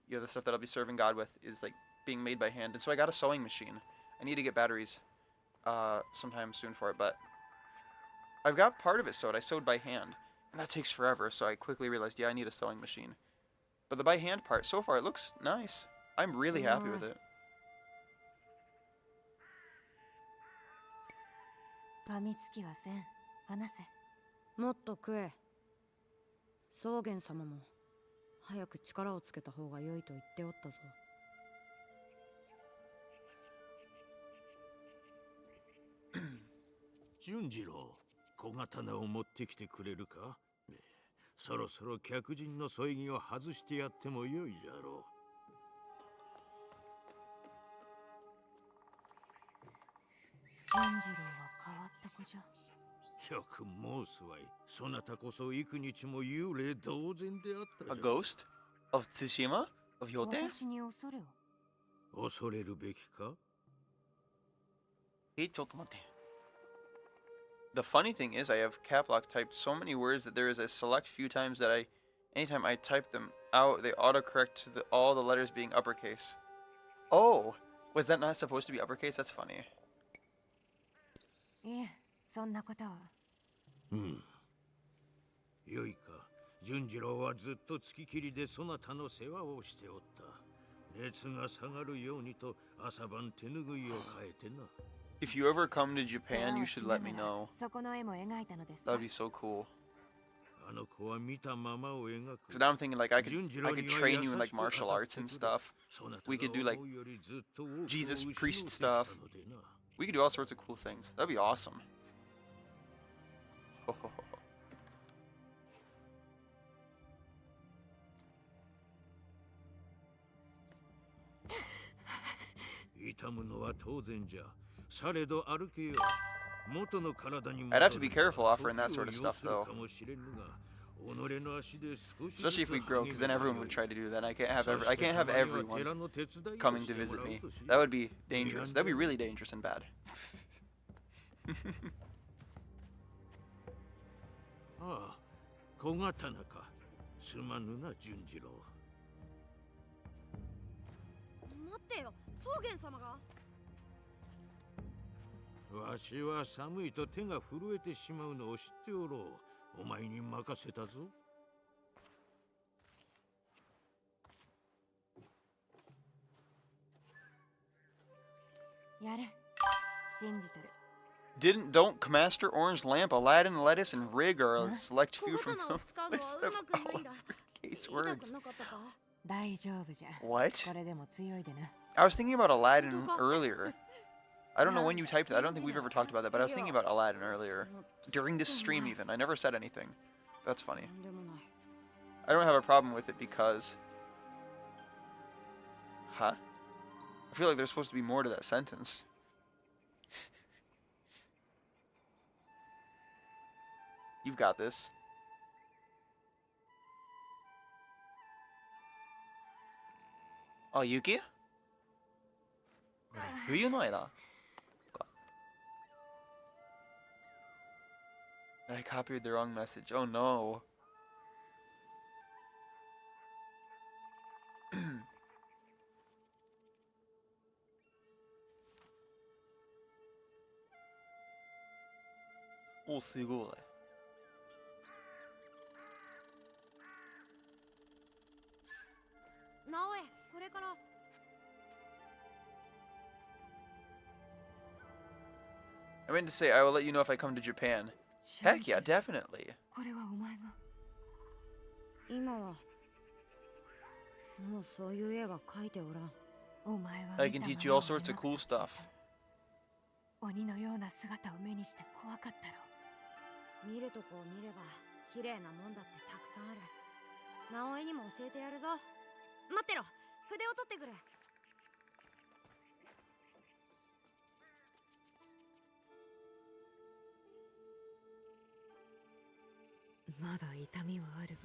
You know, the stuff that I'll be serving God with is like being made by hand. And so I got a sewing machine. I need to get batteries sometime soon for it, but I've got part of it sewed. I sewed by hand, and that takes forever. So I quickly realized, yeah, I need a sewing machine. But the by hand part, so far, it looks nice. I'm really happy with it. 噛みつきはせん。話せ。もっと食え。草原様も早く力をつけた方が良いと言っておったぞ。順次郎、小刀を持ってきてくれるか、ねえ、そろそろ客人の添い木を外してやってもよいじゃろう。純次郎は変わった子じゃ。よく申すわい。そなたこそ幾日も幽霊同然であったじゃ。A ghost? Of Tsushima? Of Yote? 私に恐れを。恐れるべきか？ Hey, Totomate. The funny thing is, I have cap lock typed so many words that there is a select few times that anytime I type them out, they autocorrect to all the letters being uppercase. Oh, was that not supposed to be uppercase? That's funny. いえ、そんなことは。よいか、純次郎はずっと月切りでそなたの世話をしておった。熱が下がるようにと朝晩手ぬぐいを変えてな。If you ever come to Japan, you should let me know. そこの絵も描いたのですか。 That would be so cool. あの子は見たままを描く。 So now I'm thinking like I could train you in like martial arts and stuff. We could do like Jesus priest stuff. We could do all sorts of cool things. That'd be awesome. 痛むのは当然じゃ。されど歩けよ。元の体に I'd have to be careful offering that sort of stuff though. Especially if we grow, because then everyone would try to do that. I can't have everyone coming to visit me. That would be dangerous. That'd be really dangerous and bad. ああ、小刀か。すまぬな、純次郎。待ってよ、草原様が。わしは寒いと手が震えてしまうのを知っておろう。お前に任せたぞ。やれ。信じてる。Don't Master Orange Lamp, Aladdin, Lettuce, and Rig are a select few from the list of all uppercase words. 大丈夫じゃ。 What? これでも強いでな。 I was thinking about Aladdin earlier. I don't know when you typed it. I don't think we've ever talked about that, but I was thinking about Aladdin earlier. During this stream even. I never said anything. That's funny. I don't have a problem with it because... Huh? I feel like there's supposed to be more to that sentence. You've got this. Oh, Yuki? 冬の間 I copied the wrong message. Oh no. Oh, すごい。直江、これから。I meant to say, I will let you know if I come to Japan. Heck yeah, definitely. これはお前が。今はもうそういう絵は描いておらん。お前は I can teach you all sorts of cool stuff. 鬼のような姿を目にして怖かったろ。見るとこを見れば綺麗なもんだってたくさんある。直江にも教えてやるぞ。待ってろ、筆を取ってくる。まだ痛みはあるが、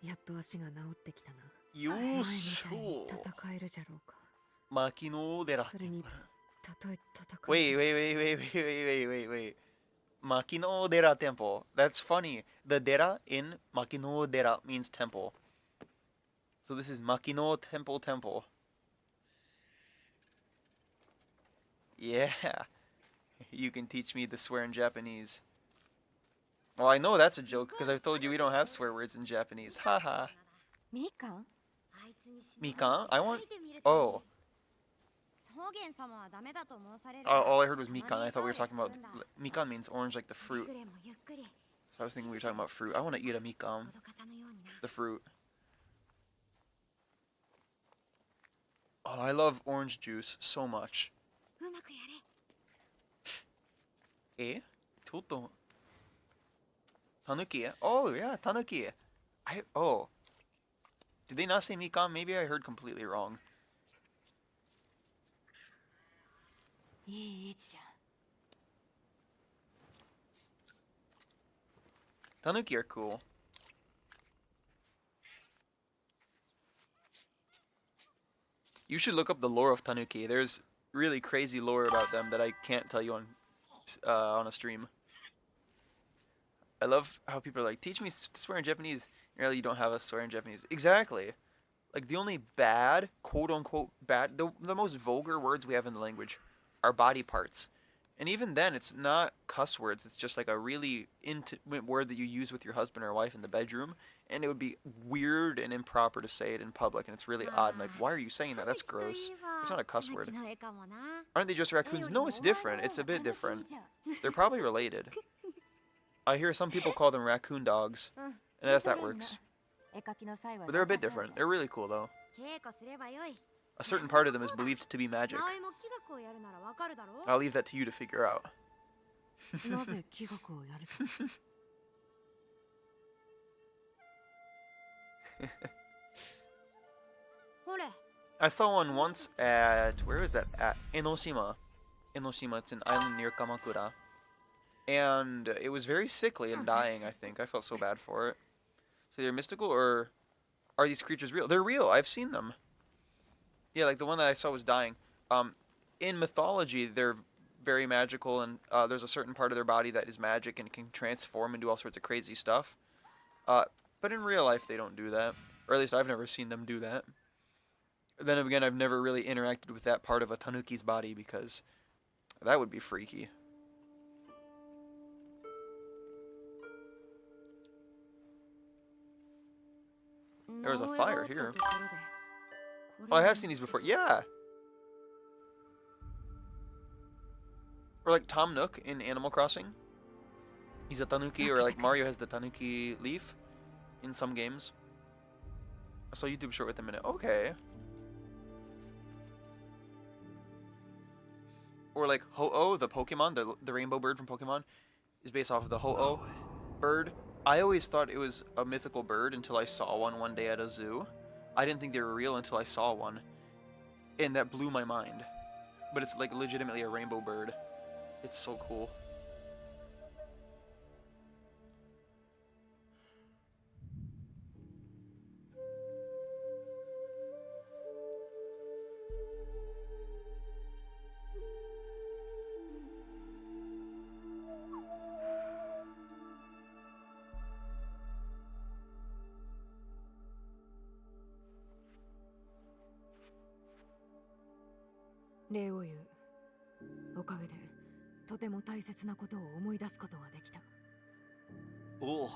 やっと足が治ってきたな。よーし。前みたいに戦えるじゃろうか。牧野寺。それに、たとえ戦う。Wait. Makino Dera Temple. That's funny. The Dera in Makino Dera means temple. So this is Makino Temple. Yeah. You can teach me the swear in Japanese. Well, I know that's a joke because I've told you we don't have swear words in Japanese. Haha. みかん？ Mikan? I want... Oh. All I heard was Mikan. I thought we were talking about... Mikan means orange like the fruit. So I was thinking we were talking about fruit. I want to eat a Mikan. The fruit. Oh, I love orange juice so much. Eh? Toto. Tanuki? Oh, yeah, Tanuki. Oh. Did they not say Mikan? Maybe I heard completely wrong. いい位置じゃ。 Tanuki are cool. You should look up the lore of tanuki. There's really crazy lore about them that I can't tell you on a stream. I love how people are like, teach me to swear in Japanese. Really, you don't have us swear in Japanese. Exactly. Like, the only bad, quote-unquote bad, the most vulgar words we have in the language are body parts. And even then, it's not cuss words. It's just like a really intimate word that you use with your husband or wife in the bedroom. And it would be weird and improper to say it in public. And it's really odd. And like, why are you saying that? That's gross. It's not a cuss word. Aren't they just raccoons? No, it's different. It's a bit different. They're probably related. I hear some people call them raccoon dogs. And that's that works. But they're a bit different. They're really cool, though. A certain part of them is believed to be magic. I'll leave that to you to figure out. I saw one once at... Where is that? At Enoshima. Enoshima, it's an island near Kamakura. And it was very sickly and dying, I think. I felt so bad for it. So they're mystical, or are these creatures real? They're real. I've seen them. Yeah, like the one that I saw was dying. In mythology, they're very magical, and there's a certain part of their body that is magic and can transform and do all sorts of crazy stuff. But in real life, they don't do that. Or at least I've never seen them do that. Then again, I've never really interacted with that part of a tanuki's body because that would be freaky. There was a fire here. Oh, I have seen these before. Yeah! Or like Tom Nook in Animal Crossing. He's a tanuki, or like Mario has the tanuki leaf in some games. I saw a YouTube short with him in it. Okay. Or like Ho-Oh, the Pokemon, the rainbow bird from Pokemon, is based off of the Ho-Oh bird. I always thought it was a mythical bird until I saw one day at a zoo. I didn't think they were real until I saw one. And that blew my mind. But it's like legitimately a rainbow bird. It's so cool. Oh.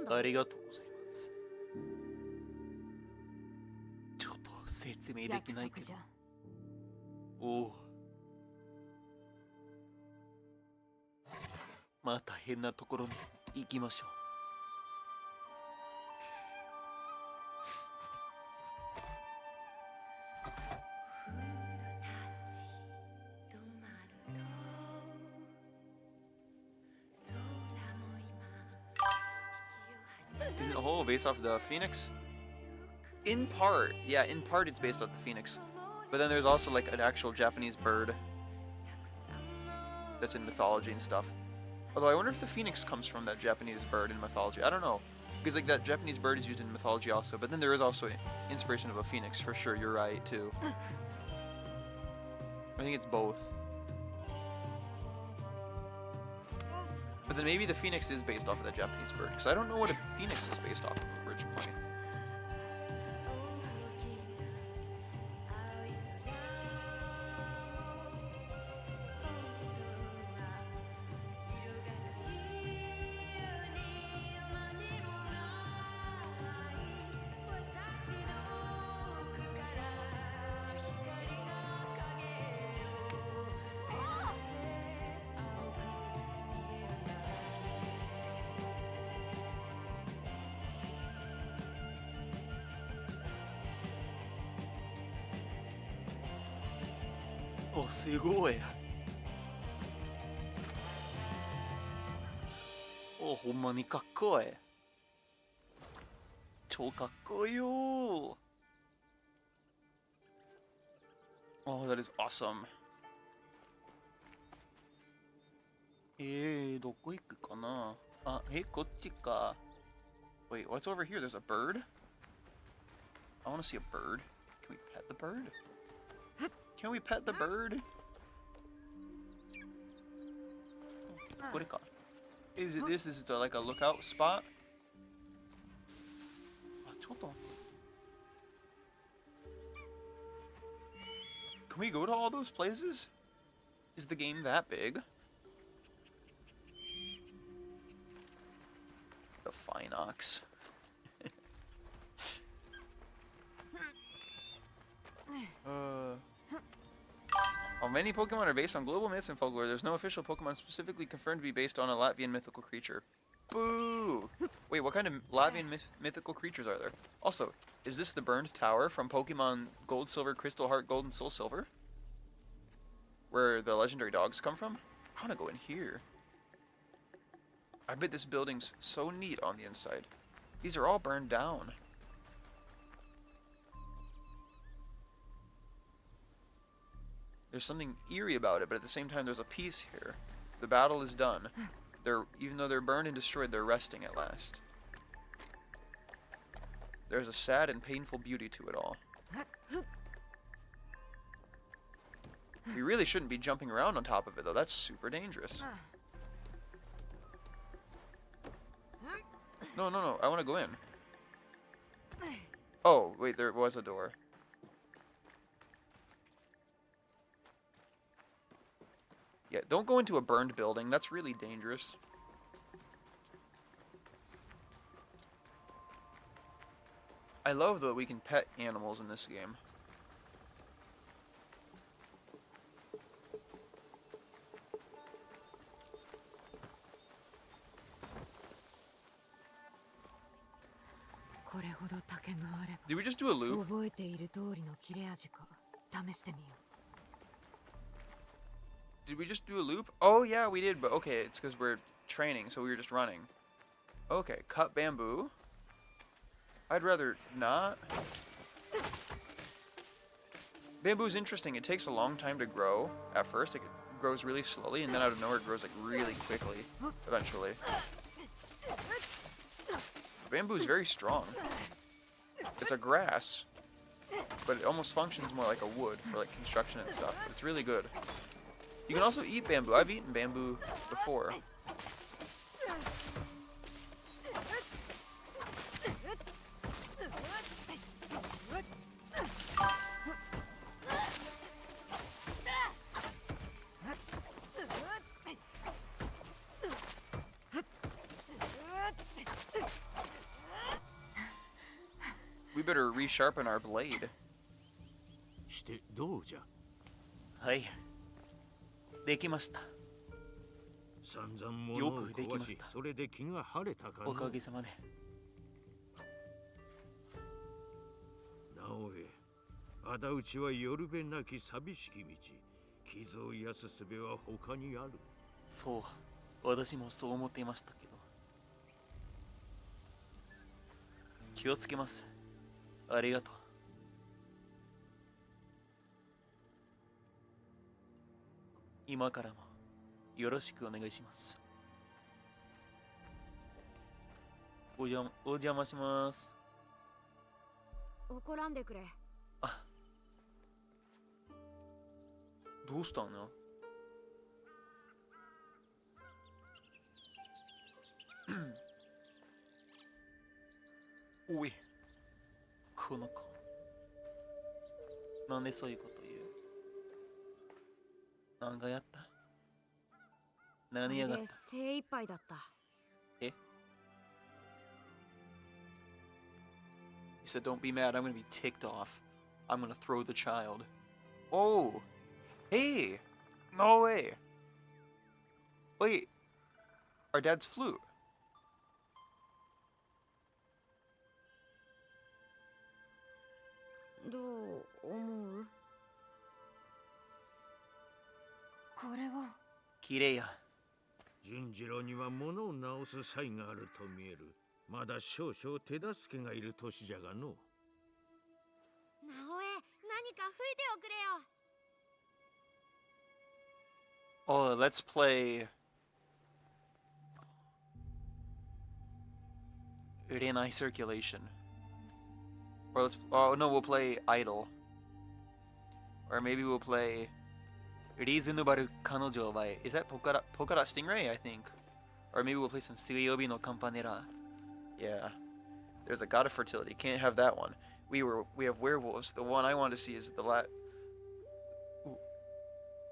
ありがとうございます。ちょっと説明できないけど。おお。また変なところに行きましょう。Isn't the whole based off the Phoenix? In part, yeah, in part it's based off the Phoenix. But then there's also like an actual Japanese bird that's in mythology and stuff. Although I wonder if the Phoenix comes from that Japanese bird in mythology. I don't know. Because like that Japanese bird is used in mythology also, but then there is also inspiration of a phoenix for sure, you're right too. I think it's both. But then maybe the phoenix is based off of the Japanese bird, because I don't know what a phoenix is based off of originally. Oh, すごい。お、ほんまにかっこいい。超かっこいいよ。Oh, that is awesome. どこ行くかなあ、こっちか。Wait, what's over here? There's a bird? I want to see a bird. Can we pet the bird? Can we pet the bird? What it called? Is it this? Is it like a lookout spot? Can we go to all those places? Is the game that big? The fine ox. While many Pokemon are based on global myths and folklore, there's no official Pokemon specifically confirmed to be based on a Latvian mythical creature. Boo! Wait, what kind of Latvian mythical creatures are there? Also, is this the burned tower from Pokemon Gold, Silver, Crystal Heart, Gold, and Soul Silver? Where the legendary dogs come from? I want to go in here. I bet this building's so neat on the inside. These are all burned down. There's something eerie about it, but at the same time there's a peace here. The battle is done. Even though they're burned and destroyed, they're resting at last. There's a sad and painful beauty to it all. We really shouldn't be jumping around on top of it, though. That's super dangerous. No, no, no. I want to go in. Oh, wait. There was a door. Yeah, don't go into a burned building. That's really dangerous. I love that we can pet animals in this game. Did we just do a loop? Did we just do a loop? Oh yeah, we did, but okay, it's because we're training, so we were just running. Okay, cut bamboo. I'd rather not. Bamboo's interesting. It takes a long time to grow at first. It grows really slowly, and then out of nowhere it grows like really quickly, eventually. Bamboo's very strong. It's a grass, but it almost functions more like a wood for like construction and stuff. But it's really good. You can also eat bamboo. I've eaten bamboo before. We better resharpen our blade. してどうじゃ。はい。できました。散々物を壊し、それで気が晴れたかな。おかげさまで。なおえ、仇討ちは夜べなき寂しき道。傷を癒す術は他にある。そう、私もそう思っていましたけど。気をつけます。ありがとう。今からもよろしくお願いします。お邪魔します。怒らんでくれ。あ、どうしたの？おい、この子。なんでそういうこと言う？なんかやった？何やがった？精一杯だった。え？ He said, "Don't be mad. I'm gonna be ticked off. I'm gonna throw the child." Oh, hey, no way. Wait, our dad's flute. What do you think? これは綺麗や。純次郎には物を直す才があると見える。まだ少々手助けがいる年じゃがの。直江、何か吹いておくれよ。Oh, let's play. 売れない circulation. Or let's, oh no, we'll play Idol. Or maybe we'll play Reasonable Kanojo by, is that Polka Dot Stingray, I think. Or maybe we'll play some Suiyobi no Campanera. Yeah. There's a God of Fertility. Can't have that one. We have werewolves. The one I want to see is the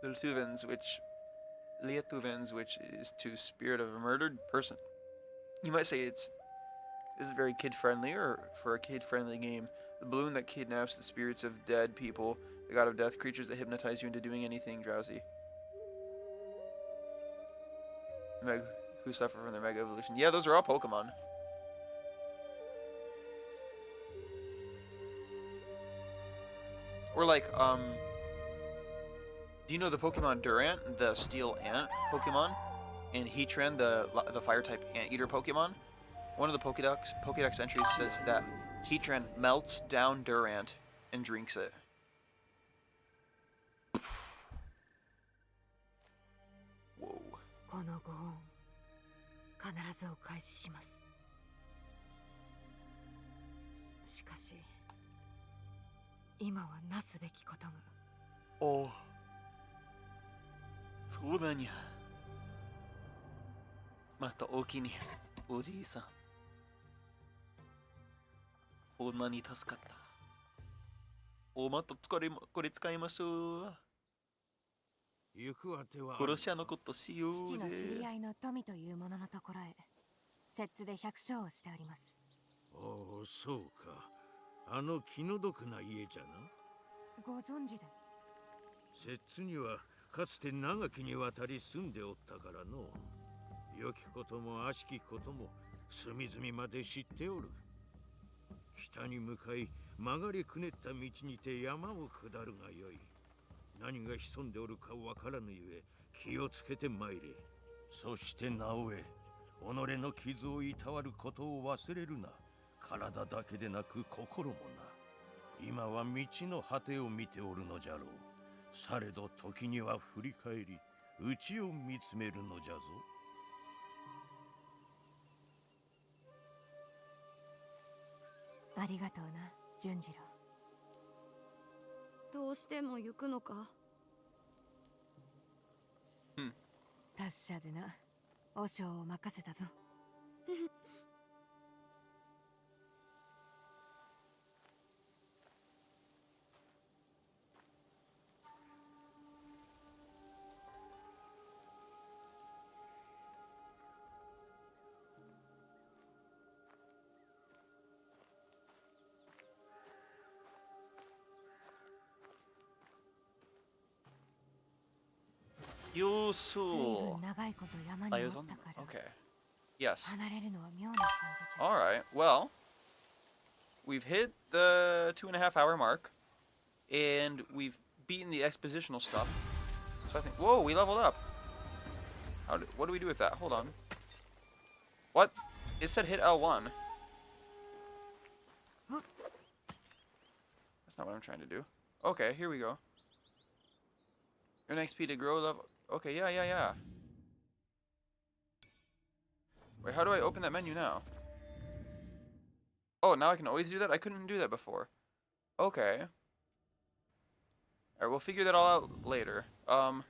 Letuvens, which is to spirit of a murdered person. You might say this is very kid-friendly, or for a kid-friendly game. The balloon that kidnaps the spirits of dead people. The god of death, creatures that hypnotize you into doing anything drowsy. Who suffer from their mega evolution. Yeah, those are all Pokemon. Or like, do you know the Pokemon Durant, the Steel Ant Pokemon? And Heatran, the Fire-type Anteater Pokemon? One of the Pokédex entries says that Heatran melts down Durant and drinks it. Whoa. このご恩必ずお返しします。しかし今はなすべきことが。お、そうだにゃ。またおきに、おじいさん。ほんまに助かった。おまたこれ使いましょう。行くあては殺し屋のことしようぜ。父の知り合いの富というもののところへ摂津で百姓をしております。おお、そうか。あの気の毒な家じゃな。ご存知で。摂津にはかつて長きにわたり住んでおったからの。良きことも悪しきことも隅々まで知っておる。北に向かい曲がりくねった道にて山を下るがよい。何が潜んでおるかわからぬゆえ気をつけて参れ。そしてなおえ、己の傷をいたわることを忘れるな。体だけでなく心もな。今は道の果てを見ておるのじゃろう。されど時には振り返り内を見つめるのじゃぞ。ありがとうな、純次郎。どうしても行くのか。達者でな、和尚を任せたぞ。よ随そう。分長いこと山におったから。 Okay. Yes. 離れるのは妙な感じじゃ。 Alright, well, we've hit the 2.5-hour mark, and we've beaten the expositional stuff. So I think, whoa, we leveled up. What do we do with that? Hold on. What? It said hit L1. That's not what I'm trying to do. Okay, here we go. Earn XP to grow level. Okay, yeah. Wait, how do I open that menu now? Oh, now I can always do that? I couldn't do that before. Okay. Alright, we'll figure that all out later. Oh,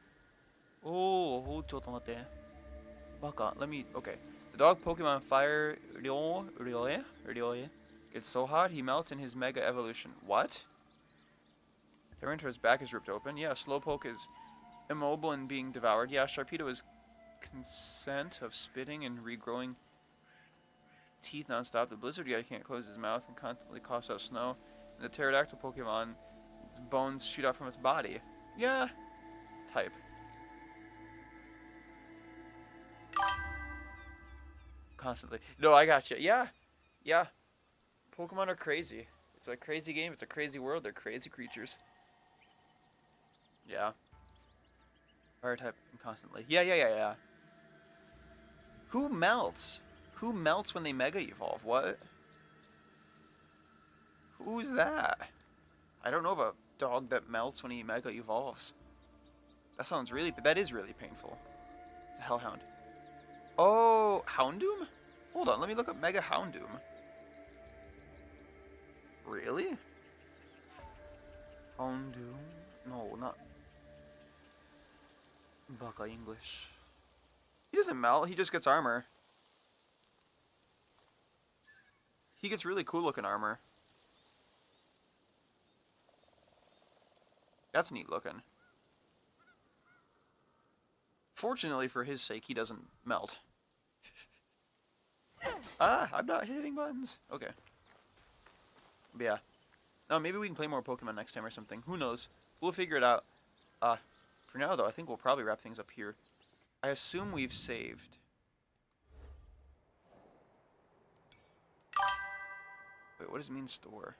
Baka, let me, okay. The dog Pokemon Fire Ryoe gets so hot he melts in his Mega Evolution. What? Tyranitar's back is ripped open. Yeah, Slowpoke is immobile and being devoured. Yeah, Sharpedo is consent of spitting and regrowing teeth nonstop. The Blizzard guy can't close his mouth and constantly coughs out snow. And the Pterodactyl Pokemon, its bones shoot out from its body. Yeah. Type. Constantly. No, I gotcha. Yeah. Pokemon are crazy. It's a crazy game. It's a crazy world. They're crazy creatures. Yeah. Fire type constantly. Yeah. Who melts? Who melts when they Mega Evolve? What? Who's that? I don't know of a dog that melts when he Mega Evolves. That sounds really... That is really painful. It's a Hellhound. Oh, Houndoom? Hold on, let me look up Mega Houndoom. Really? Undo? No, not. Baka English. He doesn't melt, he just gets armor. He gets really cool looking armor. That's neat looking. Fortunately for his sake, he doesn't melt. Ah, I'm not hitting buttons. Okay. But yeah. No, maybe we can play more Pokemon next time or something. Who knows? We'll figure it out. For now, though, I think we'll probably wrap things up here. I assume we've saved. Wait, what does it mean store?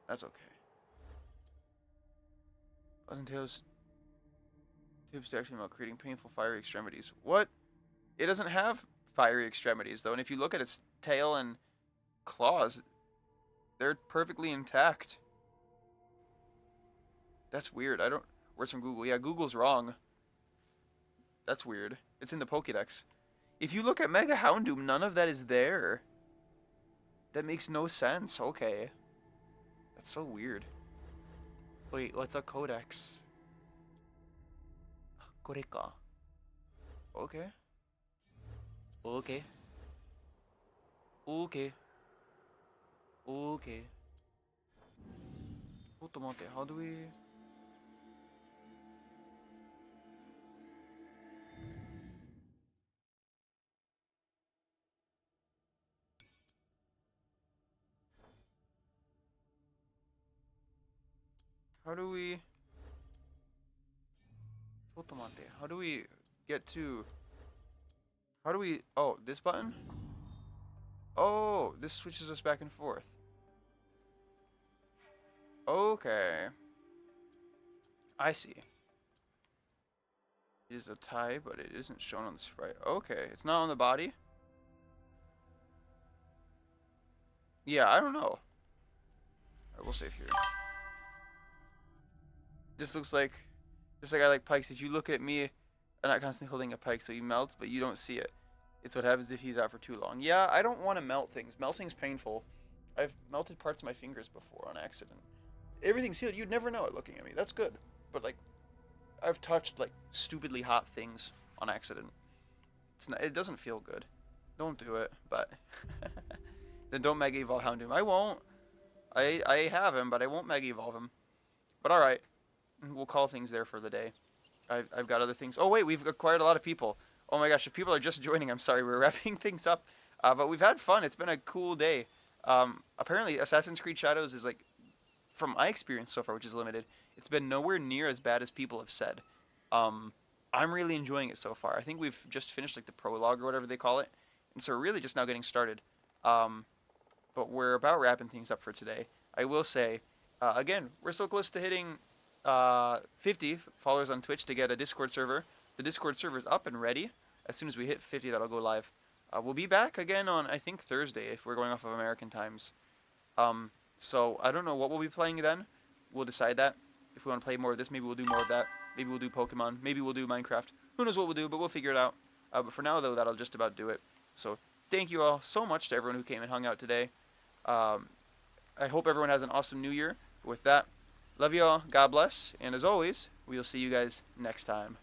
That's okay. Wasn't Tails tips to actually about creating painful fiery extremities? What? It doesn't have fiery extremities though, and if you look at its tail and claws, they're perfectly intact. That's weird. I don't. Where's from Google? Yeah, Google's wrong. That's weird. It's in the Pokédex. If you look at Mega Houndoom, none of that is there. That makes no sense. Okay. That's so weird. Wait, what's a codex? これか. Okay. Okay. Okay. Okay. ちょっと待って、how do we... How do we... ちょっと待って、how do we get to... How do we... Oh, this button? Oh, this switches us back and forth. Okay. I see. It is a tie, but it isn't shown on the sprite. Okay, it's not on the body? Yeah, I don't know. Alright, we'll save here. This looks like... Just like I like pikes, if you look at me, I'm not constantly holding a pike, so he melts, but you don't see it. It's what happens if he's out for too long. Yeah, I don't want to melt things. Melting's painful. I've melted parts of my fingers before on accident. Everything's sealed. You'd never know it looking at me. That's good. But, like, I've touched, like, stupidly hot things on accident. It's not, it doesn't feel good. Don't do it, but... Then don't Mega Evolve Houndoom. I won't. I have him, but I won't Mega Evolve him. But alright. We'll call things there for the day. I've got other things. Oh, wait, we've acquired a lot of people. Oh my gosh, if people are just joining, I'm sorry. We're wrapping things up. But we've had fun. It's been a cool day. Apparently, Assassin's Creed Shadows is, like, from my experience so far, which is limited, it's been nowhere near as bad as people have said. I'm really enjoying it so far. I think we've just finished, like, the prologue or whatever they call it. And so we're really just now getting started. But we're about wrapping things up for today. I will say, again, we're so close to hitting 50 followers on Twitch to get a Discord server. The Discord server is up and ready. As soon as we hit 50, that'll go live. We'll be back again on, I think, Thursday, if we're going off of American times. So I don't know what we'll be playing then. We'll decide that. If we want to play more of this, maybe we'll do more of that. Maybe we'll do Pokemon. Maybe we'll do Minecraft. Who knows what we'll do, but we'll figure it out. But for now, though, that'll just about do it. So thank you all so much to everyone who came and hung out today. I hope everyone has an awesome new year. With that, love you all. God bless. And as always, we'll see you guys next time.